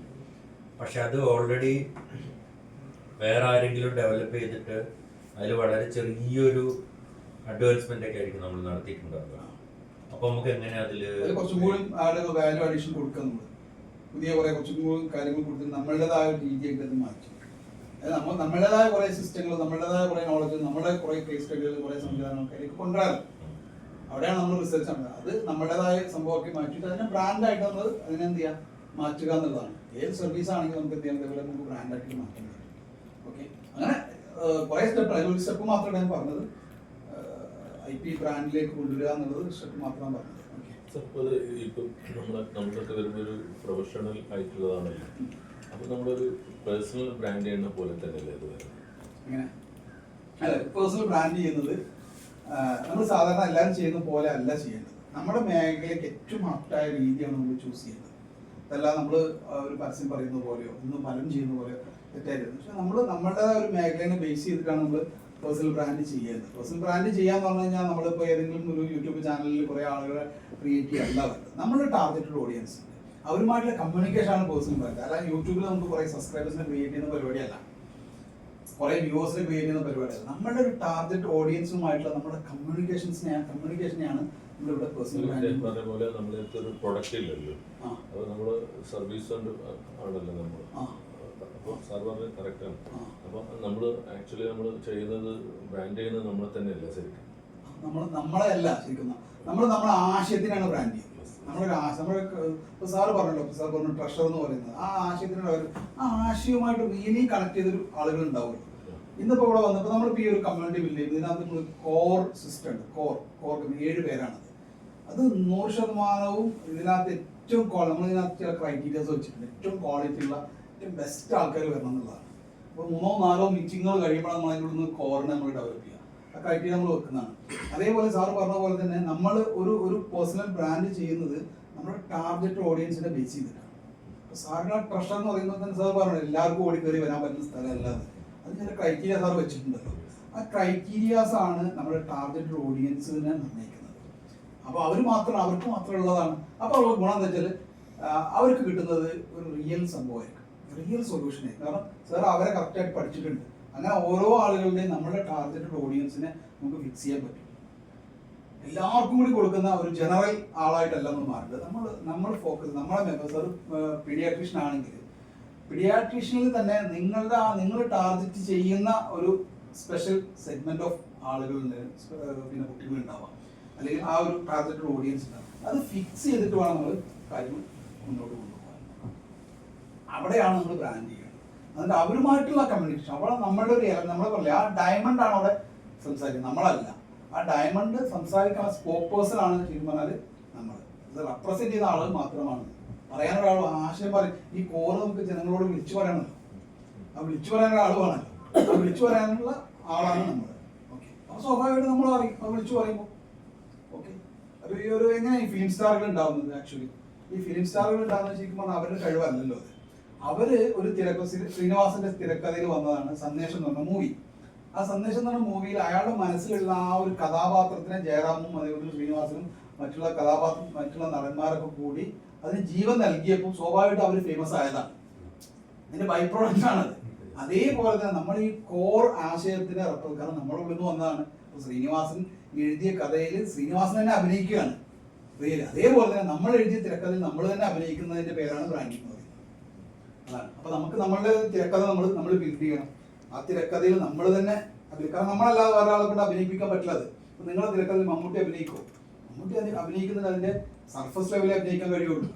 പക്ഷെ അത് ഓൾറെഡി വേറെ ആരെങ്കിലും ഡെവലപ്പ് ചെയ്തിട്ട് അതിൽ വളരെ ചെറിയൊരു അഡ്വാൻസ്മെന്റ് ഒക്കെ ആയിരിക്കും നമ്മൾ നടത്തിയിട്ടുണ്ടാവുക. അപ്പൊ നമുക്ക് എങ്ങനെ അതില് കുറച്ചും കൂടി വാല്യൂ അഡീഷൻ കൊടുക്കുക. നമ്മൾ പുതിയ കുറെ കുറച്ചും കൂടി കാര്യങ്ങൾ കൊടുത്ത് നമ്മളുടേതായ ഒരു രീതിയായിട്ട് അത് മാറ്റി. നമ്മൾ നമ്മളുടേതായ കുറെ സിസ്റ്റങ്ങൾ, നമ്മളുടേതായ കുറെ നോളജ്, നമ്മുടെ കുറെ കേസ് സ്റ്റഡികൾ, കുറെ സംവിധാനങ്ങളൊക്കെ അതിലേക്ക് കൊണ്ടുവരാറ്. അവിടെയാണ് നമ്മൾ റിസർച്ച് നടത്തുന്നത്. അത് നമ്മുടേതായ സംഭവമൊക്കെ മാറ്റിയിട്ട് അതിനെ ബ്രാൻഡായിട്ട് നമ്മൾ അതിനെന്ത് ചെയ്യുക, മാറ്റുക എന്നുള്ളതാണ്. ഏത് സർവീസ് ആണെങ്കിലും നമുക്ക് എന്ത് ചെയ്യാൻ ഇതേപോലെ നമുക്ക് ബ്രാൻഡായിട്ട് മാറ്റാൻ പറ്റും. ഓക്കെ, അങ്ങനെ കുറെ സ്റ്റെപ്പ്, അതിലൊരു സ്റ്റെപ്പ് മാത്രമാണ് ഞാൻ പറഞ്ഞത്. IP ബ്രാൻഡിലേക്ക് കൊണ്ടുവരിക എന്നുള്ളത് സ്റ്റെപ്പ് മാത്രമാണ് പറഞ്ഞത്. അത് ഇപ്പം നമ്മളൊക്കെ വരുമ്പോൾ ഒരു പ്രൊഫഷണൽ ആയിട്ടുള്ളതാണല്ലോ. അപ്പോൾ നമ്മളൊരു പേഴ്സണൽ ബ്രാൻഡ് ചെയ്യുന്ന പോലെ തന്നെയല്ലേ ഇത് വരുന്നത്? ഇങ്ങനെ അല്ല, പേഴ്സണൽ ബ്രാൻഡ് ചെയ്യുന്നത് നമ്മൾ സാധാരണ എല്ലാവരും ചെയ്യുന്ന പോലെ അല്ല ചെയ്യേണ്ടത്. നമ്മുടെ മേഖലയ്ക്ക് ഏറ്റവും ആപ്റ്റായ രീതിയാണ് നമ്മൾ ചൂസ് ചെയ്യുന്നത്. അതല്ല നമ്മൾ ഒരു പരസ്യം പറയുന്ന പോലെയോ ഇന്ന് പലരും ചെയ്യുന്ന പോലെയോ തെറ്റായിരുന്നു. പക്ഷെ നമ്മൾ നമ്മുടെ ഒരു മേഖലയെ ബേസ് ചെയ്തിട്ടാണ് നമ്മൾ പേഴ്സണൽ ബ്രാൻഡ് ചെയ്യേണ്ടത്. പേഴ്സണൽ ബ്രാൻഡ് ചെയ്യാന്ന് പറഞ്ഞു കഴിഞ്ഞാൽ നമ്മളിപ്പോൾ ഏതെങ്കിലും ഒരു യൂട്യൂബ് ചാനലിൽ കുറേ ആളുകളെ ക്രിയേറ്റ് ചെയ്യാനല്ല വേണ്ടത്. നമ്മുടെ ടാർഗറ്റഡ് ഓഡിയൻസ് അവരുമായിട്ടുള്ള കമ്മ്യൂണിക്കേഷൻ ആണ് പേഴ്സണൽ ബ്രാൻഡ്. അല്ലാതെ യൂട്യൂബിൽ നമുക്ക് കുറേ സബ്സ്ക്രൈബേഴ്സിനെ ക്രിയേറ്റ് ചെയ്യുന്ന പരിപാടിയല്ല, കുറേ വ്യൂവേഴ്സിനെ ക്രിയേറ്റ് ചെയ്യുന്ന പരിപാടിയല്ല. നമ്മുടെ ഒരു ടാർഗറ്റ് ഓഡിയൻസുമായിട്ടുള്ള നമ്മുടെ കമ്മ്യൂണിക്കേഷനെയാണ് നമ്മളിവിടെ പേഴ്സണൽ ബ്രാൻഡ് പറഞ്ഞ പോലെ നമ്മളടുത്ത് ഒരു പ്രൊഡക്റ്റ് ഇല്ലല്ലോ. അപ്പോൾ നമ്മൾ സർവീസ് ആണല്ലോ നമ്മൾ. അപ്പോൾ സാർ പറഞ്ഞത് കറക്റ്റാണ്. അപ്പോൾ നമ്മൾ ആക്ച്വലി നമ്മൾ ചെയ്യുന്നത് ബ്രാൻഡ് ചെയ്യുന്നത് നമ്മളെ തന്നെയല്ല ശരിക്കും. നമ്മളെ അല്ല ശരിക്കും, നമ്മുടെ ആശയത്തിനാണ് ബ്രാൻഡ് ചെയ്യുന്നത്. നമ്മുടെ ഇപ്പോൾ സാറ് പറഞ്ഞല്ലോ, സാർ പറഞ്ഞു ട്രഷർ എന്ന് പറയുന്നത് ആ ആശയത്തിനുള്ള ആ ആശയവുമായിട്ട് റിയലി കണക്ട് ചെയ്തൊരു ആളുകൾ ഉണ്ടാവുമല്ലോ. ഇന്നിപ്പോൾ ഇവിടെ വന്നപ്പോൾ നമ്മളിപ്പോൾ ഈ ഒരു കമ്മ്യൂണിറ്റി ബിൽഡ് ചെയ്ത് ഇതിനകത്ത് നമ്മൾ കോർ സിസ്റ്റം ഉണ്ട്. കോർ 7 പേരാണത്. അത് 100% ഇതിനകത്ത് ഏറ്റവും നമ്മൾ ഇതിനകത്ത് ചില ക്രൈറ്റീരിയാസ് വെച്ചിട്ടുണ്ട്. ഏറ്റവും ക്വാളിറ്റി ഉള്ള ഏറ്റവും ബെസ്റ്റ് ആൾക്കാർ വരണം എന്നുള്ളതാണ്. അപ്പോൾ 3-4 മീറ്റിങ്ങുകൾ കഴിയുമ്പോൾ നമ്മൾ അതിൻ്റെ ഉള്ളിൽ നിന്ന് കോറിനെ നമ്മൾ ഡെവലപ്പ് ചെയ്യുക. ആ ക്രൈറ്റീരിയ നമ്മൾ വെക്കുന്നതാണ്. അതേപോലെ സാറ് പറഞ്ഞ പോലെ തന്നെ നമ്മൾ ഒരു പേഴ്സണൽ ബ്രാൻഡ് ചെയ്യുന്നത് നമ്മുടെ ടാർഗറ്റ് ഓഡിയൻസിനെ ബേസ് ചെയ്തിട്ടാണ്. അപ്പോൾ സാറിന് ട്രഷർ എന്ന് പറയുമ്പോൾ തന്നെ സാർ പറഞ്ഞു എല്ലാവർക്കും ഓടിക്കയറി വരാൻ പറ്റുന്ന സ്ഥലമല്ലാതെ അത് ചില ക്രൈറ്റീരിയ സാർ വെച്ചിട്ടുണ്ടല്ലോ. ആ ക്രൈറ്റീരിയാസ് ആണ് നമ്മുടെ ടാർഗറ്റ് ഓഡിയൻസിനെ നിർണ്ണയിക്കുന്നത്. അപ്പോൾ അവർക്ക് മാത്രം ഉള്ളതാണ്. അപ്പോൾ അവരുടെ ഗുണം എന്താ വെച്ചാൽ അവർക്ക് കിട്ടുന്നത് ഒരു റിയൽ സംഭവമായിരിക്കും, റിയൽ സൊല്യൂഷനായിരിക്കും. കാരണം സാർ അവരെ കറക്റ്റായിട്ട് പഠിച്ചിട്ടുണ്ട്. അങ്ങനെ ഓരോ ആളുകളുടെയും നമ്മുടെ ടാർഗറ്റഡ് ഓഡിയൻസിനെ നമുക്ക് ഫിക്സ് ചെയ്യാൻ പറ്റും. എല്ലാവർക്കും കൂടി കൊടുക്കുന്ന ഒരു ജനറൽ ആളായിട്ടല്ല നമ്മൾ മാറേണ്ടത്. നമ്മൾ ഫോക്കസ് നമ്മളെ മെമ്പേഴ്സ് ഒരു പീഡിയാട്രീഷ്യൻ ആണെങ്കിൽ പീഡിയാട്രീഷ്യനിൽ തന്നെ നിങ്ങൾ ടാർഗറ്റ് ചെയ്യുന്ന ഒരു സ്പെഷ്യൽ സെഗ്മെന്റ് ഓഫ് ആളുകളുണ്ട്, പിന്നെ കുട്ടികൾ ഉണ്ടാവാം, അല്ലെങ്കിൽ ആ ഒരു ടാർഗറ്റഡ് ഓഡിയൻസ് ഉണ്ടാവും. അത് ഫിക്സ് ചെയ്തിട്ട് വേണം നമ്മൾ കാര്യങ്ങൾ മുന്നോട്ട് കൊണ്ടുപോകാൻ. അവിടെയാണ് നമ്മൾ ബ്രാൻഡ് ചെയ്യുന്നത്. എന്നിട്ട് അവരുമായിട്ടുള്ള കമ്മ്യൂണിക്കേഷൻ അവിടെ നമ്മുടെ നമ്മളെ പറയില്ല ആ ഡയമണ്ട് ആണ് അവിടെ സംസാരിക്കുന്നത്, നമ്മളല്ല. ആ ഡയമണ്ട് സംസാരിക്കാൻ സ്പോക്ക് പേഴ്സൺ ആണ് ശരിക്കും പറഞ്ഞാൽ നമ്മൾ. ഇത് റെപ്രസെന്റ് ചെയ്യുന്ന ആളുകൾ മാത്രമാണ്. പറയാനൊരാൾ ആശയം പറയും. ഈ കോറ് നമുക്ക് ജനങ്ങളോട് വിളിച്ചു പറയാനല്ലോ, ആ വിളിച്ചു പറയാനൊരാൾ വേണമല്ലോ. ആ വിളിച്ചു പറയാനുള്ള ആളാണ് നമ്മൾ. ഓക്കെ, അപ്പോൾ സ്വാഭാവികമായിട്ട് നമ്മൾ അറിയും അത് വിളിച്ചു പറയുമ്പോൾ. ഓക്കെ, അപ്പോൾ ഈ ഒരു എങ്ങനെ ഈ ഫിലിം സ്റ്റാറുകൾ ഉണ്ടാവുന്നത്? ആക്ച്വലി ഈ ഫിലിം സ്റ്റാറുകൾ ഉണ്ടാകുന്നത് ശരിക്കും പറഞ്ഞാൽ അവരുടെ കഴിവല്ലല്ലോ അത്. അവര് ഒരു ശ്രീനിവാസന്റെ തിരക്കഥയിൽ വന്നതാണ് സന്ദേശം എന്ന് പറഞ്ഞ മൂവി. ആ സന്ദേശം എന്ന് പറഞ്ഞ മൂവിയിൽ അയാളുടെ മനസ്സിലുള്ള ആ ഒരു കഥാപാത്രത്തിനെ ജയറാമും അതേപോലെ ശ്രീനിവാസനും മറ്റുള്ള നടന്മാരൊക്കെ കൂടി അതിന് ജീവൻ നൽകിയപ്പോൾ സ്വാഭാവികമായിട്ട് അവർ ഫേമസ് ആയതാണ്. അതിന്റെ ബൈ പ്രോഡക്റ്റ് ആണത്. അതേപോലെ തന്നെ നമ്മൾ ഈ കോർ ആശയത്തിനെ കാരണം നമ്മുടെ ഉള്ളിൽ നിന്ന് വന്നതാണ്. ശ്രീനിവാസൻ എഴുതിയ കഥയിൽ ശ്രീനിവാസൻ തന്നെ അഭിനയിക്കുകയാണ് റിയൽ. അതേപോലെ തന്നെ നമ്മൾ എഴുതിയ തിരക്കഥയിൽ നമ്മൾ തന്നെ അഭിനയിക്കുന്നതിന്റെ പേരാണ് ബ്രാൻഡിങ് എന്ന് പറയുന്നത്. അതാണ്. അപ്പൊ നമുക്ക് നമ്മളുടെ തിരക്കഥ നമ്മൾ ബിൽഡ് ചെയ്യണം. ആ തിരക്കഥയിൽ നമ്മൾ തന്നെ കാരണം നമ്മളല്ലാതെ വേറെ ആളെ കൊണ്ട് അഭിനയിപ്പിക്കാൻ പറ്റില്ല. അത് നിങ്ങളുടെ തിരക്കഥയിൽ മമ്മൂട്ടി അഭിനയിക്കോ? നമുക്ക് അത് അഭിനയിക്കുന്നത് അതിന്റെ സർഫസ് ലെവലിൽ അഭിനയിക്കാൻ കഴിയുള്ളൂ.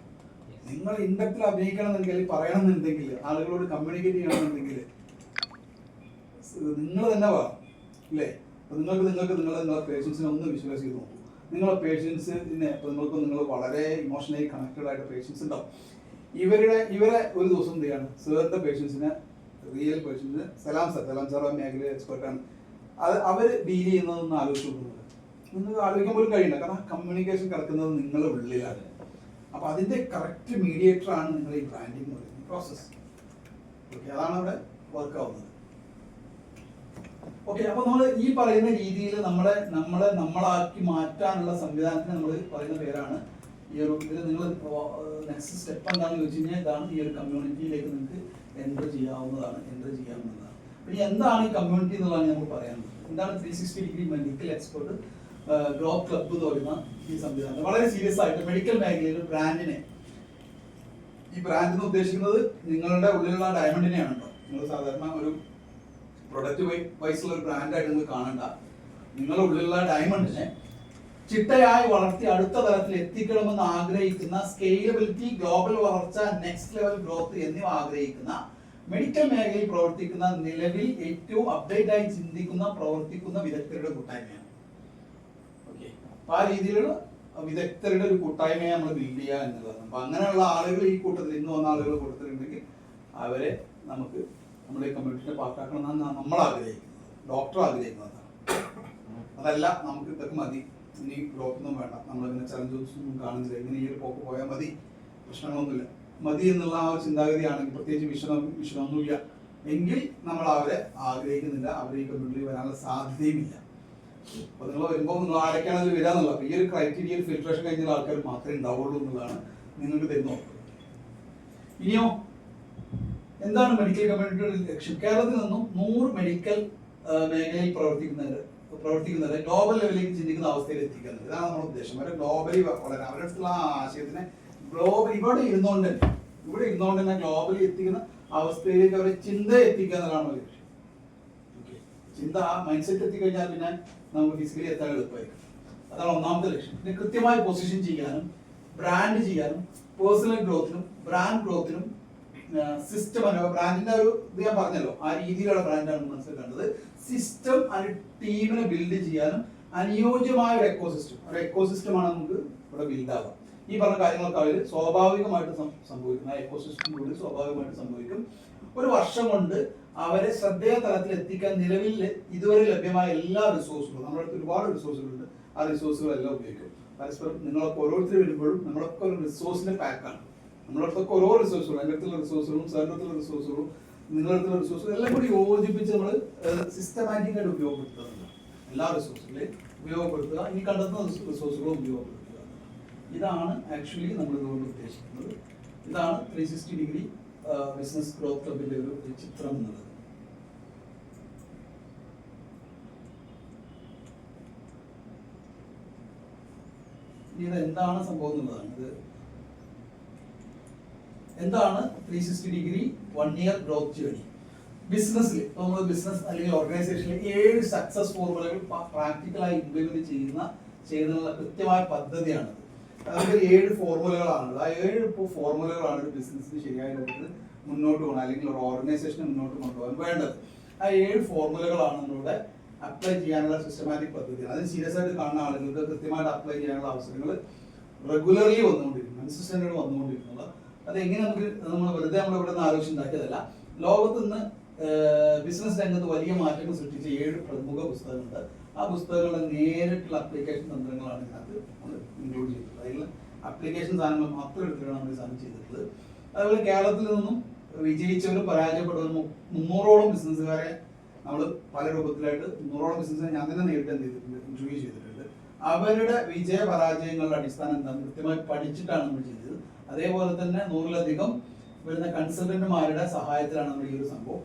നിങ്ങൾ ഇൻഡെപ്തിൽ അഭിനയിക്കണമെന്നുണ്ടെങ്കിൽ, പറയണമെന്നുണ്ടെങ്കിൽ, ആളുകളോട് കമ്മ്യൂണിക്കേറ്റ് ചെയ്യണമെന്നുണ്ടെങ്കിൽ നിങ്ങൾ തന്നെ വേണം, ഇല്ലേ? അപ്പൊ നിങ്ങളെ പേഷ്യൻസിനെ ഒന്ന് വിശ്വാസ് ചെയ്ത് നോക്കൂ. നിങ്ങളെ പേഷ്യൻസിനെ നിങ്ങൾ വളരെ ഇമോഷണലി കണക്റ്റഡ് ആയിട്ട് പേഷ്യൻസ് ഉണ്ടാവും. ഇവരെ ഒരു ദിവസം എന്ത് ചെയ്യാണ്, സാറിന്റെ പേഷ്യൻസിനെ, റിയൽ പേഷ്യൻസിന് സലാം സാർ ആ മേഖലയിൽ എക്സ്പെർട്ടാണ്, അത് അവർ ഡീൽ ചെയ്യുന്നതൊന്നും ആലോചിച്ച് നോക്കുന്നത് നിങ്ങൾക്ക് ആലോചിക്കാൻ പോലും കഴിയില്ല. കാരണം കമ്മ്യൂണിക്കേഷൻ കിടക്കുന്നത് നിങ്ങളുടെ ഉള്ളിലാണ്. അപ്പൊ അതിന്റെ കറക്റ്റ് മീഡിയേറ്റർ ആണ് നിങ്ങൾ ഈ ബ്രാൻഡിങ് എന്ന് പറയുന്ന പ്രോസസ്. ഓക്കെ, അതാണ് അവിടെ വർക്ക് ആവുന്നത്. ഓക്കെ, അപ്പൊ നമ്മൾ ഈ പറയുന്ന രീതിയിൽ നമ്മളാക്കി മാറ്റാനുള്ള സംവിധാനത്തിന് നമ്മൾ പറയുന്ന പേരാണ് ഈ ഒരു ഇതിൽ നിങ്ങൾ നെക്സ്റ്റ് സ്റ്റെപ്പ് എന്താണെന്ന് ചോദിച്ചു കഴിഞ്ഞാൽ ഇതാണ്. ഈ ഒരു കമ്മ്യൂണിറ്റിയിലേക്ക് നിങ്ങൾക്ക് എൻ്റർ ചെയ്യാവുന്നതാണ്. ഇനി എന്താണ് ഈ കമ്മ്യൂണിറ്റി എന്നുള്ളതാണ് നമ്മൾ പറയാനുള്ളത്. എന്താണ് 360 degree medical expert growth club എന്ന് പറയുന്ന ഈ സംവിധാനം? വളരെ സീരിയസ് ആയിട്ട് മെഡിക്കൽ മേഖലയിൽ ബ്രാൻഡിനെ, ഈ ബ്രാൻഡ് എന്ന് ഉദ്ദേശിക്കുന്നത് നിങ്ങളുടെ ഉള്ളിലുള്ള ഡയമണ്ടിനെയാണ് കേട്ടോ. നിങ്ങൾ സാധാരണ ഒരു പ്രൊഡക്റ്റ് വൈസുള്ള ഒരു ബ്രാൻഡായിട്ട് നിങ്ങൾ കാണണ്ട. നിങ്ങളുടെ ഉള്ളിലുള്ള ഡയമണ്ടിനെ ചിട്ടയായി വളർത്തി അടുത്ത തലത്തിൽ എത്തിക്കണമെന്ന് ആഗ്രഹിക്കുന്ന, സ്കെയിലബിലിറ്റി, ഗ്ലോബൽ വളർച്ച, നെക്സ്റ്റ് ലെവൽ ഗ്രോത്ത് എന്നിവ ആഗ്രഹിക്കുന്ന, മെഡിക്കൽ മേഖലയിൽ പ്രവർത്തിക്കുന്ന, നിലവിൽ ഏറ്റവും അപ്ഡേറ്റ് ആയി ചിന്തിക്കുന്ന, പ്രവർത്തിക്കുന്ന വിദഗ്ധരുടെ കൂട്ടായ്മയാണ്. ഓക്കെ, അപ്പൊ ആ രീതിയിലുള്ള വിദഗ്ധരുടെ ഒരു കൂട്ടായ്മയെ നമ്മൾ ബിൽഡ് ചെയ്യുക എന്നുള്ളതാണ്. അപ്പൊ അങ്ങനെയുള്ള ആളുകൾ ഈ കൂട്ടത്തിൽ, ഇന്ന് വന്ന ആളുകൾ കൂട്ടത്തിലുണ്ടെങ്കിൽ അവരെ നമുക്ക് നമ്മുടെ കമ്മ്യൂണിറ്റിയുടെ പാർട്ടാക്കണം എന്നാണ് നമ്മൾ ആഗ്രഹിക്കുന്നത്, ഡോക്ടർ ആഗ്രഹിക്കുന്നതാണ്. അതല്ല നമുക്ക് ഇതൊക്കെ മതി, ഇനി ഗ്രോത്തൊന്നും വേണ്ട, നമ്മളിങ്ങനെ ചലഞ്ചസ് ഒന്നും കാണുന്നില്ല, ഇങ്ങനെ ഈ ഒരു പോക്ക് പോയാൽ മതി, പ്രശ്നങ്ങളൊന്നുമില്ല, മതി എന്നുള്ള ആ ഒരു ചിന്താഗതിയാണെങ്കിൽ, പ്രത്യേകിച്ച് വിഷമമൊന്നുമില്ല എങ്കിൽ നമ്മൾ അവരെ ആഗ്രഹിക്കുന്നില്ല, അവരെ ഈ കമ്മ്യൂണിറ്റി വരാനുള്ള സാധ്യതയുമില്ല. അപ്പൊ നിങ്ങൾ വരുമ്പോൾ നിങ്ങൾ ആരൊക്കെയാണ് അതിൽ വരാന്നുള്ളത്. അപ്പൊ ഈ ഒരു ക്രൈറ്റീരിയ ഫിൽട്രേഷൻ കഴിഞ്ഞ ആൾക്കാർ മാത്രമേ ഉണ്ടാവുള്ളൂ എന്നുള്ളതാണ് നിങ്ങൾക്ക് തരുന്ന ഓഫർ. ഇനിയോ എന്താണ് മെഡിക്കൽ കമ്മ്യൂണിറ്റിയുടെ ലക്ഷ്യം? കേരളത്തിൽ നിന്നും 100 മെഡിക്കൽ മേഖലയിൽ പ്രവർത്തിക്കുന്നവരെ ഗ്ലോബൽ ലെവലിലേക്ക് ചിന്തിക്കുന്ന അവസ്ഥയിൽ എത്തിക്കുന്നത്. ഇതാണ് നമ്മുടെ ഉദ്ദേശം. അവരെ ഗ്ലോബലി വളരെ അവരുടെ അടുത്തുള്ള ആ ആശയത്തിനെ ഇവിടെ ഇരുന്നുകൊണ്ട് തന്നെ ഗ്ലോബലി എത്തിക്കുന്ന അവസ്ഥയിലേക്ക് അവരെ ചിന്ത എത്തിക്കുക എന്നതാണ് ലക്ഷ്യം. ഓക്കെ, ചിന്ത ആ മൈൻഡ് സെറ്റ് എത്തിക്കഴിഞ്ഞാൽ പിന്നെ നമുക്ക് ഫിസിക്കലി എത്താൻ എളുപ്പമായിരിക്കും. അതാണ് ഒന്നാമത്തെ ലക്ഷ്യം. പിന്നെ കൃത്യമായി പൊസിഷൻ ചെയ്യാനും, ബ്രാൻഡ് ചെയ്യാനും, പേഴ്സണൽ ഗ്രോത്തിനും, ബ്രാൻഡ് ഗ്രോത്തിനും, സിസ്റ്റം, ബ്രാൻഡിന്റെ ഒരു ഇത് ഞാൻ പറഞ്ഞല്ലോ, ആ രീതിയിലുള്ള ബ്രാൻഡാണ് മനസ്സിലാക്കേണ്ടത്. സിസ്റ്റം ആൻഡ് ടീമിനെ ബിൽഡ് ചെയ്യാനും അനുയോജ്യമായ ഒരു എക്കോസിസ്റ്റമാണ് നമുക്ക് ഇവിടെ ബിൽഡ് ആവുക. ഈ പറഞ്ഞ കാര്യങ്ങളൊക്കെ അവർ സ്വാഭാവികമായിട്ട് സംഭവിക്കും. ആ എക്കോസിസ്റ്റത്തിലൂടെ സ്വാഭാവികമായിട്ട് സംഭവിക്കും. ഒരു വർഷം കൊണ്ട് അവരെ ശ്രദ്ധേയ തലത്തിൽ എത്തിക്കാൻ നിലവിൽ ഇതുവരെ ലഭ്യമായ എല്ലാ റിസോഴ്സുകളും, നമ്മുടെ അടുത്ത് ഒരുപാട് റിസോഴ്സുകളുണ്ട്, ആ റിസോഴ്സുകളെല്ലാം ഉപയോഗിക്കും. പരസ്പരം നിങ്ങളൊക്കെ ഓരോരുത്തർ വരുമ്പോഴും നമ്മളൊക്കെ ഒരു റിസോഴ്സിന്റെ പാക്കാണ്. നമ്മുടെ അടുത്തൊക്കെ ഓരോ റിസോഴ്സുകളും, എൻ്റെ അടുത്തുള്ള റിസോഴ്സുകളും സാറിൻ്റെ അടുത്തുള്ള റിസോഴ്സുകളും നിങ്ങളുടെ അടുത്തുള്ള റിസോഴ്സുകളും എല്ലാം കൂടി യോജിപ്പിച്ച് നമ്മൾ സിസ്റ്റമാറ്റിക് ആയിട്ട് ഉപയോഗപ്പെടുത്തുക. എല്ലാ റിസോഴ്സുകളെയും ഉപയോഗപ്പെടുത്തുക, ഇനി കണ്ടെത്തുന്ന റിസോഴ്സുകളും ഉപയോഗപ്പെടുത്തുക. ഇതാണ് ആക്ച്വലി നമ്മൾ ഇതുകൊണ്ട് ഉദ്ദേശിക്കുന്നത്. ഇതാണ് 360 ഡിഗ്രി ബിസിനസ് ഗ്രോത്ത് ക്ലബിന്റെ ഒരു ചിത്രം എന്നുള്ളത്. ഇത് എന്താണ് സംഭവം എന്നുള്ളതാണ്. ഇത് എന്താണ് 360 ഡിഗ്രി 1 ഇയർ ഗ്രോത്ത് ജേർണി? ബിസിനസ്സിൽ ഇപ്പോൾ നമ്മൾ ബിസിനസ് അല്ലെങ്കിൽ ഓർഗനൈസേഷനിൽ 7 സക്സസ് ഫോർമുലകൾ പ്രാക്ടിക്കലായി ഇംപ്ലിമെന്റ് ചെയ്യുന്നതിനുള്ള കൃത്യമായ പദ്ധതിയാണത്. അതൊക്കെ 7 ഫോർമുലകളാണ്. ആ 7 ഫോർമുലകളാണ് ഒരു ബിസിനസ്സിന് ശരിയായ രീതിയിൽ മുന്നോട്ട് പോകണം, അല്ലെങ്കിൽ ഒരു ഓർഗനൈസേഷനെ മുന്നോട്ട് കൊണ്ടുപോകാൻ വേണ്ടത്. ആ 7 ഫോർമുലകളാണ് നമ്മളിവിടെ അപ്ലൈ ചെയ്യാനുള്ള സിസ്റ്റമാറ്റിക് പദ്ധതി. അതിന് സീരിയസ് ആയിട്ട് കാണുന്ന ആളുകൾക്ക് കൃത്യമായിട്ട് അപ്ലൈ ചെയ്യാനുള്ള അവസരങ്ങൾ റെഗുലർലി വന്നുകൊണ്ടിരിക്കും, കൺസിസ്റ്റന്റ് വന്നുകൊണ്ടിരിക്കുന്നത്. അത് എങ്ങനെ നമ്മൾ വെറുതെ ഇവിടെ നിന്ന് ആലോചിച്ചുണ്ടാക്കിയതല്ല. ലോകത്ത് നിന്ന് ബിസിനസ് രംഗത്ത് വലിയ മാറ്റങ്ങൾ സൃഷ്ടിച്ച 7 പ്രമുഖ പുസ്തകങ്ങളുണ്ട്. ആ പുസ്തകങ്ങളുടെ നേരിട്ടുള്ള അപ്ലിക്കേഷൻ തന്ത്രങ്ങളാണ് ഇതിനകത്ത് നമ്മൾ ഇൻക്ലൂഡ് ചെയ്തിട്ടുള്ളത്. അതിൽ അപ്ലിക്കേഷൻ സാധനങ്ങൾ മാത്രം എടുത്തിട്ടാണ് നമ്മൾ ഈ സാധനം ചെയ്തിട്ടുള്ളത്. അതുപോലെ കേരളത്തിൽ നിന്നും വിജയിച്ചവരും പരാജയപ്പെട്ടവരും 300ഓളം ബിസിനസ്സുകാരെ നമ്മൾ പല രൂപത്തിലായിട്ട് 300ഓളം ബിസിനസ്സിനെ ഞാൻ തന്നെ നേരിട്ട് എന്ത് ചെയ്തിട്ടുണ്ട്, ഇന്റർവ്യൂ ചെയ്തിട്ടുണ്ട്. അവരുടെ വിജയ പരാജയങ്ങളുടെ അടിസ്ഥാനം എന്താണെന്ന് കൃത്യമായി പഠിച്ചിട്ടാണ് നമ്മൾ ചെയ്തത്. അതേപോലെ തന്നെ 100ലധികം വരുന്ന കൺസൾട്ടന്റുമാരുടെ സഹായത്തിലാണ് നമ്മൾ ഈ ഒരു സംഭവം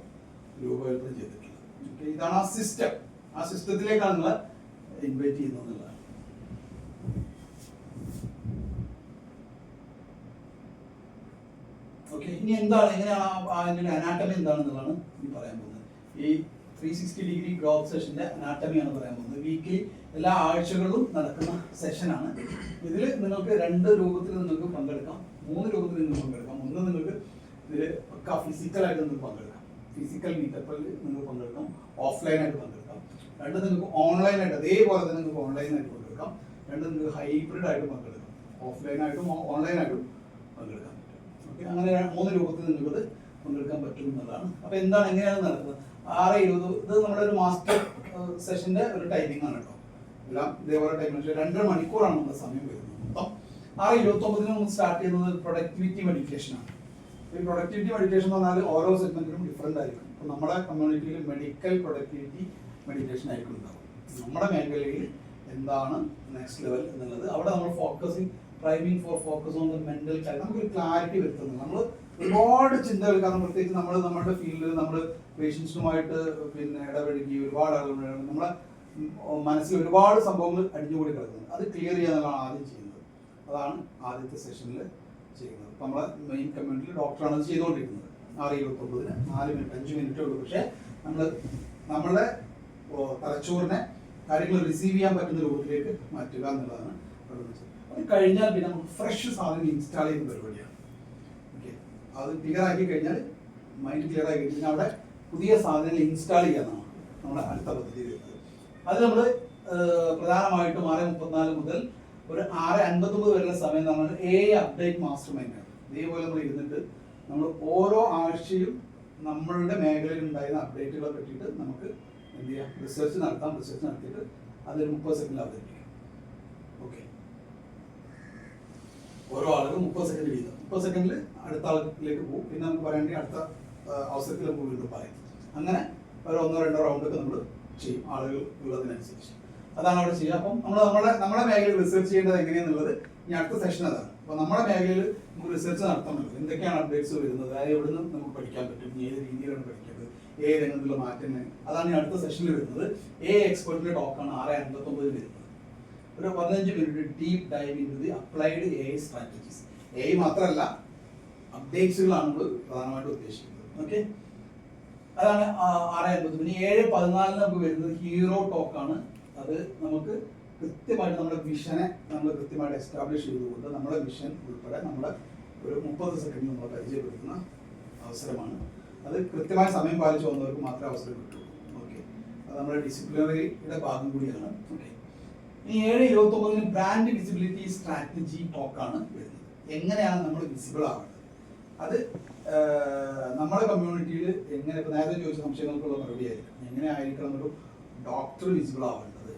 രൂപകൽപ്പന ചെയ്തിട്ടുള്ളത്. ഇതാണ് ആ സിസ്റ്റം. ആ സിസ്റ്റത്തിലേക്കാണ് നമ്മൾ ഇൻവൈറ്റ് ചെയ്യുന്നത് എന്നുള്ളതാണ്. ഓക്കെ, ഇനി എന്താണ്, എങ്ങനെയാണ് അതിൻ്റെ അനാട്ടമി എന്താണെന്നുള്ളതാണ് ഇനി പറയാൻ പോകുന്നത്. ഈ 360 ഗ്രോത്ത് സെഷന്റെ അനാട്ടമിയാണ് പറയാൻ പോകുന്നത്. വീക്കിലി എല്ലാ ആഴ്ചകളിലും നടക്കുന്ന സെഷനാണ്. ഇതിൽ നിങ്ങൾക്ക് 2 രൂപത്തിൽ നിങ്ങൾക്ക് പങ്കെടുക്കാം, 3 രൂപത്തിൽ നിങ്ങൾക്ക് പങ്കെടുക്കാം. ഒന്ന് നിങ്ങൾക്ക് ഇതിൽ പക്ക ഫിസിക്കലായിട്ട് നിങ്ങൾക്ക് പങ്കെടുക്കാം, ഫിസിക്കൽ മീറ്റപ്പിൽ നിങ്ങൾക്ക് പങ്കെടുക്കാം, ഓഫ്ലൈനായിട്ട് പങ്കെടുക്കാം. 2 നിങ്ങൾക്ക് ഓൺലൈനായിട്ട് അതേപോലെ തന്നെ നിങ്ങൾക്ക് ഓൺലൈനായിട്ട് പങ്കെടുക്കാം. 2 നിങ്ങൾക്ക് ഹൈബ്രിഡ് ആയിട്ട് പങ്കെടുക്കാം, ഓഫ്ലൈനായിട്ടും ഓൺലൈനായിട്ടും പങ്കെടുക്കാൻ പറ്റും. ഓക്കെ, അങ്ങനെ 3 രൂപത്തിൽ നിങ്ങൾക്കത് പങ്കെടുക്കാൻ പറ്റും എന്നുള്ളതാണ്. അപ്പോൾ എന്താണ്, എങ്ങനെയാണ് നടക്കുന്നത്? 6:20 ഇത് നമ്മുടെ ഒരു മാസ്റ്റർ സെഷന്റെ ഒരു ടൈമിംഗ് ആണ് കേട്ടോ. എല്ലാം ഇതേപോലെ ടൈമിംഗ് 2.5 മണിക്കൂറാണ് നമ്മുടെ സമയം വരുന്നത്. മൊത്തം 6:29 നമ്മൾ സ്റ്റാർട്ട് ചെയ്യുന്നത് പ്രൊഡക്ടിവിറ്റി മെഡിറ്റേഷൻ ആണ്. ഈ പ്രൊഡക്ടിവിറ്റി മെഡിറ്റേഷൻ എന്ന് പറഞ്ഞാൽ ഓരോ സെഗ്മെന്റിലും ഡിഫറെന്റ് ആയിരിക്കും. അപ്പോൾ നമ്മുടെ കമ്മ്യൂണിറ്റിയിൽ മെഡിക്കൽ പ്രൊഡക്ടിവിറ്റി മെഡിറ്റേഷൻ ആയിരിക്കും ഉണ്ടാവും. നമ്മുടെ മേഖലയിൽ എന്താണ് നെക്സ്റ്റ് ലെവൽ എന്നുള്ളത് അവിടെ നമ്മൾ focusing priming for focus on the mental clarity, നമുക്കൊരു ക്ലാരിറ്റി വരുത്തുന്നത്. നമ്മൾ ഒരുപാട് ചിന്തകൾ, കാരണം പ്രത്യേകിച്ച് നമ്മൾ നമ്മുടെ ഫീൽഡിൽ നമ്മൾ പേഷ്യൻസുമായിട്ട് പിന്നെ ഇടപഴകി ഒരുപാട് ആളുകൾ നമ്മളെ മനസ്സിൽ ഒരുപാട് സംഭവങ്ങൾ അടിഞ്ഞുകൂടി കിടക്കുന്നത്. അത് ക്ലിയർ ചെയ്യാന്നുള്ളതാണ് ആദ്യം ചെയ്യുന്നത്. അതാണ് ആദ്യത്തെ സെഷനിൽ ചെയ്യുന്നത്. അപ്പോൾ നമ്മളെ മെയിൻ കമ്മ്യൂണിറ്റിയിൽ ഡോക്ടറാണ് അത് ചെയ്തുകൊണ്ടിരിക്കുന്നത്. 6:29 4 മിനിറ്റ് 5 മിനിറ്റേ ഉള്ളൂ. പക്ഷേ നമ്മളുടെ തലച്ചോറിനെ കാര്യങ്ങൾ റിസീവ് ചെയ്യാൻ പറ്റുന്ന രൂപത്തിലേക്ക് മാറ്റുക എന്നുള്ളതാണ്. അത് കഴിഞ്ഞാൽ പിന്നെ നമുക്ക് ഫ്രഷ് സാധനം ഇൻസ്റ്റാൾ ചെയ്യുന്ന പരിപാടിയാണ്. ഓക്കെ, അത് ക്ലിയർ ആക്കി കഴിഞ്ഞാൽ, മൈൻഡ് ക്ലിയർ ആക്കി കഴിഞ്ഞാൽ അവിടെ പുതിയ സാധനങ്ങൾ ഇൻസ്റ്റാൾ ചെയ്യാനാണ് നമ്മുടെ അടുത്ത പദ്ധതി വരുന്നത്. അത് നമ്മൾ പ്രധാനമായിട്ടും 6:34 മുതൽ ഒരു 6:59 വരെയുള്ള സമയം എന്ന് പറഞ്ഞാൽ അപ്ഡേറ്റ് മാസ്റ്റർ മൈൻഡാണ്. ഇതേപോലെ നമ്മൾ ഇരുന്നിട്ട് നമ്മൾ ഓരോ ആഴ്ചയും നമ്മളുടെ മേഖലയിൽ ഉണ്ടായിരുന്ന അപ്ഡേറ്റുകളെ പറ്റിയിട്ട് നമുക്ക് എന്ത് ചെയ്യാം, റിസർച്ച് നടത്താം. റിസർച്ച് നടത്തിയിട്ട് അതൊരു 30 സെക്കൻഡിൽ അവതരിപ്പിക്കാം. ഓക്കെ, ഓരോ ആളുകൾ 30 സെക്കൻഡ് വീതം. 30 സെക്കൻഡിൽ അടുത്ത ആളിലേക്ക് പോകും. പിന്നെ നമുക്ക് പറയേണ്ടി അടുത്ത അവസരത്തിൽ നമുക്ക് വീണ്ടും പറയും. അങ്ങനെ ഒരു 1-2 റൗണ്ടൊക്കെ നമ്മൾ ചെയ്യും ആളുകൾ ഉള്ളതിനനുസരിച്ച്. അതാണ് അവിടെ ചെയ്യുക. അപ്പം നമ്മുടെ മേഖലയിൽ റിസർച്ച് ചെയ്യേണ്ടത് എങ്ങനെയാണെന്നുള്ളത് ഇനി അടുത്ത സെഷൻ അതാണ്. അപ്പോൾ നമ്മുടെ മേഖലയിൽ നമുക്ക് റിസർച്ച് നടത്തണമല്ലോ, എന്തൊക്കെയാണ് അപ്ഡേറ്റ്സ് വരുന്നത്, അതായത് എവിടെ നിന്ന് നമുക്ക് പഠിക്കാൻ പറ്റും, ഏത് രീതിയിലാണ് പഠിക്കുന്നത്, ഏത് രംഗത്തുള്ള മാറ്റങ്ങൾ, അതാണ് ഈ അടുത്ത സെഷനിൽ വരുന്നത്. എക്സ്പെർട്ടിന്റെ ടോക്കാണ് 6:59 വരുന്നത്. ഒരു 15 minute deep dive into the applied AI strategies. AI മാത്രമല്ല, അപ്ഡേറ്റ്സുകളാണ് നമ്മൾ പ്രധാനമായിട്ട് ഉദ്ദേശിക്കുന്നത്. ഓക്കെ, അതാണ് 6:59. പിന്നെ 7:14 നമുക്ക് വരുന്നത് ഹീറോ ടോക്കാണ്. അത് നമുക്ക് കൃത്യമായിട്ട് നമ്മുടെ വിഷനെ നമ്മൾ കൃത്യമായിട്ട് എസ്റ്റാബ്ലിഷ് ചെയ്തുകൊണ്ട് നമ്മുടെ വിഷൻ ഉൾപ്പെടെ നമ്മുടെ ഒരു 30 സെക്കൻഡ് നമ്മൾ പരിചയപ്പെടുത്തുന്ന അവസരമാണ്. അത് കൃത്യമായ സമയം പാലിച്ചു വന്നവർക്ക് മാത്രമേ അവസരം കിട്ടുള്ളൂ. ഓക്കെ, അത് നമ്മുടെ ഡിസിപ്ലിനറിയുടെ ഭാഗം കൂടിയാണ്. ഓക്കെ, ഇനി 7:29 ബ്രാൻഡ് വിസിബിലിറ്റി സ്ട്രാറ്റജി ടോക്കാണ് വരുന്നത്. എങ്ങനെയാണ് നമ്മൾ വിസിബിൾ ആവേണ്ടത്, അത് നമ്മുടെ കമ്മ്യൂണിറ്റിയിൽ എങ്ങനെ, ഇപ്പോൾ നേരത്തെ ചോദിച്ച സംശയങ്ങൾക്കുള്ള മറുപടി ആയിരിക്കും. എങ്ങനെ ആയിരിക്കണം ഒരു ഡോക്ടർ വിസിബിൾ ആവേണ്ടത്,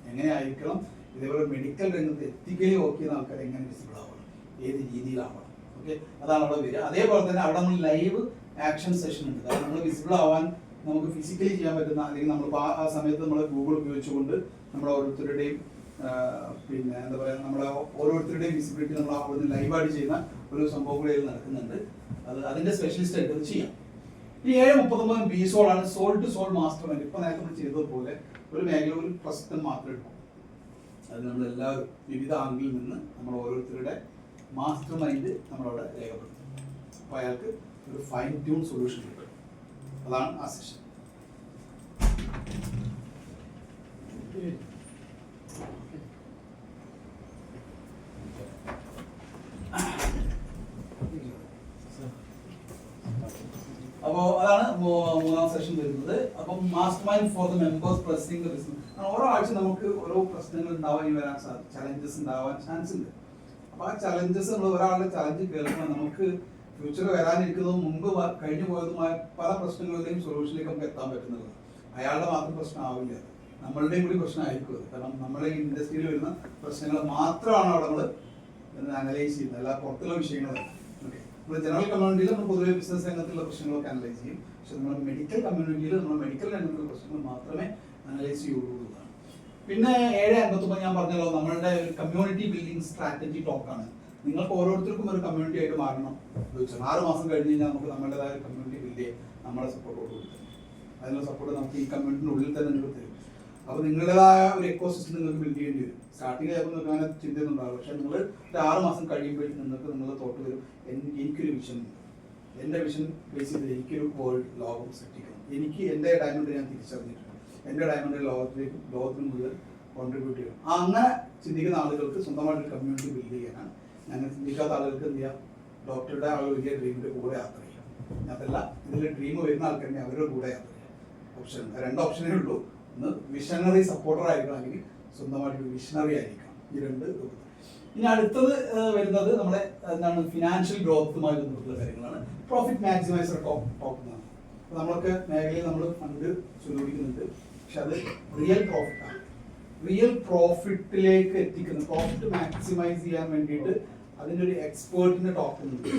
എങ്ങനെ ആയിരിക്കണം ഇതേപോലെ മെഡിക്കൽ രംഗത്ത് എത്തിക്കലി വർക്ക് ചെയ്യുന്ന ആൾക്കാർ എങ്ങനെ വിസിബിൾ ആവണം, ഏത് രീതിയിലാവണം. ഓക്കെ, അതാണ് അവിടെ വരിക. അതേപോലെ തന്നെ അവിടെ നമ്മൾ ലൈവ് ആക്ഷൻ സെഷൻ ഉണ്ട്. കാരണം നമ്മൾ വിസിബിൾ ആവാൻ നമുക്ക് ഫിസിക്കലി ചെയ്യാൻ പറ്റുന്ന, അല്ലെങ്കിൽ നമ്മൾ ആ സമയത്ത് നമ്മൾ ഗൂഗിൾ ഉപയോഗിച്ചുകൊണ്ട് നമ്മൾ ഓരോരുത്തരുടെയും പിന്നെ എന്താ പറയുക, നമ്മളെ ഓരോരുത്തരുടെയും വിസിബിലിറ്റി നമ്മൾ അവിടുന്ന് ലൈവായിട്ട് ചെയ്യുന്ന ഒരു സംഭവം കൂടി നടക്കുന്നുണ്ട്. അതിന്റെ സ്പെഷ്യലിസ്റ്റ് ആയിട്ട് അത് ചെയ്യാം. ഈ 7:39 ബിസോളാണ് soul to soul master mind. ഇപ്പൊ നേരത്തെ നമ്മൾ ചെയ്തതുപോലെ ഒരു മേഖല ഒരു പ്രശ്നം മാത്രം എടുക്കും. അത് നമ്മൾ എല്ലാവരും വിവിധ ആംഗിളിൽ നിന്ന് നമ്മൾ ഓരോരുത്തരുടെ മാസ്റ്റർ മൈൻഡ് നമ്മളവിടെ രേഖപ്പെടുത്തും. അപ്പോൾ അയാൾക്ക് ഒരു ഫൈൻ ട്യൂൺ സൊല്യൂഷൻ കിട്ടും. അതാണ് ആ സെഷൻ. അപ്പോൾ അതാണ് 3ാം സെഷൻ വരുന്നത്. അപ്പം master mind for the members pressing the business. ഓരോ ആഴ്ച നമുക്ക് ഓരോ പ്രശ്നങ്ങൾ ഉണ്ടാവാൻ വരാൻ ചലഞ്ചസ് ഉണ്ടാവാൻ ചാൻസ് ഉണ്ട്. അപ്പോൾ ആ ചലഞ്ചസ് നമ്മൾ ഒരാളുടെ ചലഞ്ച് കേൾക്കുമ്പോൾ നമുക്ക് ഫ്യൂച്ചർ വരാനിരിക്കുന്നതും മുമ്പ് കഴിഞ്ഞു പോയതുമായ പല പ്രശ്നങ്ങളുടെയും സൊല്യൂഷനിലേക്ക് നമുക്ക് എത്താൻ പറ്റുന്നത്. അയാളുടെ മാത്രം പ്രശ്നമാവില്ല, നമ്മളുടെയും കൂടി പ്രശ്നമായിരിക്കും അത്. കാരണം നമ്മുടെ ഈ ഇൻഡസ്ട്രിയിൽ വരുന്ന പ്രശ്നങ്ങൾ മാത്രമാണ് അവിടെ നമ്മൾ അനലൈസ് ചെയ്യുന്നത്, അല്ല പുറത്തുള്ള വിഷയങ്ങളല്ല. ഓക്കെ, നമ്മൾ ജനറൽ കമ്മ്യൂണിറ്റിയിൽ നമ്മൾ പൊതുവെ ബിസിനസ് രംഗത്തുള്ള പ്രശ്നങ്ങളൊക്കെ അനലൈസ് ചെയ്യും. പക്ഷെ നമ്മൾ മെഡിക്കൽ കമ്മ്യൂണിറ്റിയിൽ നമ്മൾ മെഡിക്കൽ രംഗത്തുള്ള പ്രശ്നങ്ങൾ മാത്രമേ അനലൈസ് ചെയ്യുള്ളൂ. പിന്നെ 7:59 ഞാൻ പറഞ്ഞല്ലോ, നമ്മളുടെ കമ്മ്യൂണിറ്റി ബിൽഡിംഗ് സ്ട്രാറ്റജി ടോക്കാണ്. നിങ്ങൾക്ക് ഓരോരുത്തർക്കും ഒരു കമ്മ്യൂണിറ്റി ആയിട്ട് മാറണം. 6 മാസം കഴിഞ്ഞ് കഴിഞ്ഞാൽ നമുക്ക് നമ്മുടേതായ കമ്മ്യൂണിറ്റി ബിൽഡ് ചെയ്യാം. നമ്മുടെ സപ്പോർട്ടോട് കൂടി തരും. അതിനുള്ള സപ്പോർട്ട് നമുക്ക് ഈ കമ്മ്യൂണിറ്റിൻ്റെ ഉള്ളിൽ തന്നെ നിങ്ങൾക്ക് തരും. അപ്പോൾ നിങ്ങളുടേതായ ഒരു എക്കോസിസ്റ്റം നിങ്ങൾക്ക് ബിൽഡ് ചെയ്യേണ്ടി വരും. സ്റ്റാർട്ടിങ് ആയപ്പോൾ നിങ്ങൾക്ക് അങ്ങനെ ചിന്തയൊന്നുണ്ടാകും. പക്ഷേ നിങ്ങൾ ഒരു 6 മാസം കഴിയുമ്പോഴേക്കും നിങ്ങൾക്ക് നിങ്ങളുടെ തോട്ട് വരും, എനിക്കൊരു വിഷൻ ഉണ്ട്, എൻ്റെ വിഷൻ ബേസ് ചെയ്ത് എനിക്കൊരു വേൾഡ് ലോകം സൃഷ്ടിക്കണം. എനിക്ക് എൻ്റെ ഡയമണ്ട് ഞാൻ തിരിച്ചറിഞ്ഞിട്ടുണ്ട്, എൻ്റെ ഡയമണ്ട് ലോകത്തിന് മുഴുവൻ കോൺട്രിബ്യൂട്ട് ചെയ്യണം. അങ്ങനെ ചിന്തിക്കുന്ന ആളുകൾക്ക് സ്വന്തമായിട്ട് കമ്മ്യൂണിറ്റി ബിൽഡ് ചെയ്യാനാണ്. അങ്ങനെ ചിന്തിക്കാത്ത ആളുകൾക്ക് എന്ത് ചെയ്യാം, ഡോക്ടറുടെ ആ ഒരു വലിയ ഡ്രീമിൻ്റെ കൂടെ യാത്ര ചെയ്യാം. അതല്ല, ഇതിൽ ഡ്രീം വരുന്ന ആൾക്കാരെ അവരുടെ കൂടെ യാത്ര ചെയ്യാം. ഓപ്ഷൻ 2 ഓപ്ഷനേ ഉള്ളൂ. ഒന്ന് വിഷണറി സപ്പോർട്ടർ ആയിരിക്കണം, അല്ലെങ്കിൽ സ്വന്തമായിട്ട് വിഷണറി ആയിരിക്കണം. ഈ 2 രൂപത്തിൽ. ഇനി അടുത്തത് വരുന്നത് നമ്മുടെ എന്താണ് ഫിനാൻഷ്യൽ ഗ്രോത്തുമായി ബന്ധപ്പെട്ടുള്ള കാര്യങ്ങളാണ്. പ്രോഫിറ്റ് മാക്സിമൈസർ ടോപ്പ് എന്നാണ്. അപ്പോൾ നമ്മളൊക്കെ മേഖലയിൽ നമ്മൾ ഫണ്ട് സ്വരൂപിക്കുന്നുണ്ട്, പക്ഷെ അത് റിയൽ പ്രോഫിറ്റാണ്. റിയൽ പ്രോഫിറ്റിലേക്ക് എത്തിക്കുന്ന, പ്രോഫിറ്റ് മാക്സിമൈസ് ചെയ്യാൻ വേണ്ടിയിട്ട് അതിൻ്റെ ഒരു എക്സ്പേർട്ടിൻ്റെ ടോക്ക് ഉണ്ട്.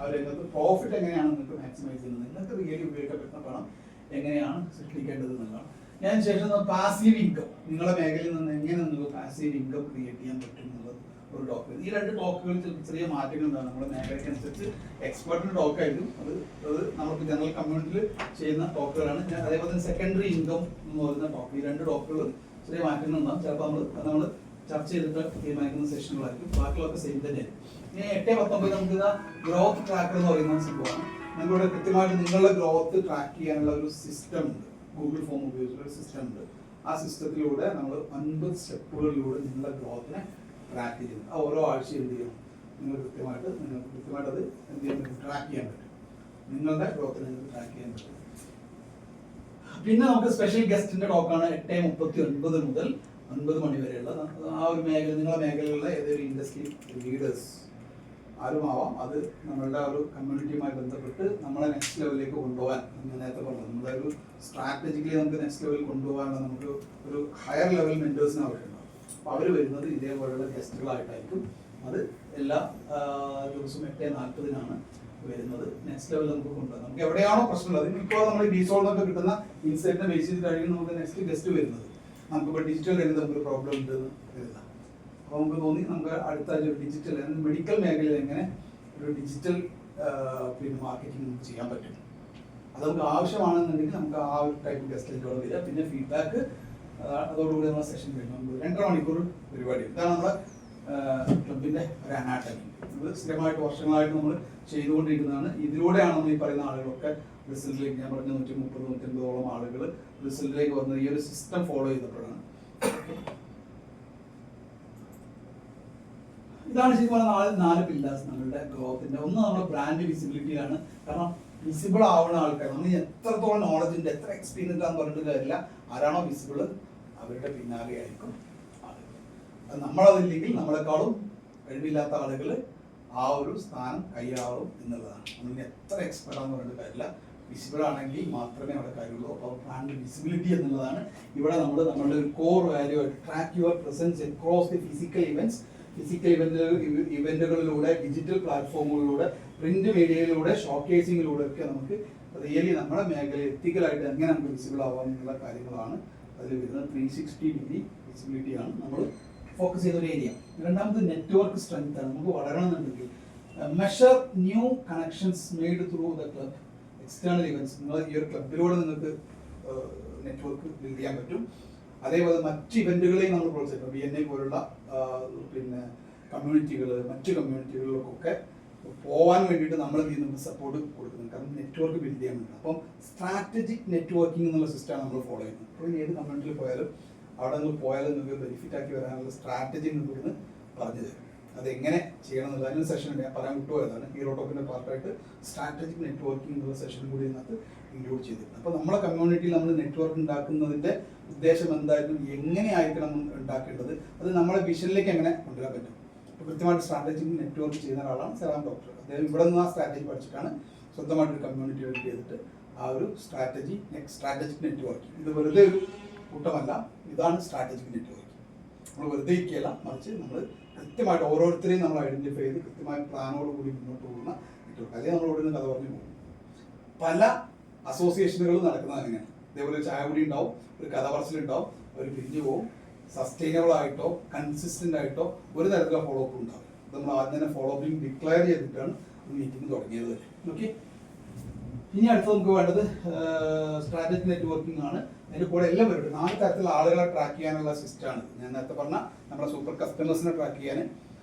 അവരതിനകത്ത് പ്രോഫിറ്റ് എങ്ങനെയാണ് നിങ്ങൾക്ക് മാക്സിമൈസ് ചെയ്യുന്നത്, നിങ്ങൾക്ക് റിയലി ഉപയോഗിക്കപ്പെടുന്ന പണം എങ്ങനെയാണ് സൃഷ്ടിക്കേണ്ടത് എന്നുള്ളതാണ്. ഞാൻ ശേഷം പാസീവ് ഇൻകം, നിങ്ങളുടെ മേഖലയിൽ നിന്ന് എങ്ങനെ നിങ്ങൾക്ക് പാസീവ് ഇൻകം ക്രിയേറ്റ് ചെയ്യാൻ പറ്റും എന്നുള്ളത് ഒരു ടോക്ക്. ഈ 2 ടോക്കുകളിൽ ചെറിയ മാറ്റങ്ങൾ ഉണ്ടാകും. നമ്മുടെ മേഖലയ്ക്കനുസരിച്ച് എക്സ്പേർട്ടിൻ്റെ ടോക്കായിരിക്കും അത് നമുക്ക് ജനറൽ കമ്മ്യൂണിറ്റിയിൽ ചെയ്യുന്ന ടോക്കുകളാണ്. അതേപോലെ തന്നെ സെക്കൻഡറി ഇൻകം എന്ന് പറയുന്ന ടോക്ക്. ഈ 2 ടോക്കുകൾ ചെറിയ മാറ്റങ്ങൾ ഉണ്ടാകും. ചിലപ്പോൾ നമ്മൾ ചർച്ച ചെയ്തിട്ട് തീരുമാനിക്കുന്ന സെഷനുകളായിരിക്കും. ബാക്കിയുള്ളതൊക്കെ സെയിം തന്നെയാണ്. ഇനി 8-19 നമുക്ക് ഗ്രോത്ത് ട്രാക്കർ എന്ന് പറയുന്ന സംഭവമാണ്. നിങ്ങളുടെ കൃത്യമായിട്ട് നിങ്ങളുടെ ഗ്രോത്ത് ട്രാക്ക് ചെയ്യാനുള്ള ഒരു സിസ്റ്റം ഉണ്ട്. ഗൂഗിൾ ഫോം ഉപയോഗിച്ചുള്ള ഒരു സിസ്റ്റം ഉണ്ട്. ആ സിസ്റ്റത്തിലൂടെ നമ്മൾ 9 സ്റ്റെപ്പുകളിലൂടെ നിങ്ങളുടെ ഗ്രോത്തിനെ ട്രാക്ക് ചെയ്യുന്നു. ആ ഓരോ ആഴ്ചയും എന്ത് ചെയ്യണം, നിങ്ങൾക്ക് കൃത്യമായിട്ട് അത് എന്ത് ചെയ്യാൻ പറ്റും, ട്രാക്ക് ചെയ്യാൻ പറ്റും. നിങ്ങളുടെ ഗ്രോത്തിനെ നിങ്ങൾക്ക് ട്രാക്ക് ചെയ്യാൻ പറ്റും. പിന്നെ നമുക്ക് സ്പെഷ്യൽ ഗസ്റ്റിന്റെ ടോക്കാണ് 8:39 മുതൽ 9 മണി വരെയുള്ള. ആ ഒരു മേഖല, നിങ്ങളുടെ മേഖലയിലുള്ള ഏതൊരു ഇൻഡസ്ട്രി ലീഡേഴ്സ് ആരുമാവാം, അത് നമ്മളുടെ ഒരു കമ്മ്യൂണിറ്റിയുമായി ബന്ധപ്പെട്ട് നമ്മളെ നെക്സ്റ്റ് ലെവലിലേക്ക് കൊണ്ടുപോകാൻ, ഞാൻ നേരത്തെ പറഞ്ഞത് നമ്മുടെ ഒരു സ്ട്രാറ്റജിക്കലി നമുക്ക് നെക്സ്റ്റ് ലെവലിൽ കൊണ്ടുപോകാനുള്ള നമുക്ക് ഒരു ഹയർ ലെവൽ മെന്റേഴ്സിന് ആവശ്യമുണ്ടാവും. അപ്പോൾ അവർ വരുന്നത് ഇതേപോലെയുള്ള ഗസ്റ്റുകളായിട്ടായിരിക്കും. അത് എല്ലാ ദിവസവും 8:40 വരുന്നത്. നെക്സ്റ്റ് ലെവലിൽ നമുക്ക് കൊണ്ടുപോകാം. നമുക്ക് എവിടെയാണോ പ്രശ്നമുള്ളത്, ഇപ്പോൾ നമ്മൾ ഈ ബീസോളിനൊക്കെ കിട്ടുന്ന ഇൻസൈറ്റിനെ ബേസ് ചെയ്തിട്ടായിരിക്കും നമുക്ക് നെക്സ്റ്റ് ഗസ്റ്റ് വരുന്നത്. നമുക്കിപ്പോൾ ഡിജിറ്റൽ രംഗത്ത് നമുക്കൊരു പ്രോബ്ലം ഉണ്ടെന്ന് കരുതാം. അപ്പോൾ നമുക്ക് തോന്നി നമുക്ക് അടുത്ത ആഴ്ച ഒരു ഡിജിറ്റൽ മെഡിക്കൽ മേഖലയിൽ എങ്ങനെ ഒരു ഡിജിറ്റൽ മാർക്കറ്റിംഗ് നമുക്ക് ചെയ്യാൻ പറ്റും, അത് നമുക്ക് ആവശ്യമാണെന്നുണ്ടെങ്കിൽ നമുക്ക് ആ ഒരു ടൈപ്പ് ഗസ്റ്റിലേക്ക് വരിക. പിന്നെ ഫീഡ്ബാക്ക് അതോടുകൂടി നമ്മുടെ സെഷൻ കഴിഞ്ഞു. 2.5 മണിക്കൂർ പരിപാടി. ഇതാണ് നമ്മുടെ ക്ലബിൻ്റെ ഒരു അനാട്ടമി. ഇത് സ്ഥിരമായിട്ട് വർഷങ്ങളായിട്ട് നമ്മൾ ചെയ്തുകൊണ്ടിരിക്കുന്നതാണ്. ഇതിലൂടെയാണ് നമ്മൾ ഈ പറയുന്ന ആളുകളൊക്കെ റിസൾട്ടിലേക്ക്, ഞാൻ പറഞ്ഞ 130-150ഓളം ആളുകൾ റിസൾട്ടിലേക്ക് വന്നത് ഈ ഒരു സിസ്റ്റം ഫോളോ ചെയ്തപ്പോഴാണ്. ഇതാണ് ശരിക്കും പറഞ്ഞാൽ 4 പില്ലേഴ്സ് നമ്മളുടെ ഗ്രോത്തിന്റെ. ഒന്ന് നമ്മുടെ ബ്രാൻഡ് വിസിബിലിറ്റിയിലാണ്. കാരണം വിസിബിൾ ആവുന്ന ആൾക്കാർ, നമ്മൾ എത്രത്തോളം നോളജ് ഉണ്ട്, എത്ര എക്സ്പീരിയൻസ് ആണെന്ന് പറഞ്ഞിട്ട് കാര്യമില്ല. ആരാണോ വിസിബിൾ അവരുടെ പിന്നാലെ ആയിരിക്കും ആളുകൾ. അത് നമ്മളതില്ലെങ്കിൽ നമ്മളെക്കാളും കഴിവില്ലാത്ത ആളുകൾ ആ ഒരു സ്ഥാനം കൈയാളും എന്നുള്ളതാണ്. നമ്മൾ എത്ര എക്സ്പെർട്ട് ആണെന്ന് പറഞ്ഞിട്ട് കാര്യമില്ല, വിസിബിൾ ആണെങ്കിൽ മാത്രമേ അവിടെ കാര്യമുള്ളൂ. അപ്പോൾ ബ്രാൻഡ് വിസിബിലിറ്റി എന്നുള്ളതാണ് ഇവിടെ നമ്മളുടെ ഒരു കോർ വാല്യൂ ആയിട്ട്. Track your presence across the physical events. Physical ഇവന്റുകളിലൂടെ, ഡിജിറ്റൽ പ്ലാറ്റ്ഫോമുകളിലൂടെ, പ്രിന്റ് മീഡിയയിലൂടെ, ഷോക്കേസിങ്ങിലൂടെ ഒക്കെ നമുക്ക് റിയലി നമ്മുടെ മേഖലയിൽ എത്തിക്കലായിട്ട് എങ്ങനെ നമുക്ക് വിസിബിൾ ആവാം എന്നുള്ള കാര്യങ്ങളാണ് അതിൽ വരുന്നത്. 360° വിസിബിലിറ്റിയാണ് നമ്മൾ ഫോക്കസ് ചെയ്ത ഒരു ഏരിയ. രണ്ടാമത് നെറ്റ്വർക്ക് സ്ട്രെങ്ത് ആണ്. നമുക്ക് വളരണമെന്നുണ്ടെങ്കിൽ measure new connections made through the club, external events. നിങ്ങൾ ഈ ഒരു ക്ലബിലൂടെ നിങ്ങൾക്ക് നെറ്റ്വർക്ക് ബിൽഡ് ചെയ്യാൻ പറ്റും. അതേപോലെ മറ്റ് ഇവന്റുകളെയും നമ്മൾ പ്രോത്സാഹിപ്പിക്കും. BNI പോലുള്ള കമ്മ്യൂണിറ്റികൾ, മറ്റ് കമ്മ്യൂണിറ്റികളിലൊക്കെ പോകാൻ വേണ്ടിയിട്ട് നമ്മൾ എന്ത് ചെയ്യുന്നുണ്ട്, സപ്പോർട്ട് കൊടുക്കുന്നുണ്ട്. കാരണം നെറ്റ്വർക്ക് ബിൽഡ് ചെയ്യാൻ വേണ്ടി. അപ്പം സ്ട്രാറ്റജിക് നെറ്റ്വർക്കിംഗ് എന്നുള്ള സിസ്റ്റമാണ് നമ്മൾ ഫോളോ ചെയ്യുന്നത്. അപ്പോൾ ഏത് കമ്മ്യൂണിറ്റിയിൽ പോയാലും അവിടെ നിങ്ങൾ പോയാലും നിങ്ങൾക്ക് ബെനിഫിറ്റ് ആക്കി വരാനുള്ള സ്ട്രാറ്റജി നിങ്ങൾക്ക് പറഞ്ഞു തരും. അതെങ്ങനെ ചെയ്യണം എന്നുള്ള അതിന് സെഷൻ ഉണ്ട്, ഞാൻ പറയാൻ വിട്ടുപോയതാണ്. ഹീറോ ടോക്കിൻ്റെ പാർട്ടായിട്ട് സ്ട്രാറ്റജിക് നെറ്റ്വർക്കിംഗ് എന്നുള്ള സെഷൻ കൂടി ഇതിനകത്ത് ഇൻക്ലൂഡ് ചെയ്തിട്ടുണ്ട്. അപ്പോൾ നമ്മളെ കമ്മ്യൂണിറ്റിയിൽ നമ്മൾ നെറ്റ്വർക്ക് ഉണ്ടാക്കുന്നതിൻ്റെ ഉദ്ദേശം എന്തായാലും എങ്ങനെയായിരിക്കണം ഉണ്ടാക്കേണ്ടത്, അത് നമ്മളെ വിഷനിലേക്ക് എങ്ങനെ കൊണ്ടുവരാൻ പറ്റും. അപ്പോൾ കൃത്യമായിട്ട് സ്ട്രാറ്റജിക് നെറ്റ്വർക്ക് ചെയ്യുന്ന ഒരാളാണ് സെറാം ഡോക്ടർ. അദ്ദേഹം ഇവിടെ നിന്ന് ആ സ്ട്രാറ്റജി പഠിച്ചിട്ടാണ് സ്വന്തമായിട്ടൊരു കമ്മ്യൂണിറ്റി ബിൽഡ് ചെയ്തിട്ട് ആ ഒരു സ്ട്രാറ്റജിക് നെറ്റ്വർക്കിംഗ്. ഇത് വെറുതെ ഒരു കൂട്ടമല്ല, ഇതാണ് സ്ട്രാറ്റജിക് നെറ്റ്വർക്കിംഗ്. നമ്മൾ വെറുതെ ഇരിക്കുകയല്ല, മറിച്ച് നമ്മൾ കൃത്യമായിട്ട് ഓരോരുത്തരെയും നമ്മൾ ഐഡന്റിഫൈ ചെയ്ത് കൃത്യമായ പ്ലാനോട് കൂടി മുന്നോട്ട് പോകുന്ന നെറ്റ്വർക്ക്. അല്ലെങ്കിൽ നമ്മൾ ഇവിടെ നിന്ന് കഥ പറഞ്ഞു പോകും. പല അസോസിയേഷനുകളും നടക്കുന്നത് അങ്ങനെയാണ്. ഇതേപോലെ ഒരു ചായകുടി ഉണ്ടാവും, ഒരു കഥ പറച്ചിലുണ്ടാവും, അവർ പിരിഞ്ഞു പോകും. സസ്റ്റൈനബിൾ ആയിട്ടോ കൺസിസ്റ്റന്റ് ആയിട്ടോ ഒരു തരത്തിലുള്ള ഫോളോ അപ്പ് ഉണ്ടാവും. നമ്മൾ ആദ്യം തന്നെ ഫോളോ അപ്പിംഗ് ഡിക്ലെയർ ചെയ്തിട്ടാണ് മീറ്റിംഗ് തുടങ്ങിയത് തന്നെ. ഓക്കെ, ഇനി അടുത്ത് നമുക്ക് വേണ്ടത് സ്ട്രാറ്റജിക് നെറ്റ്വർക്കിംഗ് ആണ്. അതിൻ്റെ കൂടെ എല്ലാം വരും. 4 തരത്തിലുള്ള ആളുകളെ ട്രാക്ക് ചെയ്യാനുള്ള സിസ്റ്റമാണ്. ഞാൻ നേരത്തെ പറഞ്ഞ നമ്മുടെ സൂപ്പർ കസ്റ്റമേഴ്സിനെ ട്രാക്ക് ചെയ്യാൻ,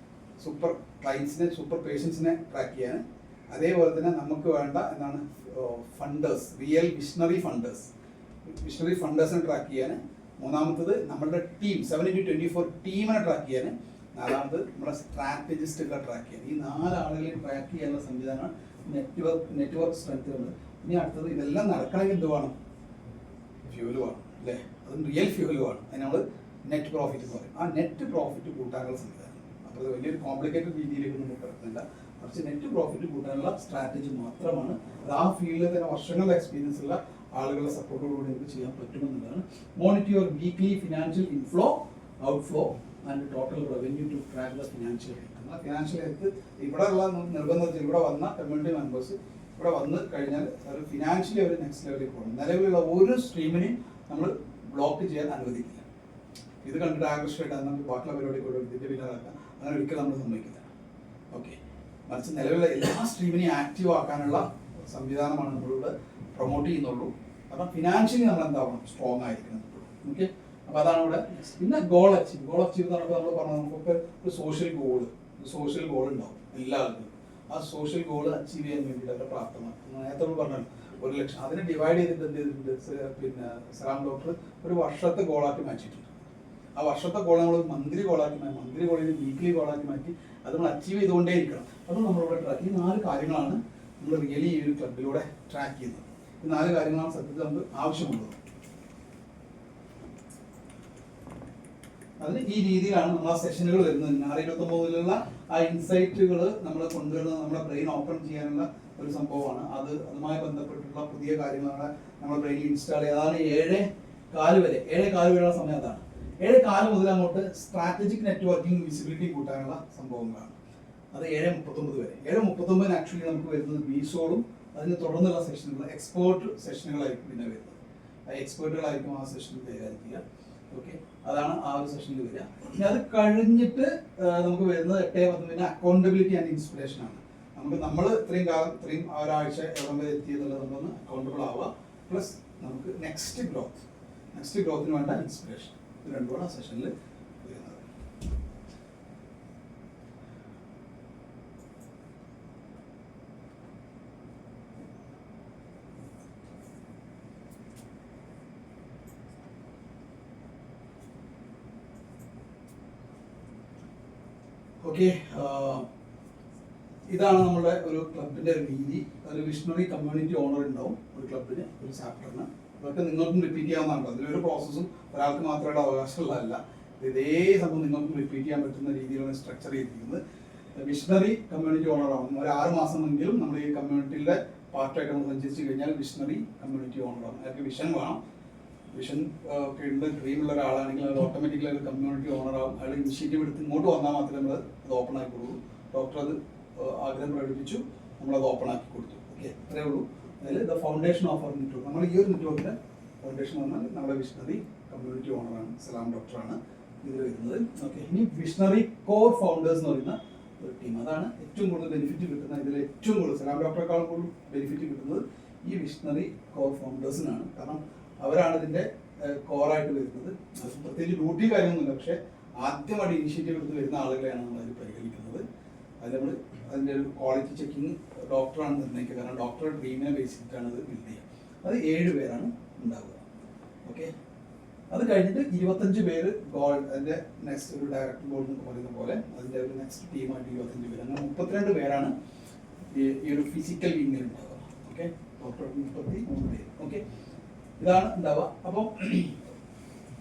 സൂപ്പർ ക്ലയൻസിനെ, സൂപ്പർ പേഷ്യൻസിനെ ട്രാക്ക് ചെയ്യാൻ, അതേപോലെ തന്നെ നമുക്ക് വേണ്ട എന്താണ് ഫണ്ടേഴ്സ്, റിയൽ വിഷണറി ഫണ്ടേഴ്സിനെ ട്രാക്ക് ചെയ്യാൻ. മൂന്നാമത്തത് നമ്മളുടെ ടീം 7x24 ടീമിനെ ട്രാക്ക് ചെയ്യാൻ. നാലാമത് നമ്മുടെ സ്ട്രാറ്റജിസ്റ്റുകളെ ട്രാക്ക് ചെയ്യാൻ. ഈ 4 ആളുകളെയും ട്രാക്ക് ചെയ്യാനുള്ള സംവിധാനമാണ് നെറ്റ്വർക്ക് സ്ട്രെങ്ത് ഉണ്ട്. ഇനി അടുത്തത് ഇതെല്ലാം നടക്കണമെങ്കിൽ എന്ത് വേണം? ഫ്യൂല് വേണം അല്ലേ? അതും റിയൽ ഫ്യൂല് വേണം. അതിന് നമ്മൾ നെറ്റ് പ്രോഫിറ്റ് എന്ന് പറയും. ആ നെറ്റ് പ്രോഫിറ്റ് കൂട്ടാനുള്ള സംവിധാനം. അപ്പോൾ അത് വലിയൊരു കോംപ്ലിക്കേറ്റഡ് രീതിയിലേക്ക് നമുക്ക് കിടക്കുന്നില്ല. കുറച്ച് നെറ്റ് പ്രോഫിറ്റ് കൂട്ടാനുള്ള സ്ട്രാറ്റജി മാത്രമാണ്. അത് ആ ഫീൽഡിൽ തന്നെ വർഷങ്ങളുടെ എക്സ്പീരിയൻസ് ഉള്ള ആളുകളുടെ സപ്പോർട്ടോടുകൂടി നമുക്ക് ചെയ്യാൻ പറ്റുമെന്നുള്ളതാണ്. Monitor your weekly financial inflow, outflow and total revenue to track the financial health. Financial health ഇവിടെ ഉള്ള നിർബന്ധത്തിൽ ഇവിടെ വന്ന കമ്മ്യൂണിറ്റി മെമ്പേഴ്സ് ഇവിടെ വന്ന് കഴിഞ്ഞാൽ ഒരു ഫിനാൻഷ്യലി ഒരു നെക്സ്റ്റ് ലെവലിലേക്ക് പോകണം. നിലവിലുള്ള ഒരു സ്ട്രീമിനെയും നമ്മൾ ബ്ലോക്ക് ചെയ്യാൻ അനുവദിക്കില്ല. ഇത് കണ്ടിട്ട് ആകർഷമായിട്ട് നമുക്ക് ബാക്കിയുള്ള പരിപാടി കൂടെ ഇതിൻ്റെ പിന്നാലാക്കാം, അങ്ങനെ ഒരിക്കലും നമ്മൾ സമ്മതിക്കില്ല. ഓക്കെ, മറിച്ച് നിലവിലുള്ള എല്ലാ സ്ട്രീമിനെയും ആക്റ്റീവ് ആക്കാനുള്ള സംവിധാനമാണ് നമ്മളിവിടെ പ്രൊമോട്ട് ചെയ്യുന്നുള്ളൂ. കാരണം ഫിനാൻഷ്യലി നമ്മൾ എന്താവണം? സ്ട്രോങ് ആയിരിക്കണം. ഓക്കെ, അപ്പോൾ അതാണ് ഇവിടെ. പിന്നെ ഗോൾ അച്ചീവ് എന്ന് പറയുമ്പോൾ നമ്മൾ പറഞ്ഞത് നമുക്കൊക്കെ ഒരു സോഷ്യൽ ഗോൾ ഉണ്ടാവും എല്ലാ ആളുകളും. ആ സോഷ്യൽ ഗോൾ അച്ചീവ് ചെയ്യാൻ വേണ്ടിയിട്ട് അവരെ പ്രാപ്തമാക്കും. നേരത്തെ നമ്മൾ പറഞ്ഞു 1 ലക്ഷം, അതിനെ ഡിവൈഡ് ചെയ്തിട്ട് എന്ത് ചെയ്തിട്ടുണ്ട്? പിന്നെ സലാം ഡോക്ടർ ഒരു വർഷത്തെ ഗോളാക്കി മാറ്റിയിട്ടുണ്ട്. ആ വർഷത്തെ ഗോൾ നമ്മൾ മന്ത്ലി ഗോളാക്കി മാറ്റി, മന്ത്ലി ഗോളിന് വീക്ക്ലി ഗോളാക്കി മാറ്റി അത് നമ്മൾ അച്ചീവ് ചെയ്തുകൊണ്ടേ ഇരിക്കണം. അത് നമ്മളിവിടെ ട്രാക്ക്. ഈ 4 കാര്യങ്ങളാണ് നമ്മൾ റിയലി ഈ ഒരു ക്ലബിലൂടെ ട്രാക്ക് ചെയ്യുന്നത്. ഈ 4 കാര്യങ്ങളാണ് സത്യത്തിൽ നമുക്ക് ആവശ്യമുള്ളത്. അതിന് ഈ രീതിയിലാണ് നമ്മൾ ആ സെഷനുകൾ വരുന്നത്. 6:29 ആ ഇൻസൈറ്റുകൾ നമ്മൾ കൊണ്ടുവരുന്നത് നമ്മുടെ ബ്രെയിൻ ഓപ്പൺ ചെയ്യാനുള്ള ഒരു സംഭവമാണ്. അതുമായി ബന്ധപ്പെട്ടിട്ടുള്ള പുതിയ കാര്യങ്ങളാണ് നമ്മുടെ ബ്രെയിനിൽ ഇൻസ്റ്റാൾ ചെയ്യുക. അതാണ് 7:15 വരെ. 7:15 വരെയുള്ള സമയം അതാണ്. 7:15 മുതൽ അങ്ങോട്ട് സ്ട്രാറ്റജിക് നെറ്റ്വർക്കിംഗ് വിസിബിലിറ്റി കൂട്ടാനുള്ള സംഭവങ്ങളാണ്. അത് 7:39 വരെ. 7:39 ആക്ച്വലി നമുക്ക് വരുന്നത് ബീസോളും അതിന് തുടർന്നുള്ള സെഷനുകൾ എക്സ്പേർട്ട് സെഷനുകളായിരിക്കും പിന്നെ വരുന്നത്. ആ എക്സ്പേർട്ടുകളായിരിക്കും ആ സെഷനിൽ കൈകാര്യം ചെയ്യുക. ഓക്കെ, അതാണ് ആ ഒരു സെഷനിൽ വരിക. ഇനി അത് കഴിഞ്ഞിട്ട് നമുക്ക് വരുന്നത് 8:10 പിന്നെ അക്കൗണ്ടബിലിറ്റി ആൻഡ് ഇൻസ്പിറേഷൻ ആണ്. നമ്മൾ ഇത്രയും കാലം ഇത്രയും ഒരാഴ്ച എവിടെ വരെ എത്തിയെന്നുള്ളത് നമ്മളൊന്ന് അക്കൗണ്ടബിൾ ആവുക. പ്ലസ് നമുക്ക് നെക്സ്റ്റ് ഗ്രോത്തിന് വേണ്ട ഇൻസ്പിറേഷൻ. ഇത് രണ്ടുമാണ് ആ സെഷനിൽ വരുന്നത്. ഓക്കെ, ഇതാണ് നമ്മുടെ ഒരു ക്ലബിൻ്റെ ഒരു രീതി. ഒരു വിഷണറി കമ്മ്യൂണിറ്റി ഓണർ ഉണ്ടാവും ഒരു ക്ലബിന്, ഒരു ചാപ്റ്ററിന്. അതൊക്കെ നിങ്ങൾക്കും റിപ്പീറ്റ് ചെയ്യാവുന്നതാണ്. അതിലൊരു പ്രോസസ്സും ഒരാൾക്ക് മാത്രമുള്ള അവകാശമുള്ളതല്ല. ഇതേ സംഭവം നിങ്ങൾക്കും റിപ്പീറ്റ് ചെയ്യാൻ പറ്റുന്ന രീതിയിലാണ് സ്ട്രക്ചർ ചെയ്തിരിക്കുന്നത്. വിഷണറി കമ്മ്യൂണിറ്റി ഓണർ ആവും. ഒരു 6 മാസമെങ്കിലും നമ്മൾ ഈ കമ്മ്യൂണിറ്റിയുടെ പാർട്ടായിട്ട് നമ്മൾ സഞ്ചരിച്ച് കഴിഞ്ഞാൽ വിഷണറി കമ്മ്യൂണിറ്റി ഓണർ ആവും. അയാൾക്ക് വിഷൻ വേണം. വിഷൻ ഉണ്ട്, ഡ്രീമുള്ള ഒരാളാണെങ്കിൽ അത് ഓട്ടോമാറ്റിക്കലി ഒരു കമ്മ്യൂണിറ്റി ഓണർ ആവും. അയാൾ ഇനിഷ്യേറ്റീവ് എടുത്ത് ഇങ്ങോട്ട് വന്നാൽ മാത്രമേ നമ്മൾ അത് ഓപ്പൺ ആക്കിക്കൊള്ളൂ. ഡോക്ടർ അത് ആഗ്രഹം പ്രകടിപ്പിച്ചു, നമ്മളത് ഓപ്പൺ ആക്കി കൊടുത്തു. ഓക്കെ, അത്രേ ഉള്ളൂ. അതിൽ the foundation of our network, നമ്മൾ ഈ ഒരു നെറ്റ്വർക്കിൻ്റെ ഫൗണ്ടേഷൻ പറഞ്ഞാൽ നമ്മുടെ വിഷണറി കമ്മ്യൂണിറ്റി ഓണറാണ്, സലാം ഡോക്ടറാണ് ഇതിൽ വരുന്നത്. ഓക്കെ, ഇനി വിഷണറി കോർ ഫൗണ്ടേഴ്സ് എന്ന് പറയുന്ന ഒരു ടീം. അതാണ് ഏറ്റവും കൂടുതൽ ബെനിഫിറ്റ് കിട്ടുന്നത്. ഇതിൽ ഏറ്റവും കൂടുതൽ സലാം ഡോക്ടറെക്കാളും കൂടുതൽ ബെനിഫിറ്റ് കിട്ടുന്നത് ഈ വിഷണറി കോർ ഫൗണ്ടേഴ്സിനാണ്. കാരണം അവരാണ് ഇതിൻ്റെ കോറായിട്ട് വരുന്നത്. അത് പ്രത്യേകിച്ച് ഡ്യൂട്ടി കാര്യമൊന്നുമില്ല, പക്ഷേ ആദ്യമായിട്ട് ഇനിഷ്യേറ്റീവ് എടുത്ത് വരുന്ന ആളുകളെയാണ് നമ്മളതിൽ പരിഗണിക്കുന്നത്. അത് നമ്മൾ അതിൻ്റെ ഒരു ക്വാളിറ്റി ചെക്കിങ് ഡോക്ടറാണ് നിർണ്ണയിക്കുക. കാരണം ഡോക്ടറുടെ ഡ്രീമിനെ ബേസ് ചെയ്തിട്ടാണ് ഇത് ബിൽഡ് ചെയ്യുക. അത് 7 പേരാണ് ഉണ്ടാവുക. ഓക്കെ, അത് കഴിഞ്ഞിട്ട് 25 പേര് ഗോൾഡ്, അതിൻ്റെ നെക്സ്റ്റ് ഒരു ഡയറക്ടർ ഗോൾഡ് എന്ന് പറയുന്ന പോലെ അതിൻ്റെ ഒരു നെക്സ്റ്റ് ടീമായിട്ട് 25 പേര്, അങ്ങനെ 32 പേരാണ് ഈ ഒരു ഫിസിക്കൽ വിങ്ങിൽ ഉണ്ടാവുക. ഓക്കെ, ഡോക്ടർ 33 പേര്. ഓക്കെ, ഇതാണ് ഉണ്ടാവുക. അപ്പം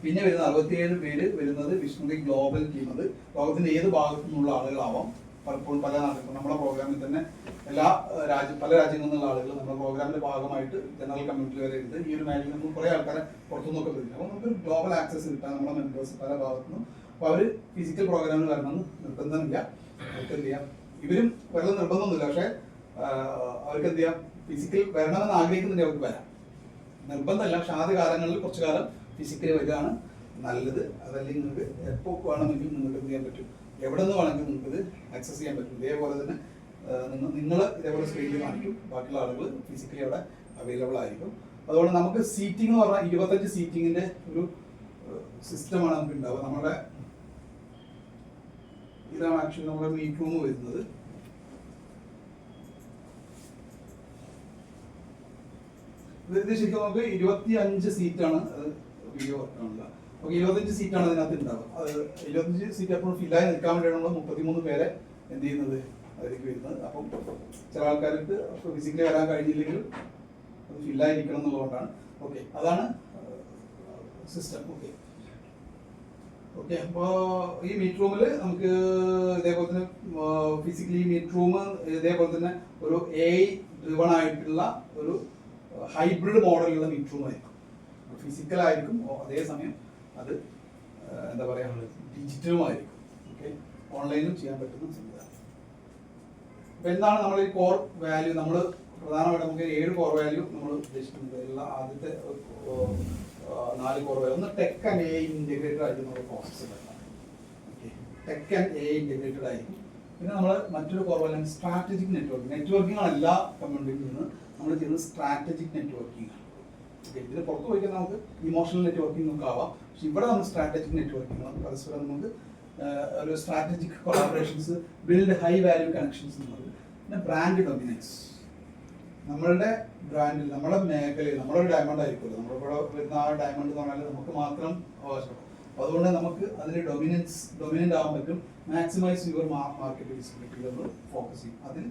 പിന്നെ വരുന്ന 67 പേര് വരുന്നത് വിഷ്ണുവിന്റെ ഗ്ലോബൽ ടീം. അത് ലോകത്തിന്റെ ഏത് ഭാഗത്തു നിന്നുള്ള ആളുകളാവാം. പലപ്പോഴും പല നാടുകളും നമ്മുടെ പ്രോഗ്രാമിൽ തന്നെ പല രാജ്യങ്ങളിൽ നിന്നുള്ള ആളുകൾ നമ്മുടെ പ്രോഗ്രാമിന്റെ ഭാഗമായിട്ട് ജനറൽ കമ്മ്യൂണിറ്റി വരെ ഉണ്ട്. ഈ ഒരു മേഖലയിൽ നമുക്ക് കുറേ ആൾക്കാരെ പുറത്തുനിന്നൊക്കെ വരും. അപ്പോൾ നമുക്ക് ഗ്ലോബൽ ആക്സസ് കിട്ടാൻ നമ്മുടെ മെമ്പേഴ്സ് പല ഭാഗത്തുനിന്നും. അപ്പോൾ അവർ ഫിസിക്കൽ പ്രോഗ്രാമിൽ വരണമെന്ന് നിർബന്ധമില്ല. അവർക്ക് എന്ത് ചെയ്യാം, ഇവരും വരൽ നിർബന്ധമൊന്നുമില്ല, പക്ഷേ അവർക്ക് എന്ത് ചെയ്യാം, ഫിസിക്കൽ വരണമെന്ന് ആഗ്രഹിക്കുന്നുണ്ടെങ്കിൽ അവർക്ക് വരാം. നിർബന്ധമല്ല, പക്ഷെ ആദ്യ കാലങ്ങളിൽ കുറച്ചു കാലം ഫിസിക്കലി വരികയാണ് നല്ലത്. അതല്ലെങ്കിൽ നിങ്ങൾക്ക് എപ്പോൾ വേണമെങ്കിലും നിങ്ങൾക്ക് എന്ത് ചെയ്യാൻ പറ്റും, എവിടെ നിന്ന് വേണമെങ്കിലും നിങ്ങൾക്കിത് ആക്സസ് ചെയ്യാൻ പറ്റും. ഇതേപോലെ തന്നെ നിങ്ങൾ ഇതേപോലെ സ്ക്രീനിൽ കാണിക്കും, ബാക്കിയുള്ള ആളുകൾ ഫിസിക്കലി അവിടെ അവൈലബിൾ ആയിരിക്കും. അതുകൊണ്ട് നമുക്ക് സീറ്റിംഗ് എന്ന് പറഞ്ഞാൽ 25 സീറ്റിങ്ങിൻ്റെ ഒരു സിസ്റ്റമാണ് നമുക്ക് ഉണ്ടാവുക. നമ്മുടെ ഇതാണ് ആക്ച്വലി നമ്മുടെ മീറ്റ് റൂം വരുന്നത്. ഇത് ശരിക്കും നമുക്ക് 25 സീറ്റാണ് അത് വീഡിയോ വർക്കാണുള്ള. ഓക്കെ, 25 സീറ്റാണ് അതിനകത്ത് ഉണ്ടാവുക. അത് 25 സീറ്റ് എപ്പോഴും ഫില്ലായി നിൽക്കാൻ വേണ്ടിയാണ് നമ്മൾ 33 പേരെ എന്ത് ചെയ്യുന്നത് അതിലേക്ക് വരുന്നത്. അപ്പം ചില ആൾക്കാർക്ക് ഫിസിക്കലി വരാൻ കഴിഞ്ഞില്ലെങ്കിലും അത് ഫില്ലായിരിക്കണം എന്നുള്ളതുകൊണ്ടാണ്. ഓക്കെ, അതാണ് സിസ്റ്റം. ഓക്കെ ഓക്കെ അപ്പോൾ ഈ മീറ്റ് റൂമിൽ നമുക്ക് ഇതേപോലെ തന്നെ ഫിസിക്കലി മീറ്റ് റൂം ഇതേപോലെ തന്നെ ഒരു AI ഡ്രിവൺ ആയിട്ടുള്ള ഒരു ഹൈബ്രിഡ് മോഡലുള്ള മീറ്റ് റൂം ആയിരിക്കും. ഫിസിക്കൽ ആയിരിക്കും, അതേസമയം അത് എന്താ പറയുക ഡിജിറ്റലും ആയിരിക്കും. ഓക്കെ, ഓൺലൈനിലും ചെയ്യാൻ പറ്റുന്ന സംവിധാനം. അപ്പോൾ എന്താണ് നമ്മൾ ഈ കോർ വാല്യൂ? നമ്മൾ പ്രധാനമായിട്ട് നമുക്ക് 7 കോർ വാല്യൂ നമ്മൾ ഉദ്ദേശിക്കുന്നത്. എല്ലാ ആദ്യത്തെ 4 കോർ വാല്യൂ. ഒന്ന് ടെക് ആൻഡ് AI ഇൻറ്റഗ്രേറ്റഡ് ആയിട്ട് നമ്മൾ പ്രോസസ്സ് ഉണ്ടാക്കാം. Okay, tech and AI integrated ആയിരിക്കും. പിന്നെ നമ്മൾ മറ്റൊരു core value strategic networking. Networking ആണ് എല്ലാ കമ്മ്യൂണിറ്റിയിൽ നിന്ന് നമ്മൾ ചെയ്യുന്നത് സ്ട്രാറ്റജിക് നെറ്റ്വർക്കിംഗ് ആണ്. ഓക്കെ, ഇതിന് പുറത്ത് പോയിക്കാൻ നമുക്ക് ഇമോഷണൽ നെറ്റ്വർക്കിംഗ് ഒക്കെ ആവാം. പക്ഷെ ഇവിടെ നമ്മൾ സ്ട്രാറ്റജിക് നെറ്റ്വർക്കിംഗ് ആണ്. പരസ്പരം നമുക്ക് ഒരു strategic collaborations, build high value connections എന്നുള്ളത്. പിന്നെ ബ്രാൻഡ് ഡൊമിനൻസ്. നമ്മളുടെ ബ്രാൻഡിൽ, നമ്മുടെ മേഖലയിൽ, നമ്മളൊരു ഡയമണ്ട് ആയിരിക്കുമല്ലോ, നമ്മളിവിടെ വരുന്ന ആ ഡയമണ്ട് എന്ന് പറഞ്ഞാൽ നമുക്ക് മാത്രം അവകാശപ്പെടും. അപ്പോൾ അതുകൊണ്ട് നമുക്ക് അതിന് ഡൊമിനൻ്റ് ആവാൻ പറ്റും. മാക്സിമൈസ് യുവർ മാർക്കറ്റ് വിസിബിലിറ്റി നമ്മൾ ഫോക്കസ് ചെയ്യും. അതിൽ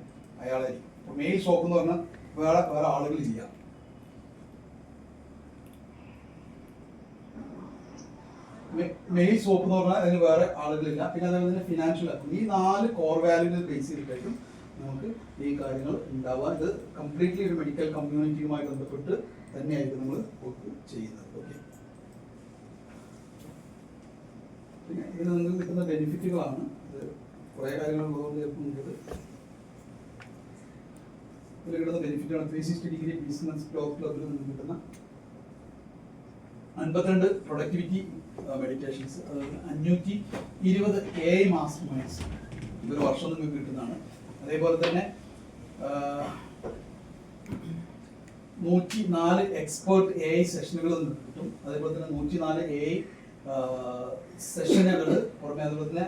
അയാളായിരിക്കും. ഇപ്പോൾ മെയിൽ ഷോപ്പ് എന്ന് പറഞ്ഞാൽ വേറെ ആളുകളില്ല. മെയിൽ സോപ്പ് എന്ന് പറഞ്ഞാൽ അതിന് വേറെ ആളുകളില്ല. പിന്നെ അതേപോലെ തന്നെ ഫിനാൻഷ്യൽ. ഈ 4 കോർ വാല്യൂകൾ ബേസ് ചെയ്തിട്ടായിരിക്കും നമുക്ക് ഈ കാര്യങ്ങൾ ഉണ്ടാവുക. ഇത് കംപ്ലീറ്റ്ലി ഒരു മെഡിക്കൽ കമ്മ്യൂണിറ്റിയുമായി ബന്ധപ്പെട്ട് തന്നെയായിരിക്കും നമ്മൾ വർക്ക് ചെയ്യുന്നത്. ഓക്കെ, പിന്നെ ഇതിൽ നിങ്ങൾക്ക് കിട്ടുന്ന ബെനിഫിറ്റുകളാണ്. ഇത് കുറേ കാര്യങ്ങളുള്ളതുകൊണ്ട് ചിലപ്പോൾ ഇതിൽ കിട്ടുന്ന ബെനിഫിറ്റാണ് 360 ഡിഗ്രി ബിസിനസ് ഗ്രോത്ത് ക്ലബിൽ നിന്ന് കിട്ടുന്ന 52 പ്രൊഡക്ടിവിറ്റി മെഡിറ്റേഷൻസ്, അതുപോലെ 520 AI മാസ്റ്റർ മൈൻഡ്സ് ഇതൊരു വർഷം നിങ്ങൾക്ക് കിട്ടുന്നതാണ്. അതേപോലെ തന്നെ 104 എക്സ്പേർട്ട് AI സെഷനുകൾ നിങ്ങൾക്ക് കിട്ടും. അതേപോലെ തന്നെ 104 AI സെഷനുകൾ പുറമെ, അതുപോലെ തന്നെ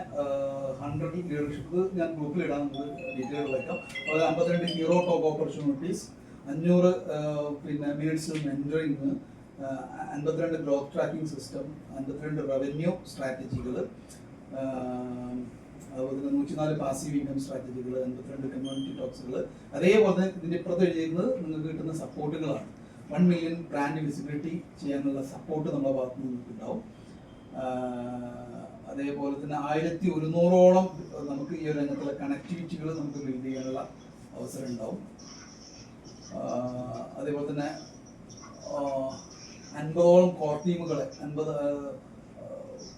100 ലീഡർഷിപ്പ് ഞാൻ ഗ്രൂപ്പിൽ ഇടാൻ നമുക്ക് ഡീറ്റെയിൽ വയ്ക്കാം. അതുപോലെ 52 ഹീറോ ടോപ്പ് ഓപ്പർച്യൂണിറ്റീസ്, 500 പിന്നെ minutes mentoring, 52 growth tracking system, 52 revenue സ്ട്രാറ്റജികൾ, അതുപോലെ തന്നെ 104 പാസീവ് ഇൻകം സ്ട്രാറ്റജികൾ, 52 കമ്മ്യൂണിറ്റി ടോക്സുകൾ. അതേപോലെ തന്നെ ഇതിൻ്റെ ഇപ്പുറത്ത് എഴുതിയിരുന്നത് നിങ്ങൾക്ക് കിട്ടുന്ന സപ്പോർട്ടുകളാണ്. 1 മില്യൺ ബ്രാൻഡ് വിസിബിലിറ്റി ചെയ്യാനുള്ള സപ്പോർട്ട് നമ്മുടെ ഭാഗത്ത് നിന്ന് നിങ്ങൾക്ക് ഉണ്ടാവും. അതേപോലെ തന്നെ 1100ഓളം നമുക്ക് ഈ ഒരു രംഗത്തുള്ള കണക്ടിവിറ്റികൾ നമുക്ക് ബിൽഡ് ചെയ്യാനുള്ള അവസരം ഉണ്ടാവും. അതേപോലെ തന്നെ 50ഓളം കോർ ടീമുകൾ, 50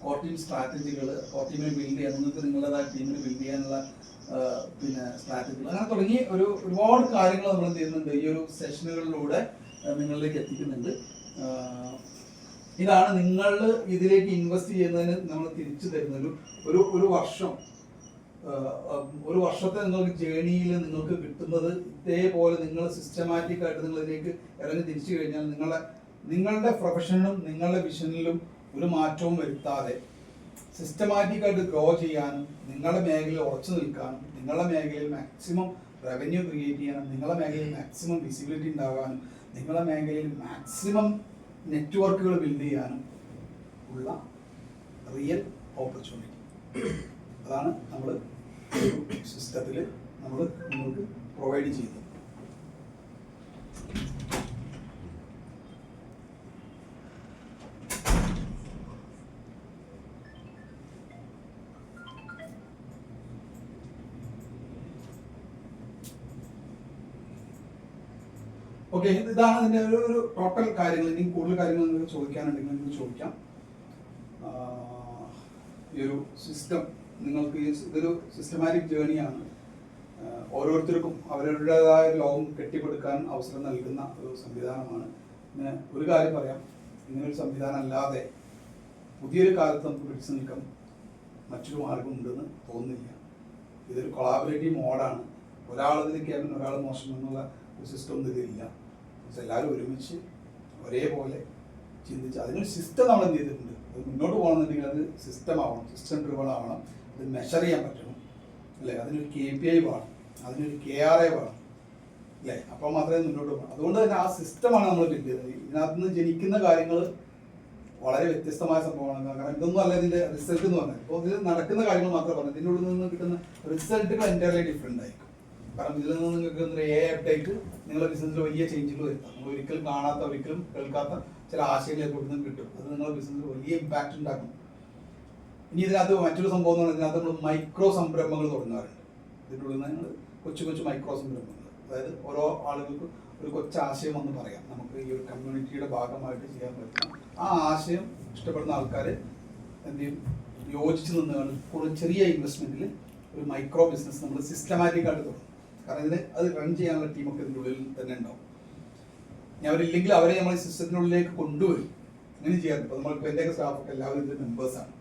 കോർ ടീം സ്ട്രാറ്റജികൾ, കോർ ടീമിനെ ബിൽഡ് ചെയ്യാൻ, നിങ്ങൾക്ക് നിങ്ങളുടേതായ ടീമിനെ ബിൽഡ് ചെയ്യാനുള്ള പിന്നെ സ്ട്രാറ്റജികൾ, അങ്ങനെ തുടങ്ങി ഒരുപാട് കാര്യങ്ങൾ നമ്മൾ എന്ത് ചെയ്യുന്നുണ്ട് ഈ ഒരു സെഷനുകളിലൂടെ നിങ്ങളിലേക്ക് എത്തിക്കുന്നുണ്ട്. ഇതാണ് നിങ്ങൾ ഇതിലേക്ക് ഇൻവെസ്റ്റ് ചെയ്യുന്നതിന് നമ്മൾ തിരിച്ചു തരുന്ന ഒരു വർഷം, ഒരു വർഷത്തെ നിങ്ങൾക്ക് ജേണിയിൽ നിങ്ങൾക്ക് കിട്ടുന്നത് ഇതേപോലെ നിങ്ങൾ സിസ്റ്റമാറ്റിക് ആയിട്ട് നിങ്ങൾ ഇതിലേക്ക് ഇറങ്ങി തിരിച്ചു കഴിഞ്ഞാൽ നിങ്ങളുടെ പ്രൊഫഷനിലും നിങ്ങളുടെ വിഷനിലും ഒരു മാറ്റവും വരുത്താതെ സിസ്റ്റമാറ്റിക് ആയിട്ട് ഗ്രോ ചെയ്യാനും, നിങ്ങളുടെ മേഖലയിൽ ഉറച്ചു നിൽക്കാനും, നിങ്ങളുടെ മേഖലയിൽ മാക്സിമം റവന്യൂ ക്രിയേറ്റ് ചെയ്യാനും, നിങ്ങളുടെ മേഖലയിൽ മാക്സിമം വിസിബിലിറ്റി ഉണ്ടാകാനും, നിങ്ങളുടെ മേഖലയിൽ മാക്സിമം നെറ്റ്വർക്കുകൾ ബിൽഡ് ചെയ്യാനും ഉള്ള റിയൽ ഓപ്പർച്യൂണിറ്റി. അതാണ് നമ്മൾ സിസ്റ്റത്തിൽ നമ്മൾ നിങ്ങൾക്ക് പ്രൊവൈഡ് ചെയ്യുന്നത്. ഓക്കെ, ഇതാണ് ഇതിൻ്റെ ഒരു ടോട്ടൽ കാര്യങ്ങൾ. ഇനി കൂടുതൽ കാര്യങ്ങൾ നിങ്ങൾക്ക് ചോദിക്കാനുണ്ടെങ്കിൽ നിങ്ങൾക്ക് ചോദിക്കാം. ഈ ഒരു സിസ്റ്റം നിങ്ങൾക്ക് ഇതൊരു സിസ്റ്റമാറ്റിക് ജേണിയാണ്. ഓരോരുത്തർക്കും അവരുടേതായ ലോകം കെട്ടിപ്പടുക്കാൻ അവസരം നൽകുന്ന ഒരു സംവിധാനമാണ്. പിന്നെ ഒരു കാര്യം പറയാം, ഇങ്ങനൊരു സംവിധാനം അല്ലാതെ പുതിയൊരു കാലത്ത് നമുക്ക് പിടിച്ചു നിൽക്കാൻ മറ്റൊരു മാർഗം ഉണ്ടെന്ന് തോന്നുന്നില്ല. ഇതൊരു കൊളാബറേറ്റീവ് മോഡാണ്. ഒരാളതിൽ കേവലം ഒരാൾ മോശം എന്നുള്ള ഒരു സിസ്റ്റം ഒന്നും ഇതിലില്ല. എല്ലാവരും ഒരുമിച്ച് ഒരേപോലെ ചിന്തിച്ച് അതിനൊരു സിസ്റ്റം നമ്മൾ എന്ത് ചെയ്തിട്ടുണ്ട്. അത് മുന്നോട്ട് പോകണമെന്നുണ്ടെങ്കിൽ അത് സിസ്റ്റം ആവണം, സിസ്റ്റം ഡ്രിവൺ ആവണം. അത് മെഷർ ചെയ്യാൻ പറ്റണം, അല്ലേ? അതിനൊരു KPI വേണം, അതിനൊരു KRA വേണം. അല്ലേ? അപ്പോൾ മാത്രമേ മുന്നോട്ട് പോകൂ. അതുകൊണ്ട് തന്നെ ആ സിസ്റ്റമാണ് നമ്മൾ ബിൽഡ് ചെയ്തത്. ഇതിനകത്ത് നിന്ന് ജനിക്കുന്ന കാര്യങ്ങൾ വളരെ വ്യത്യസ്തമായ സംഭവമാണ്. കാരണം ഇതൊന്നും അല്ല ഇതിന്റെ റിസൾട്ട് എന്ന് പറഞ്ഞാൽ. ഇപ്പോൾ ഇതിൽ നടക്കുന്ന കാര്യങ്ങൾ മാത്രമേ പറഞ്ഞു, ഇതിൻ്റെ ഉള്ളിൽ നിന്ന് കിട്ടുന്ന റിസൾട്ടുകൾ എൻ്റയർലി ഡിഫറെൻ്റ് ആയിരിക്കും. കാരണം ഇതിൽ നിന്ന് നിങ്ങൾക്ക് അപ്ഡേറ്റ് നിങ്ങളുടെ ബിസിനസ്സിൽ വലിയ ചേഞ്ചുകൾ വരുത്താം. നിങ്ങൾ ഒരിക്കലും കാണാത്ത, ഒരിക്കലും കേൾക്കാത്ത ചില ആശയങ്ങൾ ഇവിടുന്ന് കിട്ടും. അത് നിങ്ങളുടെ ബിസിനസ്സിൽ വലിയ ഇമ്പാക്റ്റ് ഉണ്ടാക്കും. ഇനി ഇതിനകത്ത് മറ്റൊരു സംഭവം എന്ന് പറഞ്ഞാൽ ഇതിനകത്ത് നമ്മൾ മൈക്രോ സംരംഭങ്ങൾ തുടങ്ങാറുണ്ട്. ഇതിൻ്റെ ഉള്ളിൽ നിന്ന് നിങ്ങൾ കൊച്ചു കൊച്ചു മൈക്രോ സംരംഭങ്ങൾ, അതായത് ഓരോ ആളുകൾക്ക് ഒരു കൊച്ചാശയം എന്ന് പറയാം, നമുക്ക് ഈ ഒരു കമ്മ്യൂണിറ്റിയുടെ ഭാഗമായിട്ട് ചെയ്യാൻ പറ്റും. ആ ആശയം ഇഷ്ടപ്പെടുന്ന ആൾക്കാർ എന്ത് ചെയ്യും, യോജിച്ച് നിന്നുകൊണ്ട് കൂടുതൽ ചെറിയ ഇൻവെസ്റ്റ്മെൻറ്റിൽ ഒരു മൈക്രോ ബിസിനസ് നമ്മൾ സിസ്റ്റമാറ്റിക് ആയിട്ട് തുടങ്ങും. കാരണം ഇതിന് അത് റൺ ചെയ്യാനുള്ള ടീമൊക്കെ ഇതിൻ്റെ ഉള്ളിൽ തന്നെ ഉണ്ടാവും. ഇനി അവരില്ലെങ്കിൽ അവരെ നമ്മൾ സിസ്റ്റത്തിനുള്ളിലേക്ക് കൊണ്ടുവരും. അങ്ങനെ ചെയ്യാറുണ്ട്. ഇപ്പോൾ നമ്മൾക്ക് എൻ്റെയൊക്കെ സ്റ്റാഫൊക്കെ എല്ലാവരും ഇതിൻ്റെ മെമ്പേഴ്സാണ്.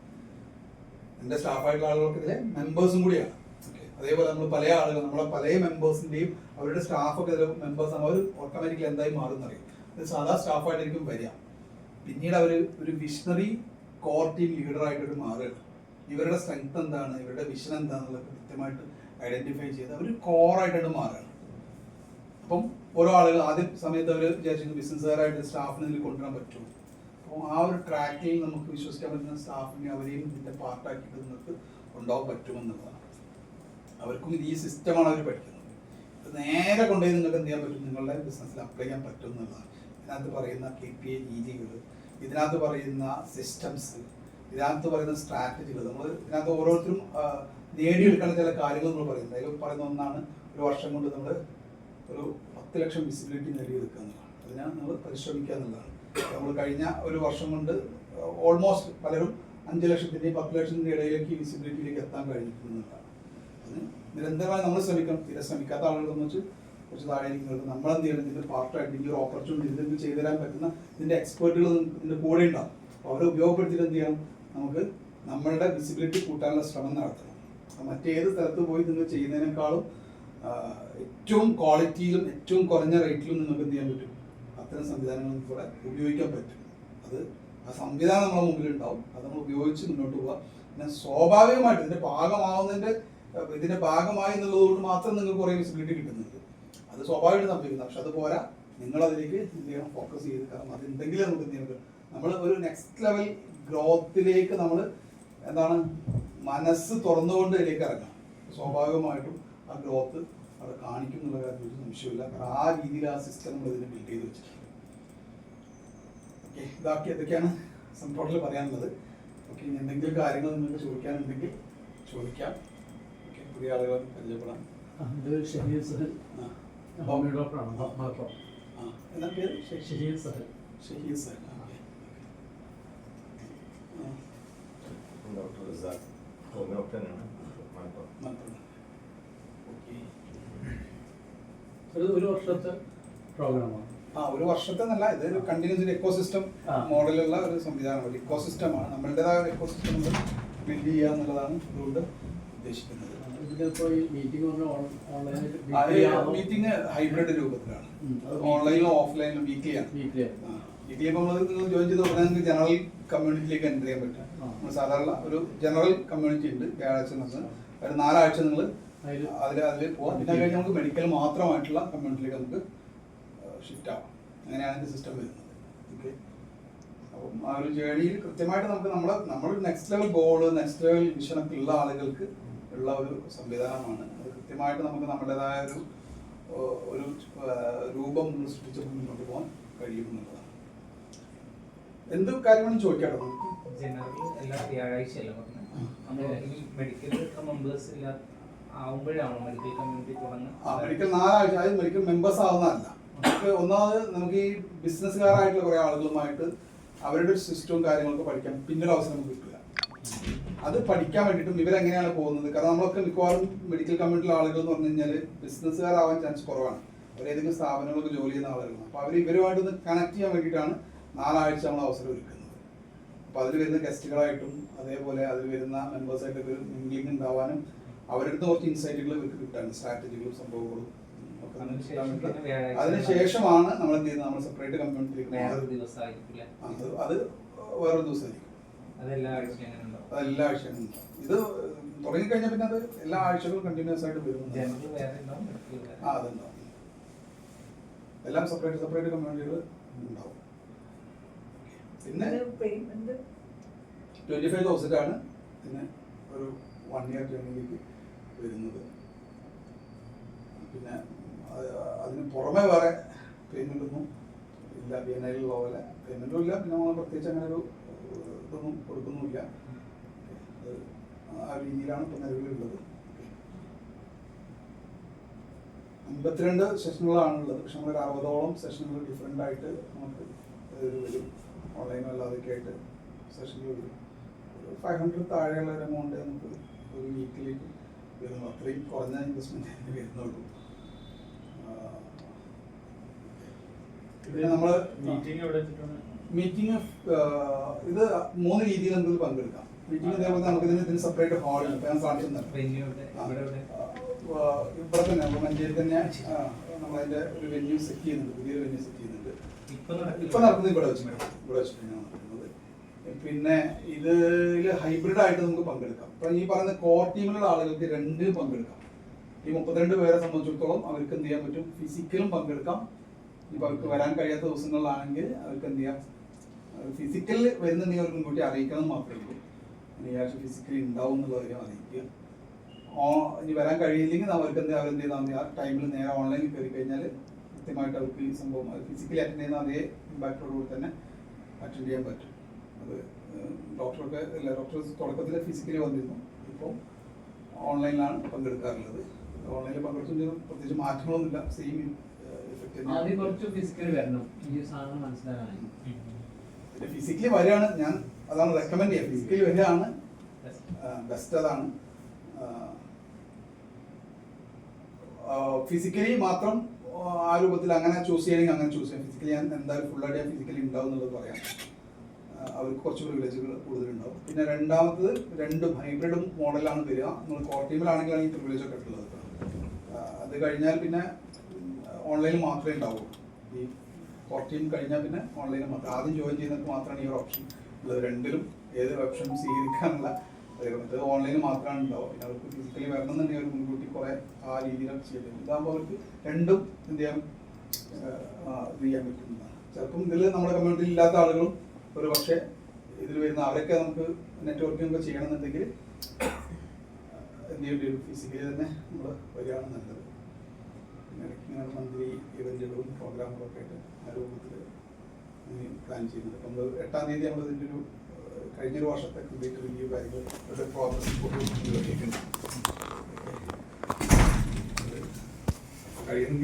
എൻ്റെ സ്റ്റാഫായിട്ടുള്ള ആളുകൾക്ക് ഇതിലെ മെമ്പേഴ്സും കൂടിയാണ്. ഓക്കെ, അതേപോലെ നമ്മൾ പല ആളുകൾ, നമ്മളെ പല മെമ്പേഴ്സിൻ്റെയും അവരുടെ സ്റ്റാഫൊക്കെ ഇതിലെ മെമ്പേഴ്സാണ്. അവർ ഓട്ടോമാറ്റിക്കലി എന്തായി മാറുന്നറിയും. ഇത് സാധാ സ്റ്റാഫായിട്ടായിരിക്കും വരിക. പിന്നീട് അവർ ഒരു വിഷണറി കോർ ടീം ലീഡറായിട്ടൊരു മാറുകയാണ്. ഇവരുടെ സ്ട്രെങ്ത് എന്താണ്, ഇവരുടെ വിഷൻ എന്താണെന്നുള്ളത് കൃത്യമായിട്ട് ഐഡന്റിഫൈ ചെയ്ത് അവർ കോറായിട്ടാണ് മാറുകയാണ്. അപ്പം ഓരോ ആളുകൾ ആദ്യ സമയത്ത് അവർ വിചാരിച്ചിരുന്നു ബിസിനസ്സുകാരായിട്ട് സ്റ്റാഫിനെ ഇതിൽ കൊണ്ടുവരാൻ പറ്റുമോ. അപ്പോൾ ആ ഒരു ട്രാക്കിൽ നമുക്ക് വിശ്വസിക്കാൻ പറ്റുന്ന സ്റ്റാഫിനെ അവരെയും ഇതിൻ്റെ പാർട്ടാക്കിയിട്ട് നിങ്ങൾക്ക് കൊണ്ടുപോകാൻ പറ്റുമെന്നുള്ളതാണ്. അവർക്കും ഈ സിസ്റ്റമാണ് അവർ പഠിക്കുന്നത്. ഇത് നേരെ കൊണ്ടുപോയി നിങ്ങൾക്ക് എന്ത് ചെയ്യാൻ പറ്റും, നിങ്ങളുടെ ബിസിനസ്സിൽ അപ്ലൈ ചെയ്യാൻ പറ്റും എന്നുള്ളതാണ്. ഇതിനകത്ത് പറയുന്ന KPI രീതികൾ, ഇതിനകത്ത് പറയുന്ന സിസ്റ്റംസ്, ഇതിനകത്ത് പറയുന്ന സ്ട്രാറ്റജികൾ, നമ്മൾ ഇതിനകത്ത് ഓരോരുത്തരും നേടിയെടുക്കേണ്ട ചില കാര്യങ്ങൾ നമ്മൾ പറയുന്നത്. അതിൽ പറയുന്ന ഒന്നാണ് ഒരു വർഷം കൊണ്ട് നമ്മൾ ഒരു 10 ലക്ഷം വിസിബിലിറ്റി നേടിയെടുക്കുക എന്നുള്ളതാണ്. അതിനാണ് നമ്മൾ പരിശ്രമിക്കുക എന്നുള്ളതാണ്. നമ്മൾ കഴിഞ്ഞ ഒരു വർഷം കൊണ്ട് ഓൾമോസ്റ്റ് പലരും 5 ലക്ഷത്തിൻ്റെയും 10 ലക്ഷത്തിൻ്റെ ഇടയിലേക്ക് വിസിബിലിറ്റിയിലേക്ക് എത്താൻ കഴിഞ്ഞിട്ടുള്ളതാണ്. അതിന് നിരന്തരമായി നമ്മൾ ശ്രമിക്കണം. തീരെ ശ്രമിക്കാത്ത ആളുകളെന്ന് വെച്ച് കുറച്ച് താഴെ ഇരിക്കുന്നത് നമ്മളെന്ത് ചെയ്യണം, ഇതിൻ്റെ പാർട്ടായിട്ട് ഈ ഒരു ഓപ്പർച്യൂണിറ്റി ഇതിന് ചെയ്തു തരാൻ പറ്റുന്ന ഇതിൻ്റെ എക്സ്പേർട്ടുകൾ ഇതിൻ്റെ കൂടെ ഉണ്ടാവും. അപ്പോൾ അവരെ ഉപയോഗപ്പെടുത്തിയിട്ട് എന്ത് ചെയ്യണം, നമുക്ക് നമ്മളുടെ വിസിബിലിറ്റി കൂട്ടാനുള്ള ശ്രമം നടത്തണം. മറ്റേത് സ്ഥലത്ത് പോയി നിങ്ങൾ ചെയ്യുന്നതിനേക്കാളും ഏറ്റവും ക്വാളിറ്റിയിലും ഏറ്റവും കുറഞ്ഞ റേറ്റിലും നിങ്ങൾക്ക് എന്ത് ചെയ്യാൻ പറ്റും, അത്തരം സംവിധാനങ്ങൾ കൂടെ ഉപയോഗിക്കാൻ പറ്റും. അത് ആ സംവിധാനം നമ്മുടെ മുമ്പിലുണ്ടാവും. അത് നമ്മൾ ഉപയോഗിച്ച് മുന്നോട്ട് പോവുക. പിന്നെ സ്വാഭാവികമായിട്ട് ഇതിൻ്റെ ഭാഗമായി എന്നുള്ളതുകൊണ്ട് മാത്രം നിങ്ങൾക്ക് കുറേ വിസിബിലിറ്റി കിട്ടുന്നുണ്ട്. അത് സ്വാഭാവികമായിട്ട് സംഭവിക്കുന്നത്. പക്ഷെ അത് പോരാ, നിങ്ങളതിലേക്ക് എന്ത് ചെയ്യണം, ഫോക്കസ് ചെയ്ത്. കാരണം അതുണ്ടെങ്കിൽ നമുക്ക് എന്ത് ചെയ്യാൻ, നമ്മൾ ഒരു നെക്സ്റ്റ് ലെവൽ ഗ്രോത്തിലേക്ക് നമ്മൾ എന്താണ് മനസ്സ് തുറന്നുകൊണ്ട് ഇതിലേക്ക് ഇറങ്ങണം. സ്വാഭാവികമായിട്ടും ആ ഗ്രോത്ത് അവിടെ കാണിക്കും എന്നുള്ള കാര്യത്തിൽ സംശയമില്ല. കാരണം ആ രീതിയിൽ ആ സിസ്റ്റം നമ്മൾ ഇതിനെ ബിൽഡ് ചെയ്ത് വെച്ചിട്ടുണ്ട്. ഓക്കെ, ഇതാക്കി എന്തൊക്കെയാണ് ടോട്ടൽ പറയാനുള്ളത്. ഓക്കെ, ഇനി എന്തെങ്കിലും കാര്യങ്ങൾ നിങ്ങൾക്ക് ചോദിക്കാനുണ്ടെങ്കിൽ ചോദിക്കാം. ഓക്കെ, പുതിയ ആളുകളെ പരിചയപ്പെടാം. ഷഹീർ സഹൽ, ഹോമിയോ ഡോക്ടറാണ്. എന്താ പേര്? ഷഹീർ സഹൽ. ഷഹീർ സഹൽ. ഡോക്ടർ റിസാഖ്, ഹോമിയോപ്പതിയാണ്. ഒരു വർഷത്തെ പ്രോഗ്രാമാണ്. ഒരു വർഷത്തെ എന്നല്ല, ഇതൊരു കണ്ടിന്യൂസ് ഒരു എക്കോസിസ്റ്റം മോഡലുള്ള ഒരു സംവിധാനമാണ്. ഒരു ഇക്കോസിസ്റ്റമാണ്. നമ്മളുടേതായ ഒരു എക്കോസിസ്റ്റം ബിൽഡ് ചെയ്യുക എന്നുള്ളതാണ് ഇതുകൊണ്ട് ഉദ്ദേശിക്കുന്നത്. മീറ്റിംഗ് ഹൈബ്രിഡ് രൂപത്തിലാണ്. ഓൺലൈനിലും ഓഫ്ലൈനിലും വീക്ക്ലിയാണ്. വീക്ക്ലി ഇപ്പോൾ നിങ്ങൾ ജോയിൻ ചെയ്ത് പറഞ്ഞാൽ നിങ്ങൾക്ക് ജനറൽ കമ്മ്യൂണിറ്റിയിലേക്ക് എൻ്റർ ചെയ്യാൻ പറ്റും. നമ്മൾ സാധാരണ ഒരു ജനറൽ കമ്മ്യൂണിറ്റി ഉണ്ട് വ്യാഴാഴ്ച നടത്തുന്നത്. ഒരു 4 ആഴ്ച നിങ്ങൾ അതിൽ പോകാം. പിന്നെ കഴിഞ്ഞ് നമുക്ക് മെഡിക്കൽ മാത്രമായിട്ടുള്ള കമ്മ്യൂണിറ്റിയിലേക്ക് നമുക്ക് ഷിഫ്റ്റ് ആവാം. അങ്ങനെയാണ് ഇതിൻ്റെ സിസ്റ്റം വരുന്നത്. ഓക്കെ, അപ്പം ആ ഒരു ജേണിയിൽ കൃത്യമായിട്ട് നമ്മൾ നെക്സ്റ്റ് ലെവൽ ഗോള്, നെക്സ്റ്റ് ലെവൽ വിഷനൊക്കെ ഉള്ള ആളുകൾക്ക് ഉള്ള ഒരു സംവിധാനമാണ്. അത് കൃത്യമായിട്ട് നമുക്ക് നമ്മുടേതായ ഒരു രൂപം സൃഷ്ടിച്ച് മുന്നോട്ട് പോകാൻ കഴിയുമെന്നുള്ളതാണ്. എന്ത് കാര്യങ്ങളും ചോദിക്കാട്ടോ നമുക്ക്. ജനറൽ എല്ലാ വ്യാഴാഴ്ചയല്ല മെഡിക്കൽ മെമ്പേഴ്സ് ആവുമ്പോഴാണോ മെഡിക്കൽ കമ്മ്യൂണിറ്റി തുടങ്ങുക? മെഡിക്കൽ 4 ആഴ്ച, അതായത് മെഡിക്കൽ മെമ്പേഴ്സ് ആവുന്നതല്ല. ഒന്നാമത് നമുക്ക് ഈ ബിസിനസ്സുകാരായിട്ടുള്ള കുറേ ആളുകളുമായിട്ട് അവരുടെ ഒരു സിസ്റ്റവും കാര്യങ്ങളൊക്കെ പഠിക്കാൻ പിന്നൊരു അവസരം നമുക്ക് കിട്ടുക. അത് പഠിക്കാൻ വേണ്ടിയിട്ടും ഇവരെങ്ങനെയാണ് പോകുന്നത്. കാരണം നമ്മളൊക്കെ മിക്കവാറും മെഡിക്കൽ കമ്മ്യൂണിറ്റിയിലെ ആളുകൾ എന്ന് പറഞ്ഞു കഴിഞ്ഞാൽ ബിസിനസ്സുകാരാവാൻ ചാൻസ് കുറവാണ്. അവരേതെങ്കിലും സ്ഥാപനങ്ങളൊക്കെ ജോലി ചെയ്യുന്ന ആളുകളാണ്. അപ്പോൾ ഇവരുമായിട്ടൊന്ന് കണക്ട് ചെയ്യാൻ വേണ്ടിയിട്ടാണ് 4 ആഴ്ച നമ്മൾ അവസരം ഒരുക്കുന്നത്. അപ്പോൾ അതിൽ വരുന്ന ഗസ്റ്റുകളായിട്ടും അതേപോലെ അതിൽ വരുന്ന മെമ്പേഴ്സായിട്ടൊക്കെ ഒരു മിംഗ്ലിംഗ് ഉണ്ടാവാനും അവരുടെ അടുത്ത് കുറച്ച് ഇൻസൈറ്റുകൾ ഇവർക്ക് കിട്ടാനും സ്ട്രാറ്റജികളും സംഭവങ്ങളും ഒക്കെ അതിനുശേഷമാണ് നമ്മൾ എന്ത് ചെയ്യുന്നത്, നമ്മൾ സെപ്പറേറ്റ് കമ്മ്യൂണിറ്റിയിലേക്ക് അത് വേറൊരു ദിവസമായിരിക്കും. അതെല്ലാ ആഴ്ചയും ഉണ്ടാവും. ഇത് തുടങ്ങിക്കഴിഞ്ഞാൽ പിന്നെ അത് എല്ലാ ആഴ്ചകളും കണ്ടിന്യൂസ് ആയിട്ട് വരും. അതുണ്ടാവും. എല്ലാം സെപ്പറേറ്റ് കമ്മ്യൂണിറ്റികൾ ഉണ്ടാവും. പിന്നെ പേയ്മെന്റ് 25,000 ആണ് പിന്നെ ഒരു 1 ഇയർ ടേമിലേക്ക് വരുന്നത്. പിന്നെ അതിന് പുറമെ വേറെ പേയ്മെന്റ് ഒന്നും ഇല്ല. BNI ഉള്ള പോലെ പേയ്മെന്റും ഇല്ല. പിന്നെ നമ്മൾ പ്രത്യേകിച്ച് അങ്ങനെ ഒരു ഇതൊന്നും കൊടുക്കുന്നുമില്ല. അത് ആ രീതിയിലാണ് ഇപ്പം നിലവിലുള്ളത്. 52 സെഷനുകളാണുള്ളത്. പക്ഷെ നമ്മളൊരു 60ഓളം സെഷനുകൾ ഡിഫറെൻ്റ് ആയിട്ട് നമുക്ക് വരും. ഓൺലൈനും അല്ലാതൊക്കെ ആയിട്ട് സെഷനുകൾ വരും. 500 താഴെയുള്ള ഒരു എമൗണ്ട് നമുക്ക് ഒരു വീക്കിലേക്ക് വരുന്നു. അത്രയും കുറഞ്ഞ ഇൻവെസ്റ്റ്മെൻറ്റ് വരുന്നുള്ളൂ. പിന്നെ നമ്മൾ മീറ്റിംഗ് എവിടെ വെച്ചിട്ടാണ്? മീറ്റിംഗ് ഇത് 3 രീതിയിൽ നമുക്ക് പങ്കെടുക്കാം. മീറ്റിംഗ് ഇതേപോലെ നമുക്ക് ഇതിന് സെപ്പറേറ്റ് ഹാളുണ്ട്. ഇപ്പം ഞാൻ കാണിച്ചിട്ടുണ്ട്. ഇവിടെ തന്നെ നമ്മൾ മഞ്ചേരി തന്നെ നമ്മളതിൻ്റെ ഒരു വെന്യൂ സെറ്റ് ചെയ്യുന്നുണ്ട്. പുതിയൊരു വെന്യൂ സെറ്റ് ചെയ്യുന്നുണ്ട്. ഇപ്പം നടക്കുന്നത് ഇവിടെ വെച്ചിട്ടാണ് നടക്കുന്നത്. പിന്നെ ഇതിൽ ഹൈബ്രിഡ് ആയിട്ട് നമുക്ക് പങ്കെടുക്കാം. ഇപ്പം ഈ പറയുന്ന കോർ ടീമിലുള്ള ആളുകൾക്ക് 2 പങ്കെടുക്കാം. ഈ 32 പേരെ സംബന്ധിച്ചിടത്തോളം അവർക്ക് എന്ത് ചെയ്യാൻ പറ്റും? ഫിസിക്കലും പങ്കെടുക്കാം. ഇപ്പം അവർക്ക് വരാൻ കഴിയാത്ത ദിവസങ്ങളിലാണെങ്കിൽ അവർക്ക് എന്ത് ചെയ്യാം? ഫിസിക്കലിൽ വരുന്നുണ്ടെങ്കിൽ അവർ മുൻകൂട്ടി അറിയിക്കണം മാത്രമേ ഉള്ളൂ. ഈ ആഴ്ച ഫിസിക്കലി ഉണ്ടാവും എന്നുള്ള കാര്യം അറിയിക്കുക. ഇനി വരാൻ കഴിയില്ലെങ്കിൽ അവർക്ക് അവരെന്ത് ചെയ്താൽ മതി? ആ ടൈമിൽ നേരെ ഓൺലൈനിൽ കയറി കഴിഞ്ഞാൽ കൃത്യമായിട്ട് അവർക്ക് ഈ സംഭവം ഫിസിക്കലി അറ്റൻഡ് ചെയ്യുന്ന അതേ ഇമ്പാക്റ്റോടുകൂടി തന്നെ അറ്റൻഡ് ചെയ്യാൻ പറ്റും. അത് ഡോക്ടർ തുടക്കത്തിൽ ഫിസിക്കലി വന്നിരുന്നു. ഇപ്പോൾ ഓൺലൈനിലാണ് പങ്കെടുക്കാറുള്ളത്. ഓൺലൈനിൽ പങ്കെടുത്തുകൊണ്ട് പ്രത്യേകിച്ച് മാറ്റങ്ങളൊന്നുമില്ല. Same effect. ആദ്യം കുറച്ച് ഫിസിക്കലി വരണം ഈ സാധനം മനസ്സിലാക്കാൻ. ഫിസിക്കലി വരികയാണ് ഞാൻ അതാണ് റെക്കമെൻഡ് ചെയ്യുക. ഫിസിക്കലി വരികയാണ് ബെസ്റ്റ്. അതാണ് ഫിസിക്കലി മാത്രം ആ രൂപത്തിൽ അങ്ങനെ ചൂസ് ചെയ്യണമെങ്കിൽ അങ്ങനെ ചൂസ് ചെയ്യാം. ഫിസിക്കലി ഞാൻ എന്തായാലും ഫുള്ളായിട്ട് ഞാൻ ഫിസിക്കലി ഉണ്ടാവും എന്നുള്ളത് പറയാം. അവർക്ക് കുറച്ച് പ്രിവിലേജുകൾ കൂടുതലുണ്ടാവും. പിന്നെ രണ്ടാമത്തത് 2 ഹൈബ്രിഡും മോഡലാണ് വരിക. നമ്മൾ കോർ ടീമിലാണെങ്കിലാണ് ഈ പ്രിവിലേജൊക്കെ ഉള്ളത്. അത് കഴിഞ്ഞാൽ പിന്നെ ഓൺലൈനിൽ മാത്രമേ ഉണ്ടാവുള്ളൂ. ഈ കോർ ടീം കഴിഞ്ഞാൽ പിന്നെ ഓൺലൈനിൽ മാത്രം. ആദ്യം ജോയിൻ ചെയ്യുന്നവർക്ക് മാത്രമാണ് ഈ ഒരു ഓപ്ഷൻ ഉള്ളത്. 2ലും ഏത് ഓപ്ഷനും സ്വീകരിക്കാനുള്ള മറ്റേത് ഓൺലൈനിൽ മാത്രമാണ് ഉണ്ടാവുക. പിന്നെ അവർക്ക് ഫിസിക്കലി വരണമെന്നുണ്ടെങ്കിൽ അവർ മുൻകൂട്ടി കുറേ ആ രീതിയിലൊക്കെ ചെയ്യും. ഇതാകുമ്പോൾ അവർക്ക് 2ഉം എന്ത് ചെയ്യാൻ പറ്റുന്നതാണ്. ചിലപ്പം ഇതിൽ നമ്മുടെ കമ്മ്യൂണിറ്റിയിൽ ഇല്ലാത്ത ആളുകളും ഒരു പക്ഷേ ഇതിൽ വരുന്ന അവരൊക്കെ നമുക്ക് നെറ്റ്വർക്കിംഗ് ഒക്കെ ചെയ്യണമെന്നുണ്ടെങ്കിൽ എന്ത് ചെയ്യേണ്ടി വരും? ഫിസിക്കലി തന്നെ നമ്മൾ വരികയാണ് നല്ലത്. പിന്നെ ഇങ്ങനെ മന്ത്ലി ഇവൻറ്റുകളും പ്രോഗ്രാമുകളും ഒക്കെ ആയിട്ട് ആ രൂപത്തിൽ പ്ലാൻ ചെയ്യുന്നുണ്ട്. അപ്പം നമ്മൾ 8-ാം തീയതി നമ്മൾ ഇതിൻ്റെ ഒരു കഴിഞ്ഞൊരു വർഷത്തെ കംപ്ലീറ്റ് റിവ്യൂ കാര്യങ്ങൾ പ്രോഗ്രസ് റിപ്പോർട്ട് കഴിയുമെങ്കിൽ